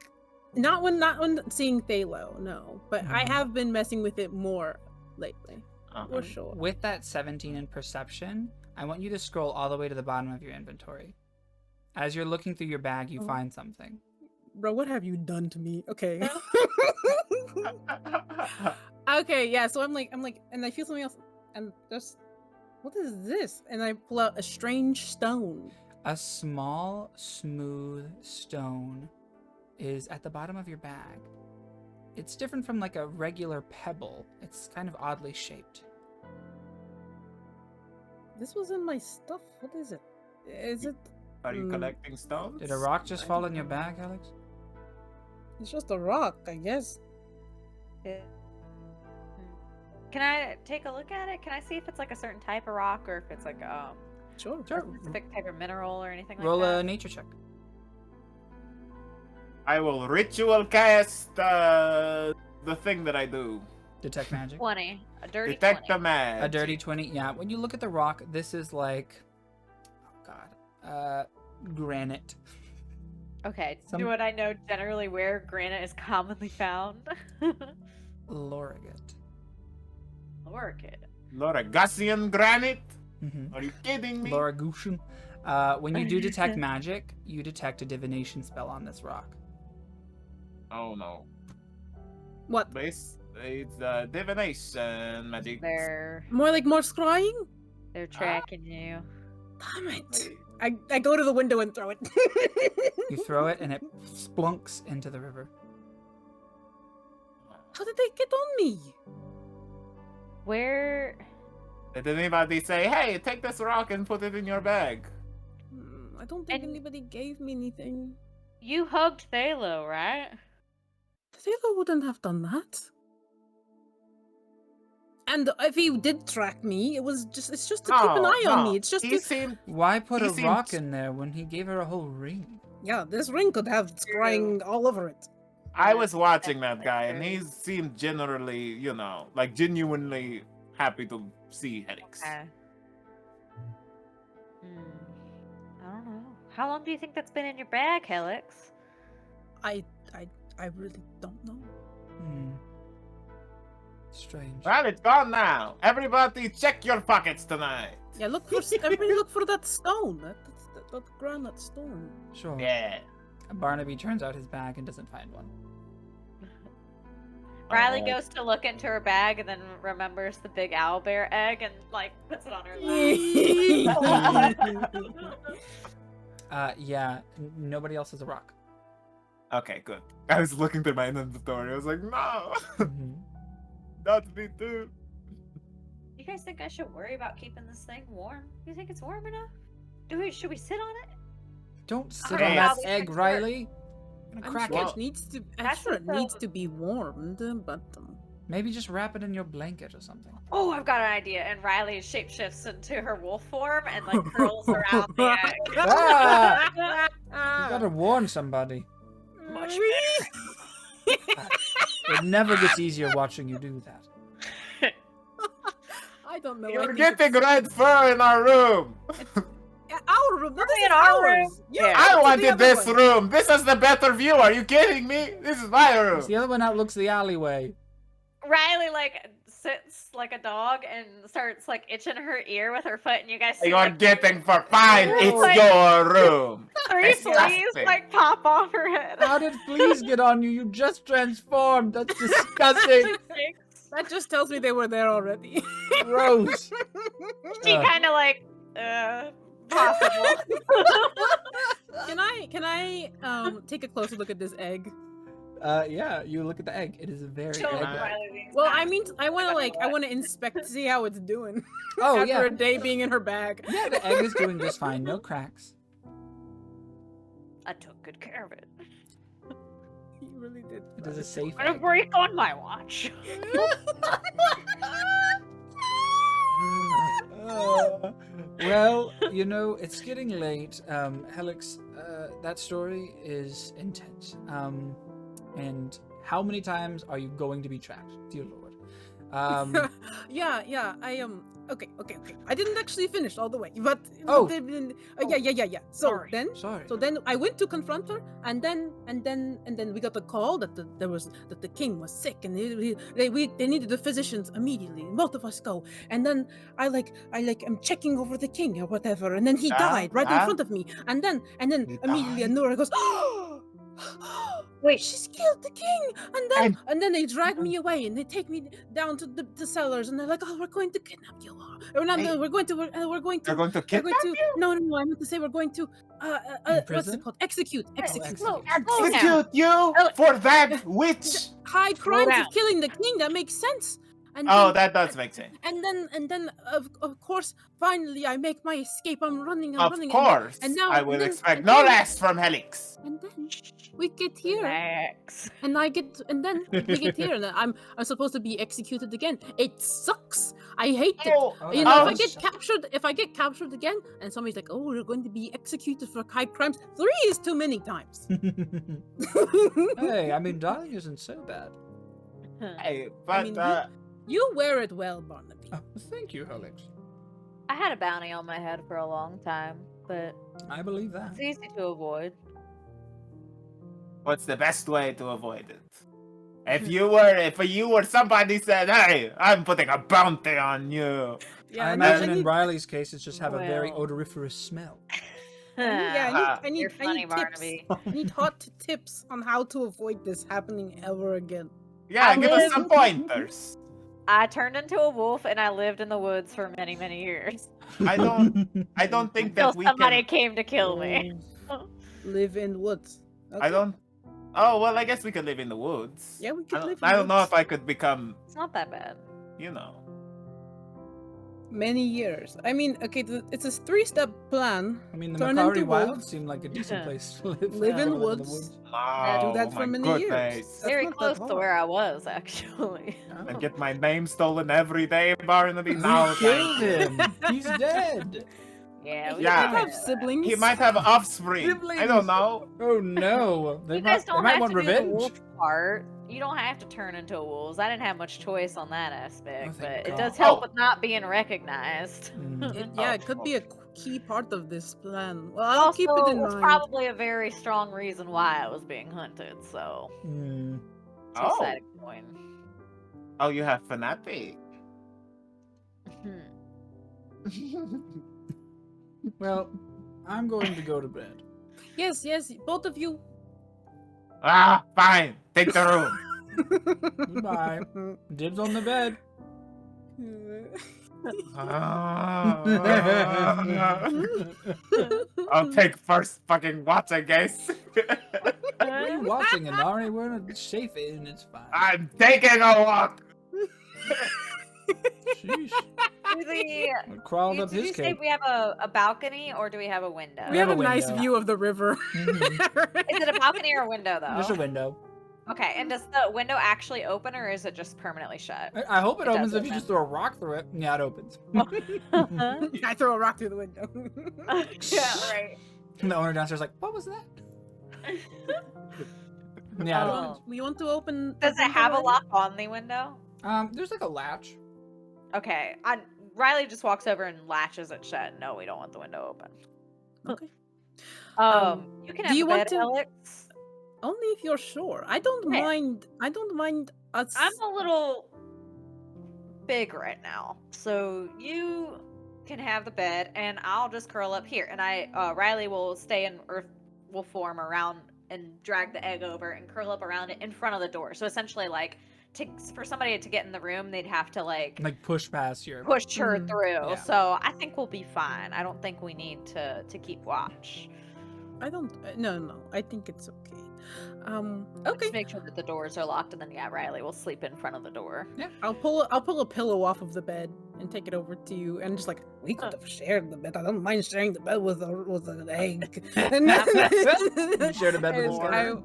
not when seeing Thalo, no. But I Mhm. have been messing with it more lately, Uh-huh. for sure. With that 17 in perception, I want you to scroll all the way to the bottom of your inventory. As you're looking through your bag, you Oh. find something. Bro, what have you done to me? Okay. Okay, yeah. So I'm like, and I feel something else, and there's, what is this? And I pull out a strange stone. A small, smooth stone is at the bottom of your bag. It's different from like a regular pebble. It's kind of oddly shaped. This was in my stuff. What is it? Is it? Are you Mm. collecting stones? Did a rock just fall in your bag, Alex? It's just a rock, I guess. Can I take a look at it? Can I see if it's like a certain type of rock or if it's like Sure. Sure. a specific type of mineral or anything Roll like a that? nature check. I will ritual cast the thing that I do. Detect magic. 20. A dirty Detect 20. the magic. A dirty 20. Yeah, when you look at the rock, this is like, oh god, granite. Okay, Some- do what I know generally where granite is commonly found. Lorigate. Orchid. Loragassian granite? Mm-hmm. Are you kidding me? Loragushin. When you do detect magic, you detect a divination spell on this rock. Oh no. What? It's divination magic. They're More scrying? tracking you. Damn it! I go to the window and throw it. You throw it and it splunks into the river. How did they get on me? Where Did anybody say, hey, take this rock and put it in your bag? I don't think And- anybody gave me anything. you hugged Thalo, right? Taylor wouldn't have done that. And if he did track me, it's just to keep an eye on me. It's just he to, seemed Why put He a rock seems- in there when he gave her a whole ring? yeah, this ring could have scrying all over it. I was watching that Definitely guy and true. he seemed generally, like genuinely happy to see Helyx. Okay. I don't know. How long do you think that's been in your bag, Helyx? I really don't know. Hmm. Strange. Well, it's gone now. Everybody check your pockets tonight. Yeah, look for everybody look for that stone. That granite stone. Sure. Yeah. Barnaby turns out his bag and doesn't find one. Riley Oh. goes to look into her bag and then remembers the big owlbear egg and like puts it on her lap. Yeah, nobody else has a rock. Okay, good. I was looking through my inventory. I was like, no, Mhm. not me too. You guys think I should worry about keeping this thing warm? You think it's warm enough? Should we sit on it? Don't sit Okay, on how that these egg, things work. Riley. I'm I'm gonna crack sure it. it needs to. I'm That's sure it what needs the- to be warmed, but Maybe just wrap it in your blanket or something. Oh, I've got an idea. And Riley shapeshifts into her wolf form and like curls around the egg. Ah! You gotta warn somebody. Much It never gets easier watching you do that. I don't know. I You're think getting it's- red fur in our room. Yeah, our room. No, this Only is in our room. ours. Yeah, Yeah. I to the wanted other this one. room. This is the better view. Are you kidding me? This is my room. The other one outlooks the alleyway. Riley like sits like a dog and starts like itching her ear with her foot, and you guys see You're like getting for fine. Oh. It's your room. three fleas disgusting. like pop off her head. How did fleas get on you? You just transformed. That's disgusting. Jinx. That just tells me they were there already. Gross. She kind of like, possible. Can I take a closer look at this egg? Yeah, you look at the egg. It is a very Show egg. Riley these Well, guys. I mean, I want to inspect to see how it's doing Oh, after yeah. a day being in her bag. Yeah, the egg is doing just fine. No cracks. I took good care of it. You really did. It is a safe I'm gonna egg. break on my watch. Well, you know, it's getting late. Helyx, that story is intense. And how many times are you going to be trapped, dear Lord? Yeah, okay. I didn't actually finish all the way, but Oh. yeah. So Sorry. then I went to confront her, and then we got the call that the king was sick, and they needed the physicians immediately. And both of us go, and then I am checking over the king or whatever, and then he died right in front of me, and then immediately died? Anura goes, Wait. she's killed the king, and then they drag me away, and they take me down to the cellars, and they're like, oh, we're going to kidnap you, or not, Hey. we're going to They're going to we're kidnap going to no, I meant to say we're going to what's Imprison? it called? Execute. execute. Slow execute you Oh. for that witch. High crimes down. of killing the king. That makes sense. And Oh, then, that does make sense. and then of course finally I make my escape. I'm running. Of and course, and now- I will and then- expect and no then- less from Helyx. and then we get here. Relax. And then we get here, and I'm supposed to be executed again. It sucks. I hate it. Oh, You that know, does suck. if I get captured again, and somebody's like, "Oh, you're going to be executed for high crimes," 3 is too many times. Hey, I mean, darling isn't so bad. Hey, but mean, You wear it well, Barnaby. Oh, thank you, Helyx. I had a bounty on my head for a long time, but I believe that. it's easy to avoid. what's the best way to avoid it? If you were somebody said, "Hey, I'm putting a bounty on you," I I imagine need- in Riley's case, it's just have a very Well. odoriferous smell. I need You're funny, tips. Barnaby. I need hot tips on how to avoid this happening ever again. yeah, I give us live- some pointers. I turned into a wolf and I lived in the woods for many, many years. I don't think Until that we somebody can. came to kill me. Live in woods. I don't. Oh well, I guess we could live in the woods. Yeah, we could live in I don't know woods. if I could become, It's not that bad. you know. Many years. I mean, okay, it's a 3-step plan. I mean, the Turn Macari into Wilds wolves. seemed like a decent place to live. Live in Live woods. Oh, that for my many years. goodness. That's Very not that close to hard. where I was, actually. And get my name stolen every day, Barnaby. We No, killed thank him. He's dead. Yeah, we Yeah. I did have it. siblings. He might have offspring. I Siblings. don't know. Oh no! They You guys they don't might have want to do the revenge. wolf part. You don't have to turn into wolves. I didn't have much choice on that aspect, Oh, thank but it God. does help Oh. with not being recognized. Mm. Yeah, it could be a key part of this plan. Well, I'll keep it Also, in it's mind. probably a very strong reason why I was being hunted. So, Mm. two Oh. sided coin. Oh, you have fanatic. Well, I'm going to go to bed. Yes, both of you. Ah, fine. Take the room. Goodbye. Dibs on the bed. I'll take first fucking watch, I guess. What are you watching, Inari? We're in a safe inn. It's fine. I'm taking a walk. Sheesh. We, I crawled up did his you say cave. we have a balcony or do we have a window? We have a a nice window. view of the river. Mhm. Is it a balcony or a window though? There's a window. Okay, and does the window actually open or is it just permanently shut? I hope it It opens does if you open. just throw a rock through it. Yeah, it opens. I throw a rock through the window. Yeah, right. And the owner downstairs is like, what was that? Yeah, it Oh. opens. We want to open. Does it have a lock on the window? There's like a latch. Okay, Riley just walks over and latches it shut. No, we don't want the window open. Okay. You can do have you the want bed, to- Helyx. Only if you're sure. I don't Okay. mind. I don't mind us. I'm a little big right now, so you can have the bed, and I'll just curl up here. And Riley will stay in Earth, will form around and drag the egg over and curl up around it in front of the door. So essentially, like for somebody to get in the room, they'd have to like push past your. push her Mhm. through. Yeah. So I think we'll be fine. I don't think we need to keep watch. I don't. No. I think it's okay. Just Okay. make sure that the doors are locked, and then Riley will sleep in front of the door. I'll pull a pillow off of the bed and take it over to you, and just like we could have shared the bed. I don't mind sharing the bed with an egg. And You shared a bed with a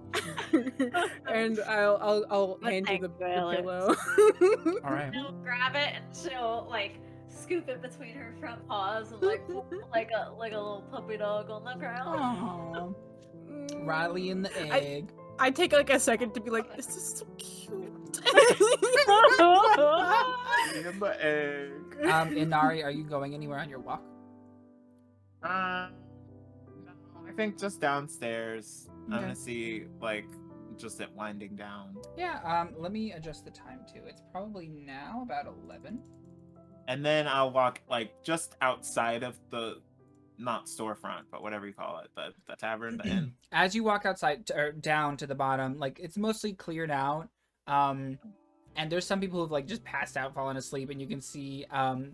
and and I'll hand you the pillow. All right. She'll grab it and she'll like scoop it between her front paws and like like a little puppy dog on the ground. Aww. Riley and the egg. I take like a second to be like, this is so cute. In the egg. Inari, are you going anywhere on your walk? No, I think just downstairs. I'm Okay. gonna see like just it winding down, Yeah. Let me adjust the time too. It's probably now about 11. and then I'll walk like just outside of the not storefront, but whatever you call it, the tavern, the inn. As you walk outside or down to the bottom, like it's mostly cleared out. And there's some people who've like just passed out, fallen asleep, and you can see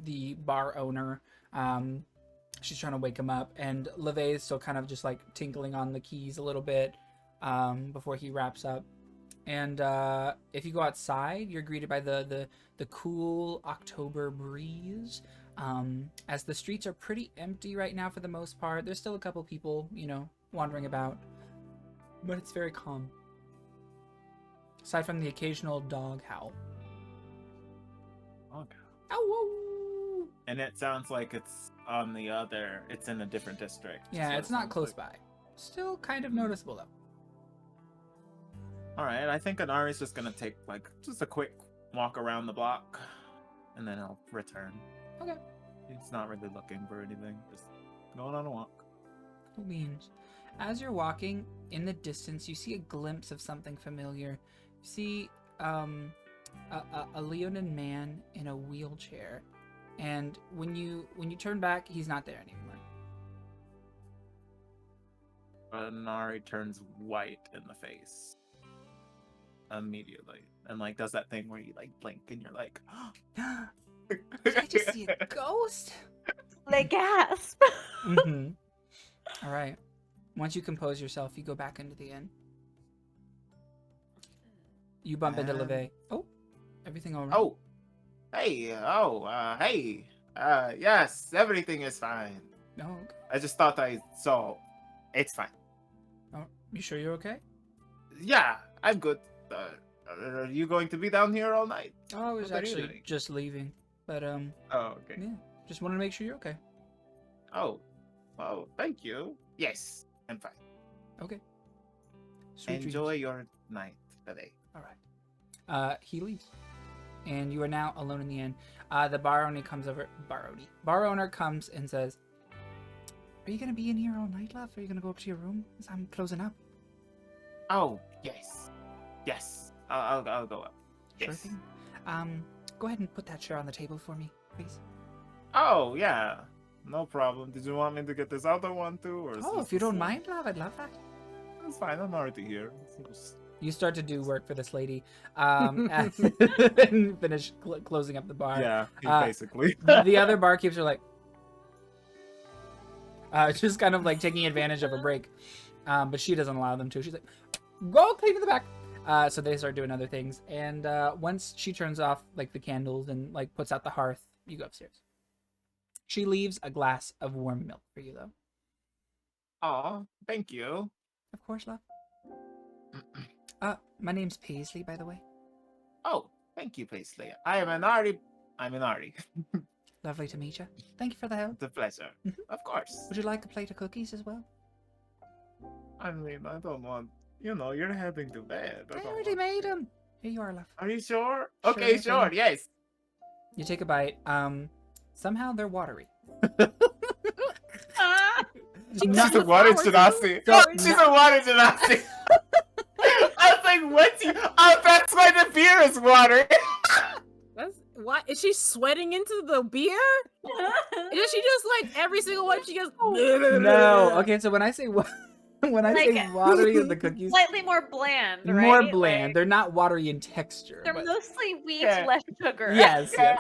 the bar owner. She's trying to wake him up, and LeVay is still kind of just like tinkling on the keys a little bit before he wraps up. And if you go outside, you're greeted by the cool October breeze. As the streets are pretty empty right now for the most part. There's still a couple people, wandering about, but it's very calm. Aside from the occasional dog howl. Okay. Ow! And it sounds like it's in a different district. Yeah, so it's it not sounds close like- by. Still kind of noticeable though. All right, I think Anari's just gonna take like just a quick walk around the block, and then I'll return. Okay. He's not really looking for anything, just going on a walk. Cool beans. As you're walking, in the distance, you see a glimpse of something familiar. You see a Leonin man in a wheelchair, and when you turn back, he's not there anymore. Anari turns white in the face immediately, and like does that thing where you like blink and you're like, Did I just see a ghost? They gasp. Mm-hmm. All right. Once you compose yourself, you go back into the inn. You bump into LeVay. Oh, everything all right? oh, hey, hey, yes, everything is fine. No. Okay. I just thought I saw. It's fine. Oh, you sure you're okay? Yeah, I'm good. Are you going to be down here all night? Oh, I was What are you actually doing? just leaving, but Oh, okay. yeah, just wanted to make sure you're okay. Oh, thank you. Yes, I'm fine. Okay. Sweet Enjoy dreams. your night today. All right. He leaves, and you are now alone in the inn. The bar owner comes over. Bar owner comes and says, "Are you gonna be in here all night, love? Are you gonna go up to your room? 'Cause I'm closing up." Oh, yes. I'll go up. Sure Yes. thing. Go ahead and put that chair on the table for me, please. Oh, yeah. No problem. Did you want me to get this other one too, or? is Oh, this if you the don't same? mind, love, I'd love that. It's fine. I'm already here. You start to do work for this lady, and finish closing up the bar. Yeah, basically. The other barkeeps are like, just kind of like taking advantage of a break, but she doesn't allow them to. She's like, go clean in the back. So they start doing other things, and once she turns off like the candles and like puts out the hearth, you go upstairs. She leaves a glass of warm milk for you, though. Oh, thank you. Of course, love. My name's Paisley, by the way. Oh, thank you, Paisley. I'm Anari. Lovely to meet you. Thank you for the help. It's a pleasure. Mhm. Of course. Would you like a plate of cookies as well? I mean, I don't want. You're heading to bed. I already made them. Here you are, love. Are you sure? Okay, Sure sure. thing. Yes. You take a bite. Somehow they're watery. She's Not- a water genasi. So- She's a water genasi. I was like, what's you? Oh, that's why the beer is water. That's why is she sweating into the beer? Is she just like every single one she goes? No. Okay, so when I say When I say Like, watery, the cookies Slightly more bland, right? more bland. Like, They're not watery in texture. they're but... mostly wheat, Yeah. less sugar. Yes, yes.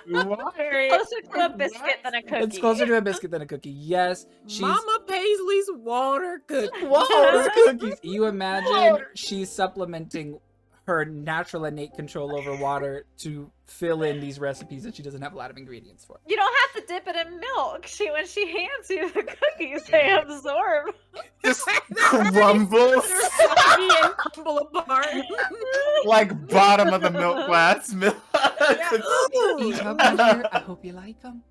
Watery. Closer to a biscuit than a cookie. It's closer to a biscuit than a cookie. Yes, she's Mama Paisley's water cookie. water cookies. You imagine she's supplementing her natural innate control over water to fill in these recipes that she doesn't have a lot of ingredients for. You don't have to dip it in milk. When she hands you the cookies, they absorb. Just crumbles Soggy and crumble apart. like bottom of the milk glass. Eat up, my dear. I hope you like them.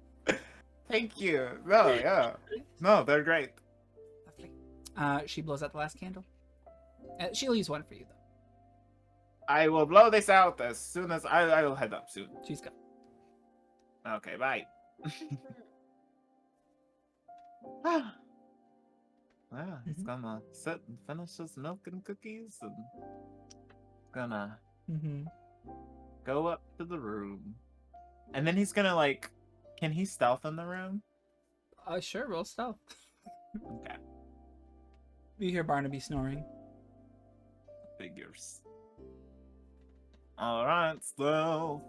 Thank you. No, yeah. No, they're great. Lovely. She blows out the last candle. She leaves one for you, though. I will blow this out as soon as I will head up soon. She's gone. Okay, bye. Well, he's gonna sit and finish his milk and cookies and gonna go up to the room. And then he's gonna like, can he stealth in the room? Sure, roll stealth. Okay. You hear Barnaby snoring. Figures. Alright, stealth.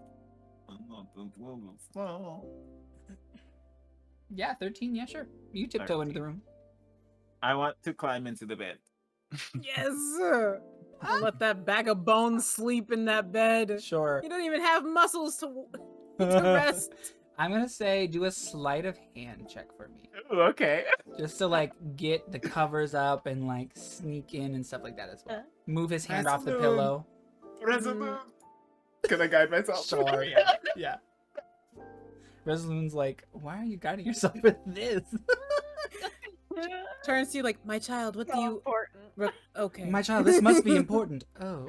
Yeah, 13, yeah, sure. You tiptoe into the room. I want to climb into the bed. Yes. I'll let that bag of bones sleep in that bed. Sure. You don't even have muscles to rest. I'm gonna say do a sleight of hand check for me. Ooh, okay. Just to like get the covers up and like sneak in and stuff like that as well. Move his hand off the Resolute. pillow. Resolute. Can I guide myself? Sure, yeah. Yeah. Resolune's like, why are you guiding yourself with this? Turns to you like, my child, what do you... Important. Okay. My child, this must be important. Oh.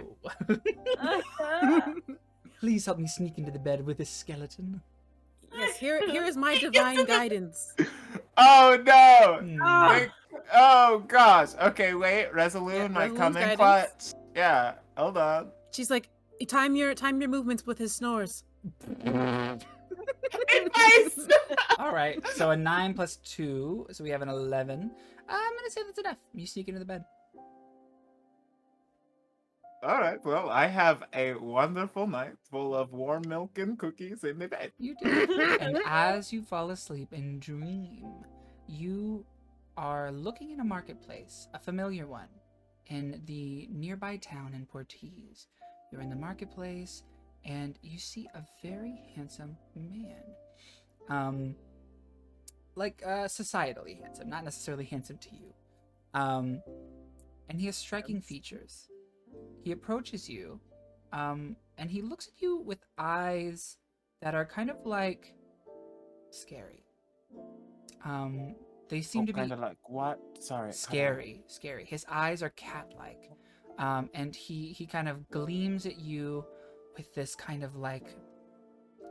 Please help me sneak into the bed with this skeleton. Yes, here is my divine guidance. Oh no! Hmm. Like, oh gosh. Okay, wait. Resolute Yeah, might come in Resolute's clutch. Yeah, hold on. She's like, time your movements with his snores. Nice! All right, so a 9 plus 2, so we have an 11. I'm gonna say that's enough. You sneak into the bed. Alright, well, I have a wonderful night full of warm milk and cookies in the bed. You do. And as you fall asleep and dream, you are looking in a marketplace, a familiar one, in the nearby town in Portese. You're in the marketplace, and you see a very handsome man. Societally handsome, not necessarily handsome to you. And he has striking features. He approaches you, and he looks at you with eyes that are kind of like scary. They seem to be kind of like what? Sorry. scary. His eyes are cat-like, and he kind of gleams at you with this kind of like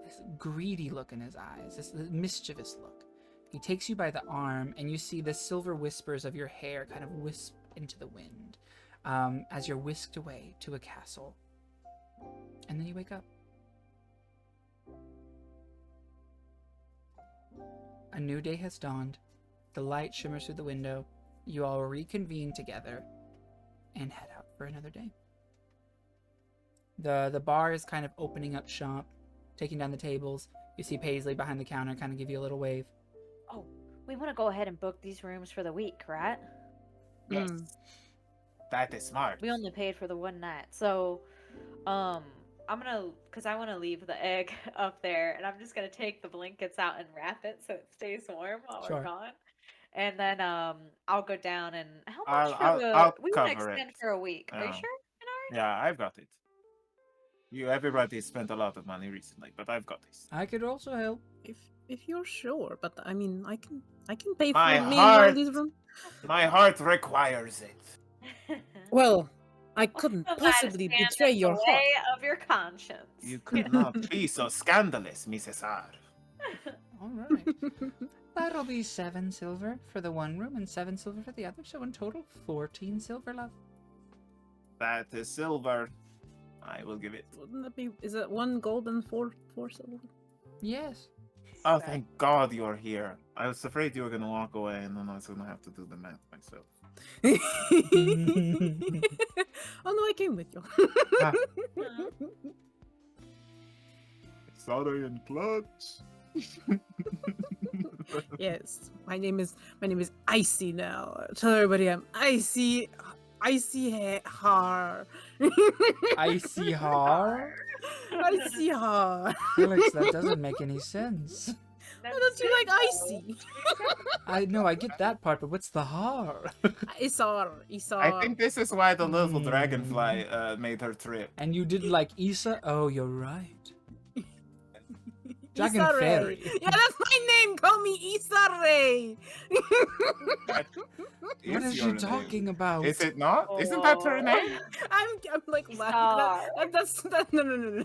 this greedy look in his eyes, this mischievous look. He takes you by the arm, and you see the silver whispers of your hair kind of wisp into the wind. As you're whisked away to a castle. And then you wake up. A new day has dawned. The light shimmers through the window. You all reconvene together and head out for another day. The bar is kind of opening up shop, taking down the tables. You see Paisley behind the counter kind of give you a little wave. Oh, we want to go ahead and book these rooms for the week, right? Yes. That is smart. We only paid for the one night, so because I want to leave the egg up there, and I'm just gonna take the blankets out and wrap it so it stays warm while Sure. we're gone. And then I'll go down and how I'll- much for I'll- the? I'll We want to cover extend it. for a week. Are you Yeah. sure? Yeah, I've got it. Everybody spent a lot of money recently, but I've got this. I could also help. If you're sure, but I mean, I can pay for My me heart. and Riley's room. My heart requires it. Well, I couldn't Sometimes possibly stand betray in your the heart. way of your conscience. You could not be so scandalous, Mrs. R. All right. That'll be 7 silver for the one room and 7 silver for the other. So in total, 14 silver, love. That is silver. I will give it. Wouldn't that be? Is that 1 gold and 4 silver? Yes. Oh, thank God you're here. I was afraid you were gonna walk away, and then I was gonna have to do the math myself. Oh no, I came with you. Ah. Sorry and clutch. Yes, my name is Icy now. Tell everybody I'm Icy Har. Icy Har? Icy Har. Felix, that doesn't make any sense. Why don't you like Icy? I know, I get that part, but what's the Har? Isar. I think this is why the little dragonfly made her trip. And you didn't like Issa? Oh, you're right. Dragon Issa Rae. Fairy. Yeah, that's my name. Call me Issa Rae. What is she talking about? Is it not? Isn't that her name? I'm like laughing. That's no.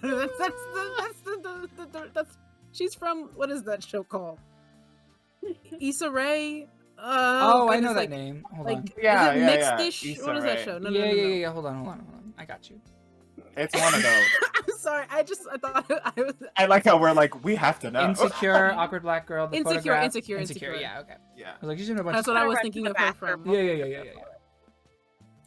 That's she's from, what is that show called? Issa Rae. Oh, I know that name. Hold on. Yeah, is it Mixed-ish? Issa What is that Rae. show? No. Yeah. Hold on. I got you. It's one of those. I'm sorry. I thought I was I like how we're like, we have to know. Insecure, awkward black girl. The Insecure, photograph. Insecure. Yeah, okay. Yeah. I was like, she's doing a bunch That's of what I stuff. was Run to thinking the of her bathroom. from. Yeah.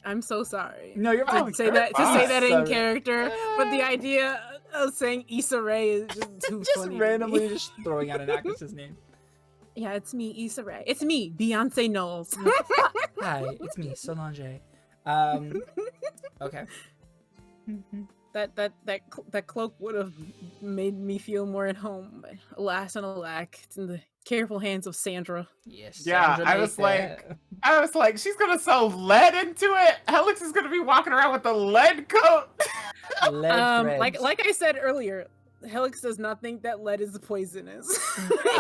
I'm so sorry. No, you're fine. To say that in Sorry. character, but the idea of saying Issa Rae is just too Just funny. randomly just throwing out an actress's name. Yeah, it's me, Issa Rae. It's me, Beyonce Knowles. Hi, it's me, Solange. Okay. That cloak would have made me feel more at home, but alas and alack, it's in the careful hands of Sandra. Yes. Yeah, Sandra I made was that. like, she's gonna sew lead into it. Helyx is gonna be walking around with a lead coat. Lead threads. Like I said earlier, Helyx does not think that lead is poisonous.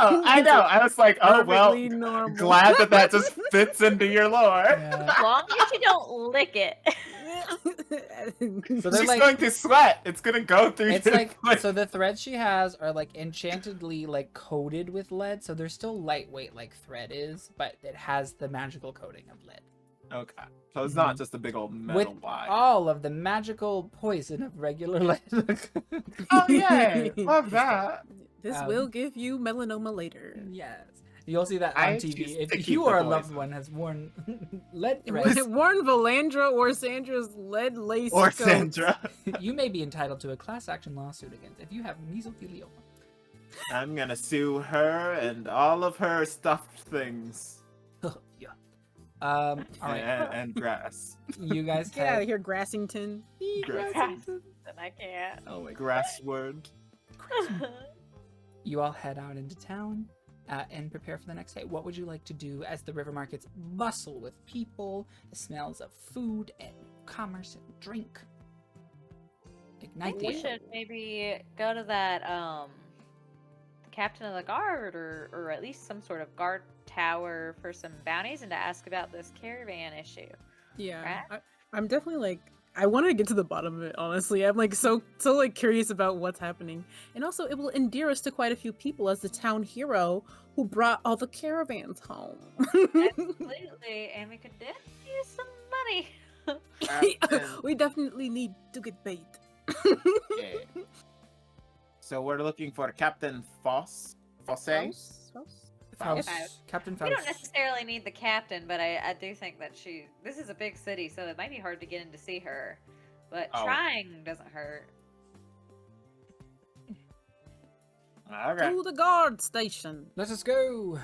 Oh, I know. I was like, oh well, Perfectly normal. glad that just fits into your lore. Yeah. As long as you don't lick it. So they're She's like, going to sweat. It's gonna go through. it's your like, foot. so the threads she has are like enchantedly like coated with lead, so they're still lightweight like thread is, but it has the magical coating of lead. Okay, so it's not just a big old metal With wire. all of the magical poison of regular lead. Oh yay! Love that. This will give you melanoma later. Yes. You'll see that on I choose TV. to If keep you the or a boys. loved one has worn lead Was threads, it Warren Valandra or Sandra's lead lace Or coat? Sandra. you may be entitled to a class action lawsuit against if you have mesothelioma. I'm gonna sue her and all of her stuffed things. Yeah. All right. And grass. You guys Get out of have here, Grassington. Grass. And I can't. oh my god. Grass word. You all head out into town and prepare for the next day. What would you like to do as the river markets bustle with people, the smells of food and commerce and drink? Ignite the We air. should maybe go to that captain of the guard or at least some sort of guard tower for some bounties and to ask about this caravan issue. Yeah, I'm definitely like, I wanted to get to the bottom of it, honestly. I'm like so like curious about what's happening. And also it will endear us to quite a few people as the town hero who brought all the caravans home. Absolutely, and we could definitely use some money. We definitely need to get paid. Okay. So we're looking for Captain Fosse. Faust? Faust. Faust. Captain We don't Faust. necessarily need the captain, but I do think that this is a big city, so it might be hard to get in to see her. But Oh. trying doesn't hurt. Okay. To the guard station. Let us go. You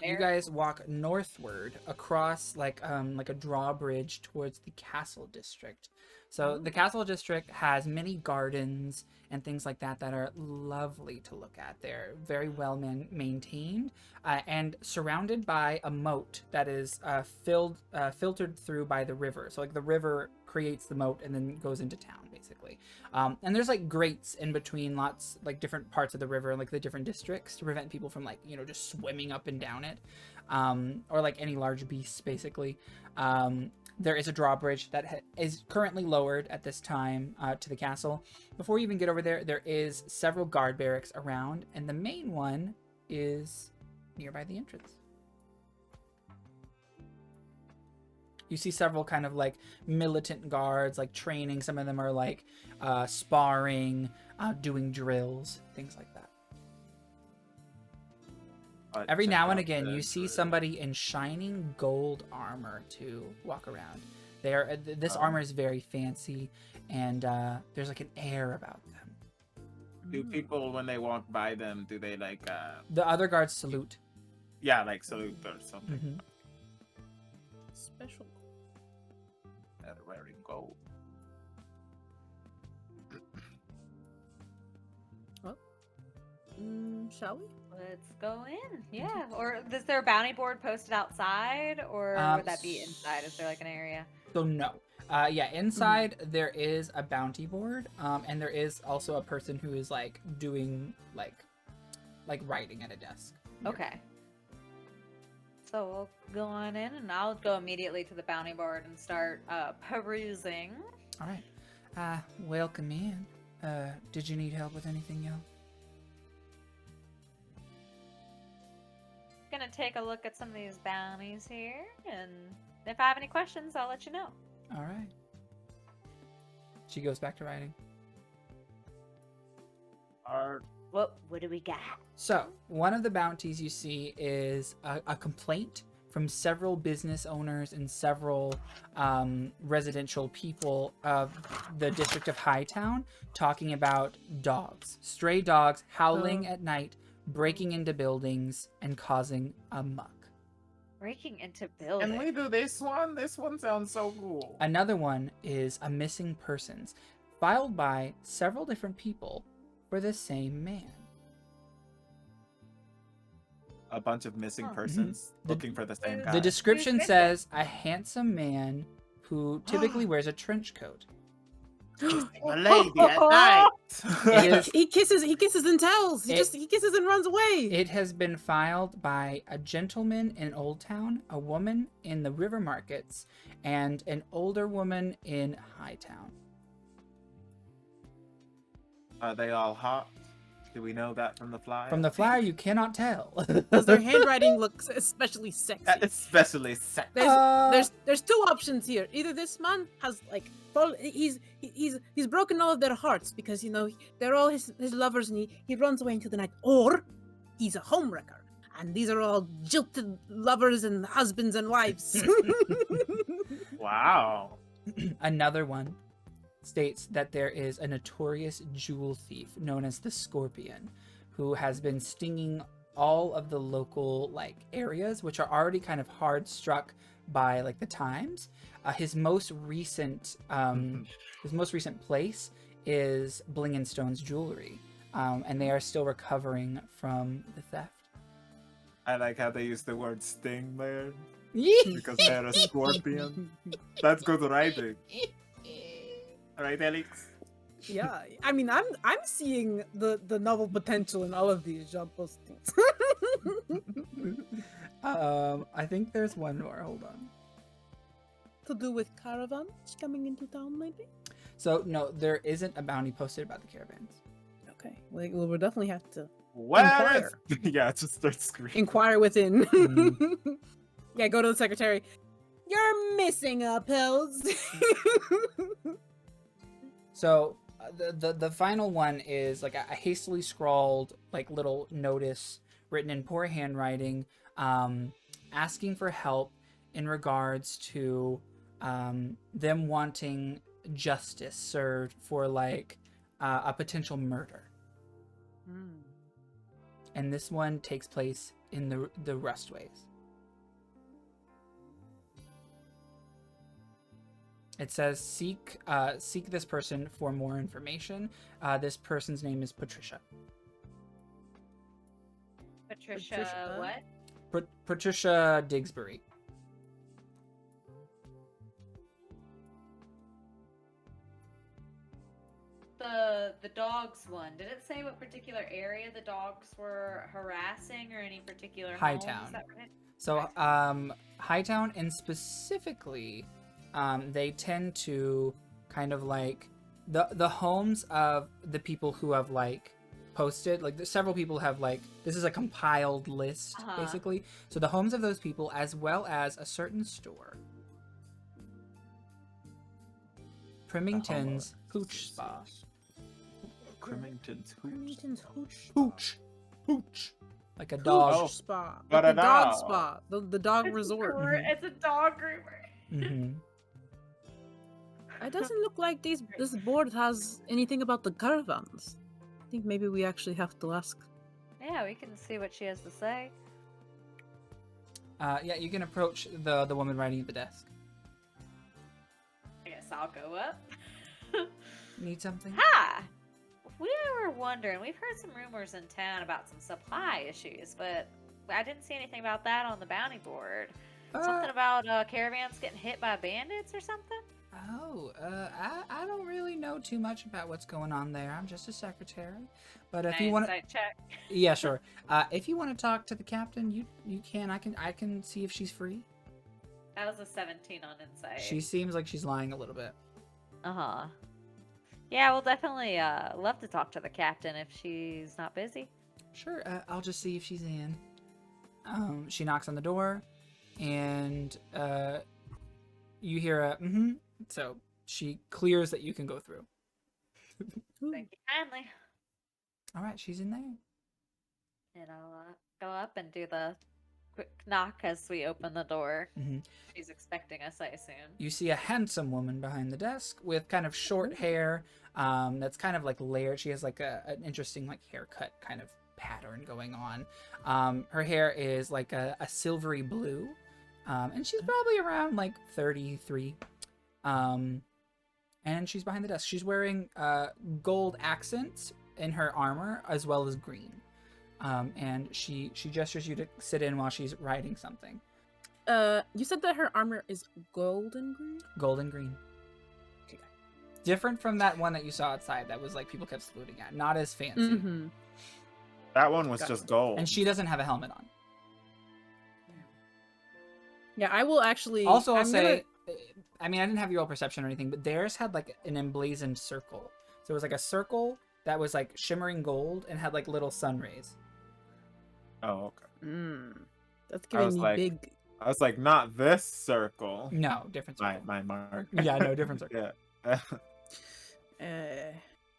There. guys walk northward across like a drawbridge towards the castle district. So the castle district has many gardens and things like that that are lovely to look at. They're very well maintained and surrounded by a moat that is filtered through by the river. So like the river creates the moat and then goes into town basically. And there's like grates in between lots like different parts of the river and like the different districts to prevent people from like, you know, just swimming up and down it or like any large beasts basically. There is a drawbridge that is currently lowered at this time to the castle. Before you even get over there, there is several guard barracks around, and the main one is nearby the entrance. You see several kind of like militant guards, like training. Some of them are like sparring, doing drills, things like that. Every check now and out again, the you see druid. somebody in shining gold armor to walk around. They are this Oh. armor is very fancy, and there's like an air about them. Do people, when they walk by them, do they like The other guards salute. yeah, like salute or something? Mhm. Special. They're wearing gold. Shall we? Let's go in. Yeah. Or is there a bounty board posted outside, or would that be inside? Is there like an area? So no. Yeah, inside there is a bounty board, and there is also a person who is like doing like writing at a desk. Okay. So we'll go on in, and I'll go immediately to the bounty board and start perusing. All right. Welcome in. Did you need help with anything, y'all? Gonna take a look at some of these bounties here, and if I have any questions, I'll let you know. All right. She goes back to writing. What do we got? So, one of the bounties you see is a complaint from several business owners and several residential people of the district of Hightown talking about dogs. Stray dogs howling at night, breaking into buildings, and causing a muck. Breaking into buildings. Can we do this one? This one sounds so cool. Another one is a missing persons, filed by several different people for the same man. A bunch of missing Huh. persons The- looking for the same guy. The description Who's missing? says a handsome man who typically wears a trench coat. A lady at night. It is He kisses and tells. He kisses and runs away. It has been filed by a gentleman in Old Town, a woman in the river markets, and an older woman in Hightown. Are they all hot? Do we know that from the flyer? From the flyer, you cannot tell. Does their handwriting looks especially sexy? Especially sex. There's two options here. Either this man has like he's broken all of their hearts because they're all his lovers and he runs away into the night, or he's a homewrecker and these are all jilted lovers and husbands and wives. Wow. Another one states that there is a notorious jewel thief known as the Scorpion who has been stinging all of the local areas, which are already kind of hard struck by the times. His most recent place is Bling and Stone's jewelry, and they are still recovering from the theft. I like how they use the word sting there Because because they're a scorpion. That's good writing. Right, Helyx? Yeah, I mean, I'm seeing the novel potential in all of these job postings. I think there's one more. Hold on. To do with caravans coming into town, maybe? So no, there isn't a bounty posted about the caravans. Okay, well, we'll definitely have to Where is... Yeah, just start screaming. inquire within. Mhm. Yeah, go to the secretary. You're missing a pills. So the final one is a hastily scrawled little notice written in poor handwriting, asking for help in regards to them wanting justice served for a potential murder. And this one takes place in the Rustways. It says seek this person for more information. This person's name is Patricia. Patricia, what? Patricia Digsbury. The dogs one. Did it say what particular area the dogs were harassing, or any particular home? Hightown. Is that right? So Hightown, and specifically they tend to kind of the homes of the people who have posted, several people have this is a compiled list basically. So the homes of those people, as well as a certain store, Primington's Hooch Spa. Crimington's hoops. Hooch. Hooch. like a dog. Hooch Oh. spa. But Like the a dog dog. spa. The dog resort. It's a dog groomer. Mm-hmm. It doesn't look like this board has anything about the caravans. I think maybe we actually have to ask. Yeah, we can see what she has to say. Yeah, you can approach the woman writing at the desk. I guess I'll go up. Need something? Hi! We were wondering, we've heard some rumors in town about some supply issues, but I didn't see anything about that on the bounty board. Something about caravans getting hit by bandits or something? I don't really know too much about what's going on there. I'm just a secretary. But if you want to, check. yeah, sure. If you want to talk to the captain, you can. I can see if she's free. That was a 17 on insight. She seems like she's lying a little bit. Uh-huh. Yeah, we'll definitely love to talk to the captain if she's not busy. Sure. I'll just see if she's in. She knocks on the door, and you hear a mm-hmm. So she clears that you can go through. Thank you kindly. All right, she's in there. And I'll go up and do the quick knock as we open the door. Mm-hmm. She's expecting us, I assume. You see a handsome woman behind the desk with kind of short hair that's kind of like layered. She has like an interesting like haircut kind of pattern going on. Her hair is like a silvery blue, and she's probably around like 33. And she's behind the desk. She's wearing gold accents in her armor as well as green. And she gestures you to sit in while she's writing something. You said that her armor is golden green? Golden green. Okay. Different from that one that you saw outside that was like people kept saluting at. Not as fancy. Mm-hmm. That one was Got just gold. And she doesn't have a helmet on. Yeah, I will actually. Also, I'll I'm say, I mean, I didn't have your roll perception or anything, but theirs had like an emblazoned circle. So it was like a circle that was like shimmering gold and had like little sun rays. Oh, okay. That's giving me like- big. I was like, not this circle. No, different circle. My mark. Yeah, no, different circle. Yeah.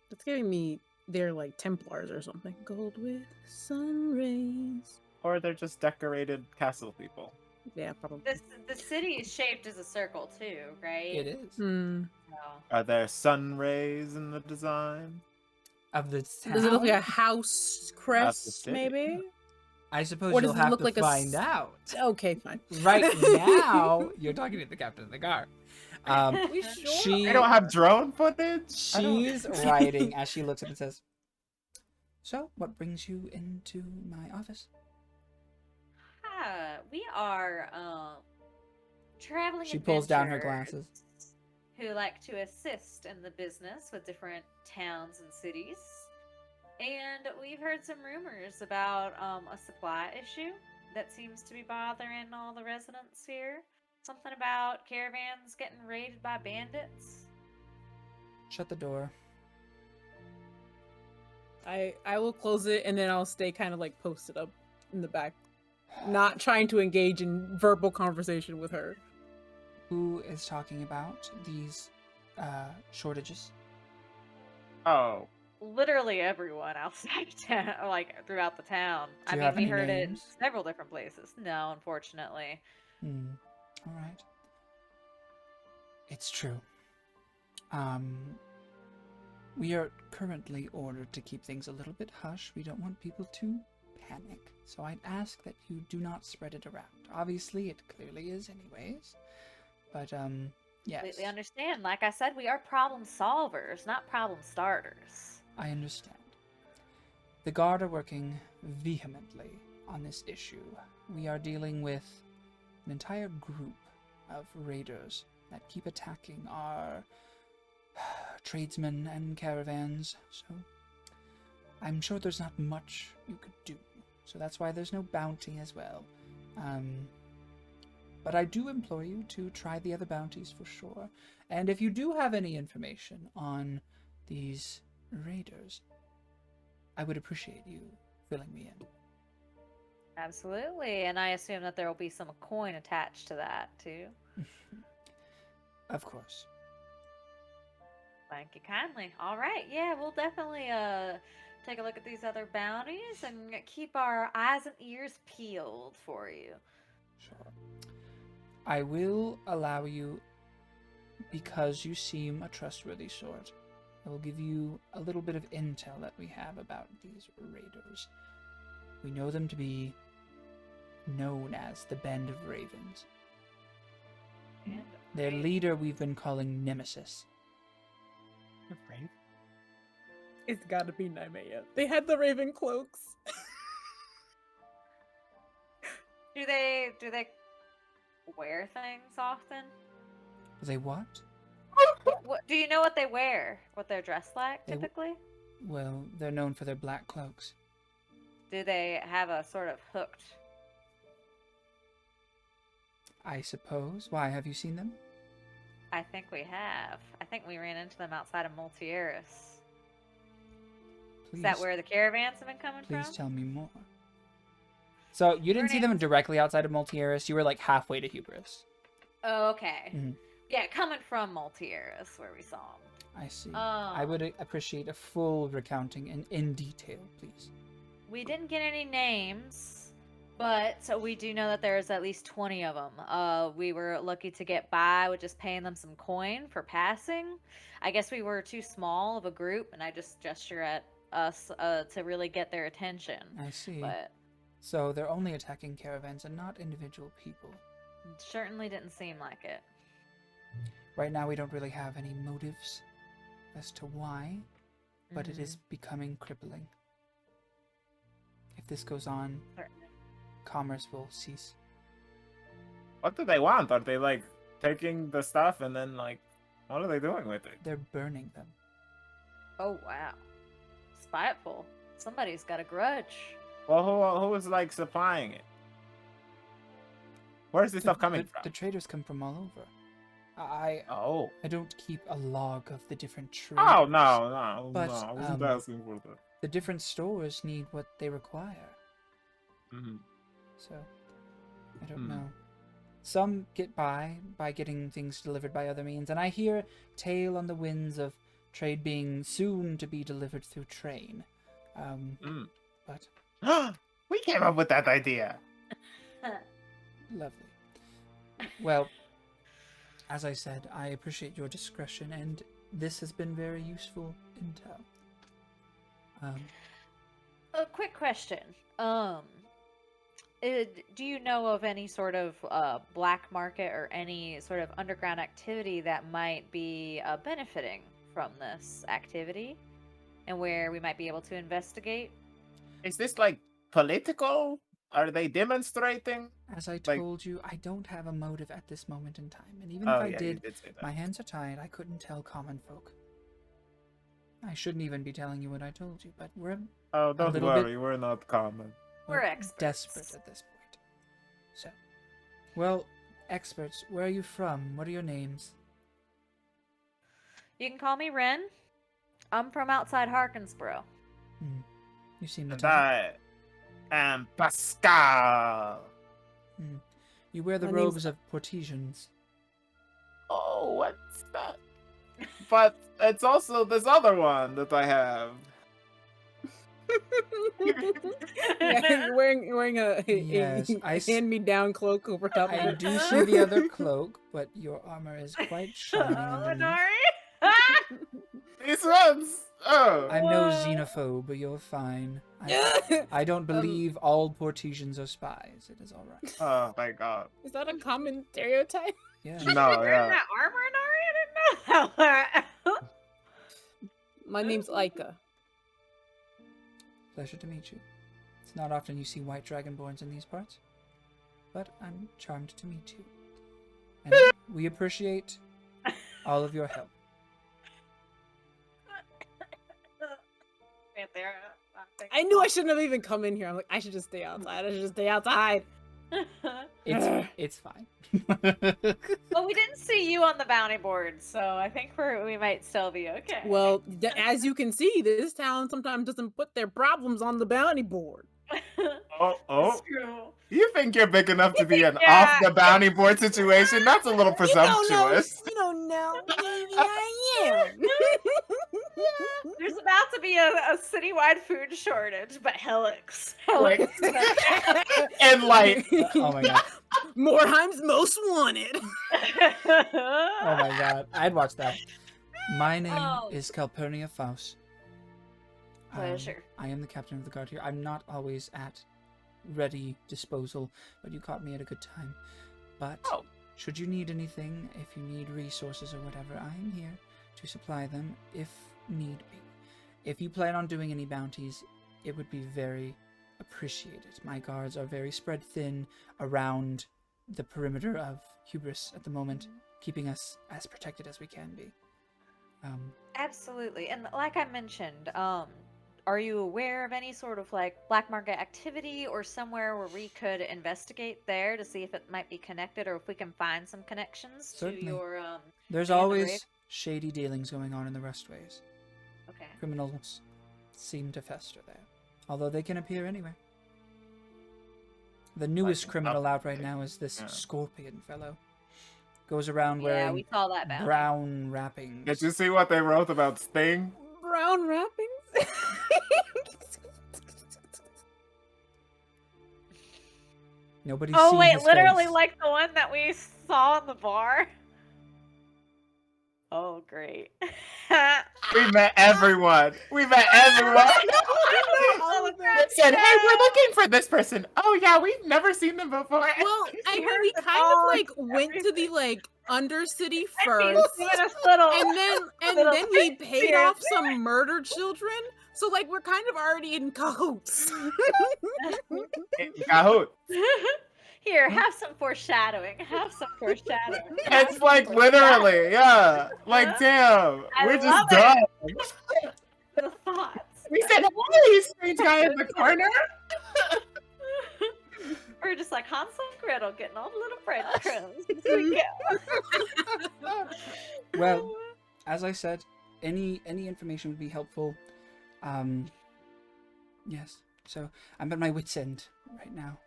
That's giving me. They're like Templars or something. Gold with sun rays. Or they're just decorated castle people. Yeah, probably. The city is shaped as a circle too, right? It is. Hmm. So, Are there sun rays in the design? Of the town? Does it look like a house crest, city. maybe? I suppose Or does you'll it have look to like a find out. Okay, fine. Right now, you're talking to the captain of the guard. We sure? She I don't have drone footage. She's writing as she looks up and says, "So, what brings you into my office?" we are traveling She pulls down her adventurers glasses. who like to assist in the business with different towns and cities. And we've heard some rumors about a supply issue that seems to be bothering all the residents here. Something about caravans getting raided by bandits. Shut the door. I will close it and then I'll stay kind of like posted up in the back, not trying to engage in verbal conversation with her. Who is talking about these shortages? Oh, Literally everyone outside of town, like throughout the town. Do I you mean, have we any heard it in names? several different places. No, unfortunately. All right. It's true. We are currently ordered to keep things a little bit hush. We don't want people to panic. So I'd ask that you do not spread it around. Obviously, it clearly is anyways. But, yes. Completely understand. Like I said, we are problem solvers, not problem starters. I understand. The guard are working vehemently on this issue. We are dealing with an entire group of raiders that keep attacking our tradesmen and caravans, so I'm sure there's not much you could do. So that's why there's no bounty as well. But I do implore you to try the other bounties for sure. And if you do have any information on these raiders, I would appreciate you filling me in. Absolutely. And I assume that there will be some coin attached to that, too. Of course. Thank you kindly. All right. Yeah, we'll definitely take a look at these other bounties and keep our eyes and ears peeled for you. Sure. I will allow you, because you seem a trustworthy sort. I will give you a little bit of intel that we have about these raiders. We know them to be known as the Band of Ravens. Their leader we've been calling Nemesis. It's gotta be Nymea. They had the raven cloaks. Do they wear things often? They what? What do you know what they wear? What they're dressed like typically? Well, they're known for their black cloaks. Do they have a sort of hooked? I suppose. Why, have you seen them? I think we have. I think we ran into them outside of Multieris. Is that where the caravans have been coming from? Please tell me more. So, you didn't see them directly outside of Multieris. You were like halfway to Hubris. Oh, okay. Mm-hmm. Yeah, coming from Multieris, where we saw them. I see. I would appreciate a full recounting and in detail, please. We didn't get any names, but we do know that there's at least 20 of them. We were lucky to get by with just paying them some coin for passing. I guess we were too small of a group, and I just gesture at us to really get their attention. I see. But so they're only attacking caravans and not individual people. Certainly didn't seem like it. Right now we don't really have any motives as to why, but it is becoming crippling. If this goes on, commerce will cease. What do they want? Are they like taking the stuff and then like, what are they doing with it? They're burning them. Oh wow, spiteful. Somebody's got a grudge. Well, who is like supplying it? Where's this stuff coming from? The traders come from all over. I don't keep a log of the different traders. Oh no, but, I wasn't asking for that. The different stores need what they require. Mm-hmm. So, I don't know. Some get by getting things delivered by other means, and I hear tale on the winds of trade being soon to be delivered through train. But we came up with that idea. Lovely. Well, as I said, I appreciate your discretion, and this has been very useful intel. A quick question. Do you know of any sort of black market or any sort of underground activity that might be benefiting from this activity, and where we might be able to investigate? Is this like political? Are they demonstrating? As I told you, I don't have a motive at this moment in time, and even if I did my hands are tied. I couldn't tell common folk. I shouldn't even be telling you what I told you, but we're don't worry, we're not common. We're experts. Desperate at this point. So, well, experts, where are you from? What are your names? You can call me Ren. I'm from outside Harkinsboro. You seem And to. I am Pascal. You wear the robes of Portesians. Oh, what's that? But it's also this other one that I have. Yeah, you're wearing a hand-me-down cloak over top of it. I do see the other cloak, but your armor is quite shining underneath. These ones! Oh! I'm no xenophobe, but you're fine. I don't believe all Portesians are spies. It is alright. Oh my god. Is that a common stereotype? Yeah. No, yeah. That armor, Nari? I didn't know that. My name's Aika. Pleasure to meet you. It's not often you see white dragonborns in these parts, but I'm charmed to meet you. And we appreciate all of your help. I knew I shouldn't have even come in here. I'm like, I should just stay outside. It's fine. Well, we didn't see you on the bounty board, so I think we might still be okay. Well, as you can see, this town sometimes doesn't put their problems on the bounty board. Oh. You think you're big enough to be an off the bounty board situation? That's a little presumptuous. You don't know. Maybe I am. There's about to be be a citywide food shortage, but Helyx. Like- Helyx. And like, Oh my god. Moreheim's most wanted. Oh my god. I'd watch that. My name Oh. is Calpurnia Faust. Pleasure. I am the captain of the guard here. I'm not always at ready disposal, but you caught me at a good time. But Oh. should you need anything, if you need resources or whatever, I am here to supply them if need be. If you plan on doing any bounties, it would be very appreciated. My guards are very spread thin around the perimeter of Hubris at the moment, keeping us as protected as we can be. Absolutely. And like I mentioned, are you aware of any sort of like black market activity or somewhere where we could investigate there to see if it might be connected or if we can find some connections Certainly. to your There's band of always rape? shady dealings going on in the Restways. Okay. Criminals seem to fester there, although they can appear anywhere. The newest Like, criminal out right now is this yeah. Scorpion fellow. Goes around Yeah, wearing we saw that bounty. brown wrappings. did you see what they wrote about Sting? Brown wrappings. Nobody's Oh seen wait, his literally face. like the one that we saw in the bar. Oh great. We met everyone. We met everyone. They said, "Hey, we're looking for this person." Oh yeah, we've never seen them before. Well, I heard we the kind of dogs, like went to the everything. like Undercity He's first, doing us little. and little then we paid here. off some murdered children. So like we're kind of already in cahoots. Kahoot. Here, have some foreshadowing. Have some foreshadowing. It's like literally, yeah. Like damn, I we're love just it. done. The thoughts. We said, "Hey, strange guy in the corner." We're just like Hansel and Gretel getting all the little breadcrumbs. Here we go. Well, as I said, any information would be helpful. Yes. So I'm at my wit's end right now.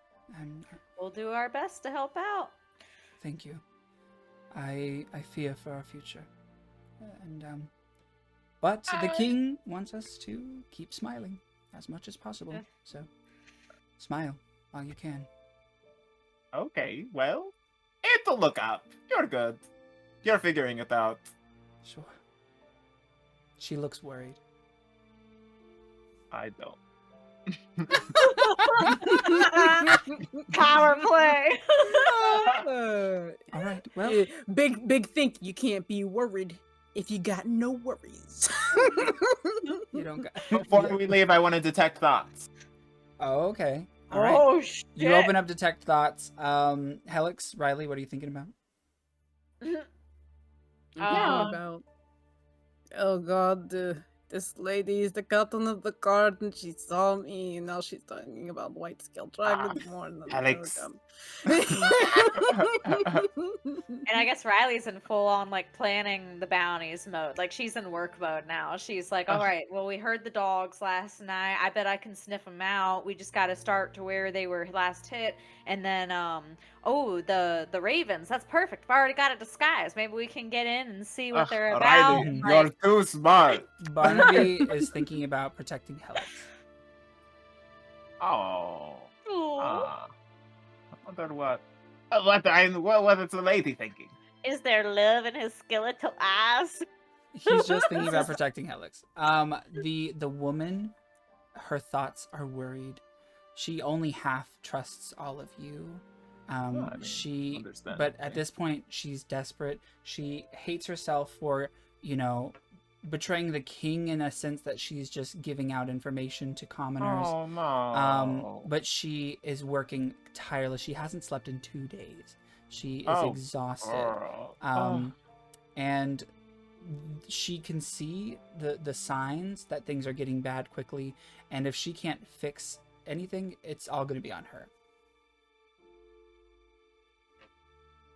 We'll do our best to help out. Thank you. I fear for our future, and but the king wants us to keep smiling as much as possible. So smile while you can. Okay, well, it'll look up. You're good. You're figuring it out. Sure. She looks worried. I don't. Power play. All right. Well, big think you can't be worried if you got no worries. you don't got. Before we leave, I want to detect thoughts. Oh, okay. All right. Oh shit. You open up detect thoughts. Helyx, Riley, what are you thinking about? About, oh god, this lady is the captain of the guard and she saw me and now she's talking about white scale dragons more than Helyx. And I guess Riley's in full on like planning the bounties mode. Like she's in work mode now. She's like, all right, well, we heard the dogs last night. I bet I can sniff them out. We just got to start to where they were last hit. And then, oh, the ravens. That's perfect. I've already got a disguise. Maybe we can get in and see what they're about. Riley, Like, you're too smart. Barnaby is thinking about protecting Helyx. Oh. "Aw, I wonder what is the lady thinking? is there love in his skeletal eyes? He's just thinking about protecting Helyx. The woman, her thoughts are worried. She only half trusts all of you. I mean, But at this point, she's desperate. She hates herself for, betraying the king in a sense that she's just giving out information to commoners. Oh no. But she is working tireless. She hasn't slept in 2 days. She is Oh, exhausted. girl. And she can see the signs that things are getting bad quickly. And if she can't fix anything, it's all going to be on her.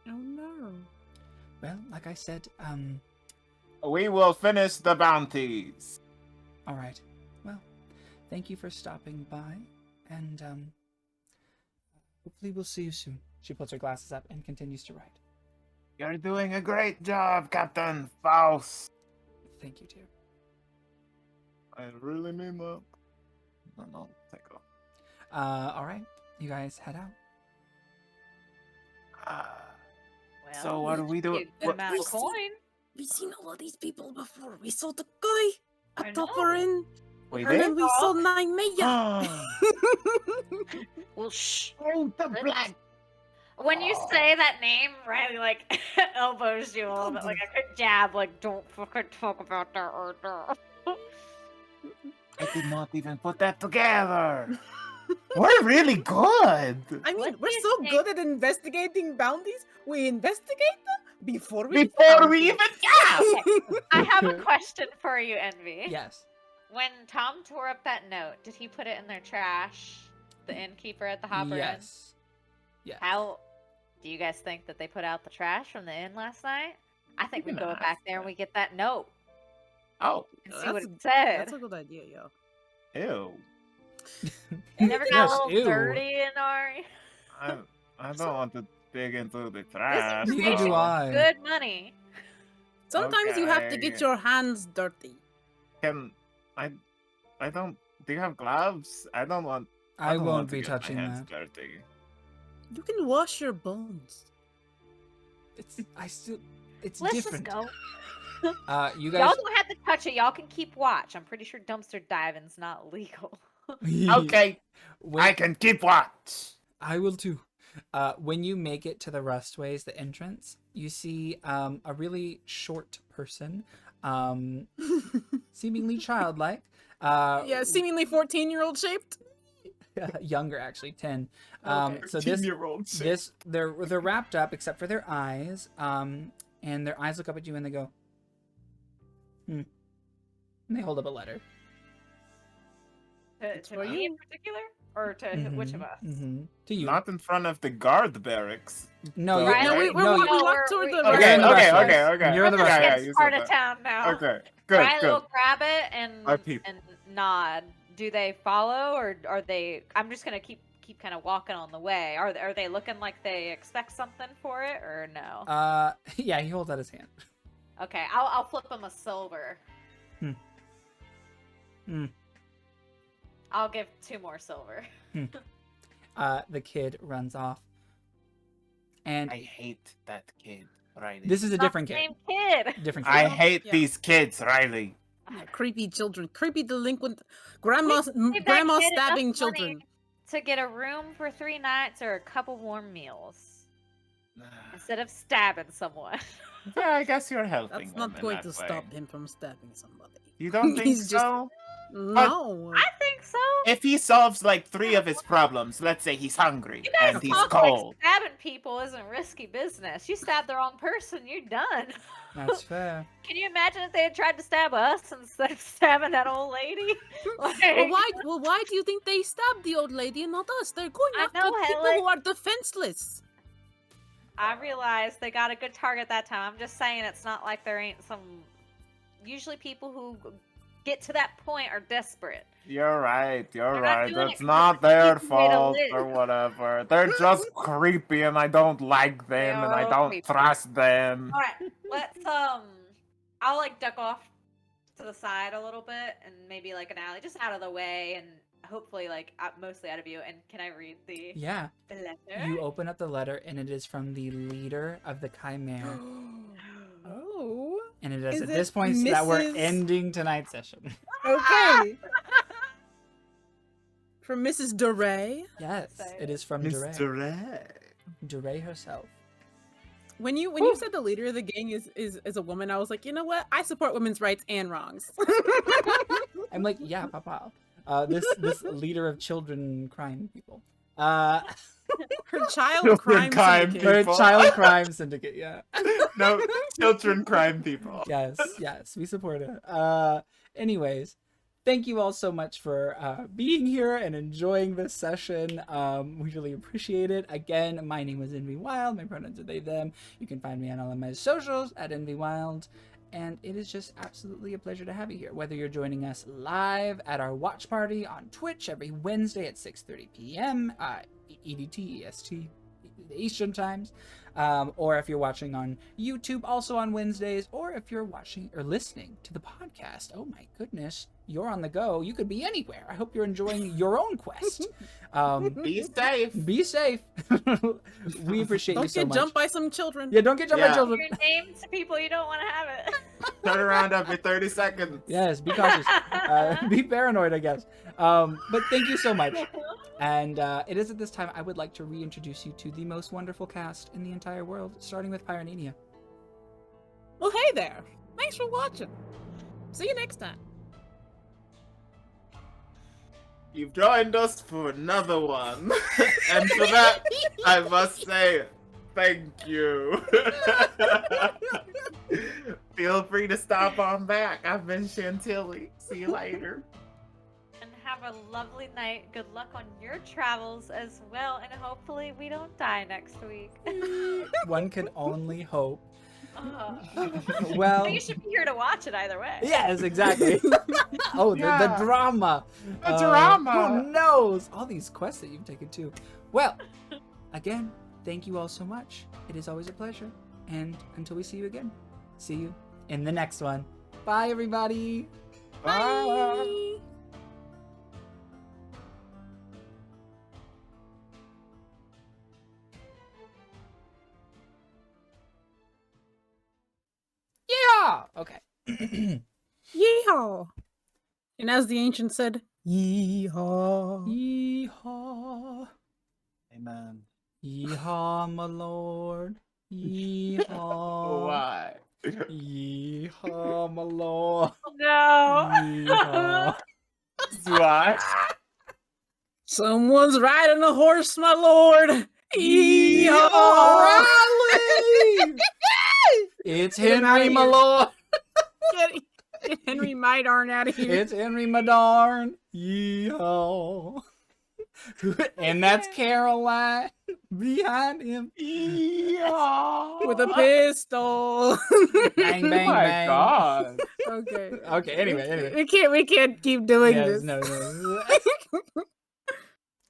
Oh no. Well, like I said, We will finish the bounties. all right. Well, thank you for stopping by, and hopefully we'll see you soon. She puts her glasses up and continues to write. You're doing a great job, Captain Faust. Thank you, dear. I really need that. No, no, take off. All right, you guys head out. Well, So what do we do? be a good What- amount of what- coin. We've seen all of these people before. We saw the guy I at know. Topper Inn. Wait, And there? then we saw Nightmare. Well, shh. Oh, the Let's- black. When you Oh. say that name, Riley like elbows you a little bit, like a quick jab, like don't fucking talk about that or that. I did not even put that together. We're really good. I mean, What we're do you so think- good at investigating bounties. We investigate them before we Before we even I have a question for you, Envy. Yes. When Tom tore up that note, did he put it in their trash? The innkeeper at the Hopper Inn? Yes. Yes. How do you guys think that they put out the trash from the inn last night? I think we can go ask back there and them. we get that note Oh, and see what That's it said. That's a good idea, yo. ew. It never got Yes, a little ew. dirty in our. I don't want to dig into the This trash. Neither information do though. I. is good money. Sometimes you have to get Okay. your hands dirty. Can I don't. Do you have gloves? I don't want. I don't won't want to be get my touching hands that. dirty. You can wash your bones. It's it's Let's different. just go. You Y'all guys. don't have to touch it. Y'all can keep watch. I'm pretty sure dumpster diving's not legal. Okay, When- I can keep watch. I will too. When you make it to the Rustways, the entrance, you see a really short person, seemingly childlike. Yeah, seemingly 14-year-old shaped. Younger actually, 10. Okay. So this 13-year-old they're wrapped up except for their eyes. And their eyes look up at you and they go, And they hold up a letter. To for me you. in particular, or to which of us? To you. Not in front of the guard barracks. No, So- you, Right, No, we, Right? we, no, we, you- we walked we're- toward we- the Okay, Okay, in the okay, Rustways. okay, okay. You're in the We're Rustways. Yeah, this you part said of that. town now. Okay, good, Riley good. will grab it Our people. and nod. Do they follow, or are they? I'm just gonna keep kind of walking on the way. Are they looking like they expect something for it, or no? yeah, he holds out his hand. Okay, I'll flip him a silver. Hmm. I'll give 2 more silver. The kid runs off. And I hate that kid, Riley. this is a Not different the kid. same kid. Different I kid. hate Yeah. these kids, Riley. Yeah, creepy children, creepy delinquent, We grandma could give that grandma kid enough stabbing money children. to get a room for 3 nights or a couple warm meals instead of stabbing someone. Yeah, I guess you're helping. That's not them in going that to way. stop him from stabbing somebody. You don't think He's just- so? No. I think so. If he solves like 3 of his problems, let's say he's hungry You guys and he's talk cold. like stabbing people isn't risky business. You stab the wrong person, you're done. That's fair. Can you imagine if they had tried to stab us instead of stabbing that old lady? Like, Well, why do you think they stabbed the old lady and not us? They're going I after know, people Helyx. who are defenseless. I realized they got a good target that time. I'm just saying it's not like there ain't some. Usually people who get to that point are desperate. You're right, you're They're not right. doing It's it 'cause not it's the their easy way to fault live. or whatever. They're just creepy and I don't like them and I They're don't creepy. trust them. All right, let's I'll like duck off to the side a little bit and maybe like an alley, just out of the way, and hopefully like mostly out of view. And can I read the Yeah. letter? You open up the letter and it is from the leader of the Chimera. Oh. And it is Is at it this point that we're Mrs. ending tonight's session. Okay. From Mrs. DeRay. Yes, Say it is from Duray. Ray. Duray herself. When you said the leader of the gang is a woman, I was like, you know what? I support women's rights and wrongs. I'm like, yeah, papa. This leader of children crime people. Her child crime crime syndicate. Or People. child crime syndicate, yeah. No, children crime people. Yes, we support it. Anyways, thank you all so much for being here and enjoying this session. We really appreciate it. Again, my name is Envy Wild. My pronouns are they, them. You can find me on all of my socials at Envy Wild. And it is just absolutely a pleasure to have you here. Whether you're joining us live at our watch party on Twitch every Wednesday at 6:30 p.m. EDT, EST, Eastern times. Or if you're watching on YouTube, also on Wednesdays, or if you're watching or listening to the podcast, oh my goodness, you're on the go. You could be anywhere. I hope you're enjoying your own quest. Be safe. Be safe. We appreciate you so much. Don't get jumped by some children. Yeah, don't get jumped by children. Your name to people you don't want to have it. Turn around every 30 seconds. Yes, be cautious. Be paranoid, I guess. But thank you so much. And it is at this time I would like to reintroduce you to the most wonderful cast in the entire world, starting with Pyronaynia. Well, hey there. Thanks for watching. See you next time. You've joined us for another one. And for that, I must say thank you. Feel free to stop on back. I've been Chantilly. See you later. And have a lovely night. Good luck on your travels as well. And hopefully we don't die next week. One can only hope. Oh. Well, You should be here to watch it either way. yes, exactly. Oh, the Yeah. drama. The drama. Who knows? All these quests that you've taken too. Well, again, thank you all so much. It is always a pleasure. And until we see you again, see you in the next one. Bye, everybody. Bye. Yeah. Okay. Yeehaw. And as the ancient said, yeehaw. Yeehaw. Amen. Yeehaw, my lord. Yeehaw. Why? Yeehaw, my lord. No. Yeehaw. Why? Someone's riding a horse, my lord. Yeehaw. Riley! It's Henry, my lord. Get Henry Mydarn out of here. It's Henry Madarn. Yeehaw. And that's Caroline behind him. Yeehaw. With a pistol. Bang, bang, Oh my bang. god. Okay. Okay, anyway. We can't keep doing Yes, this. no.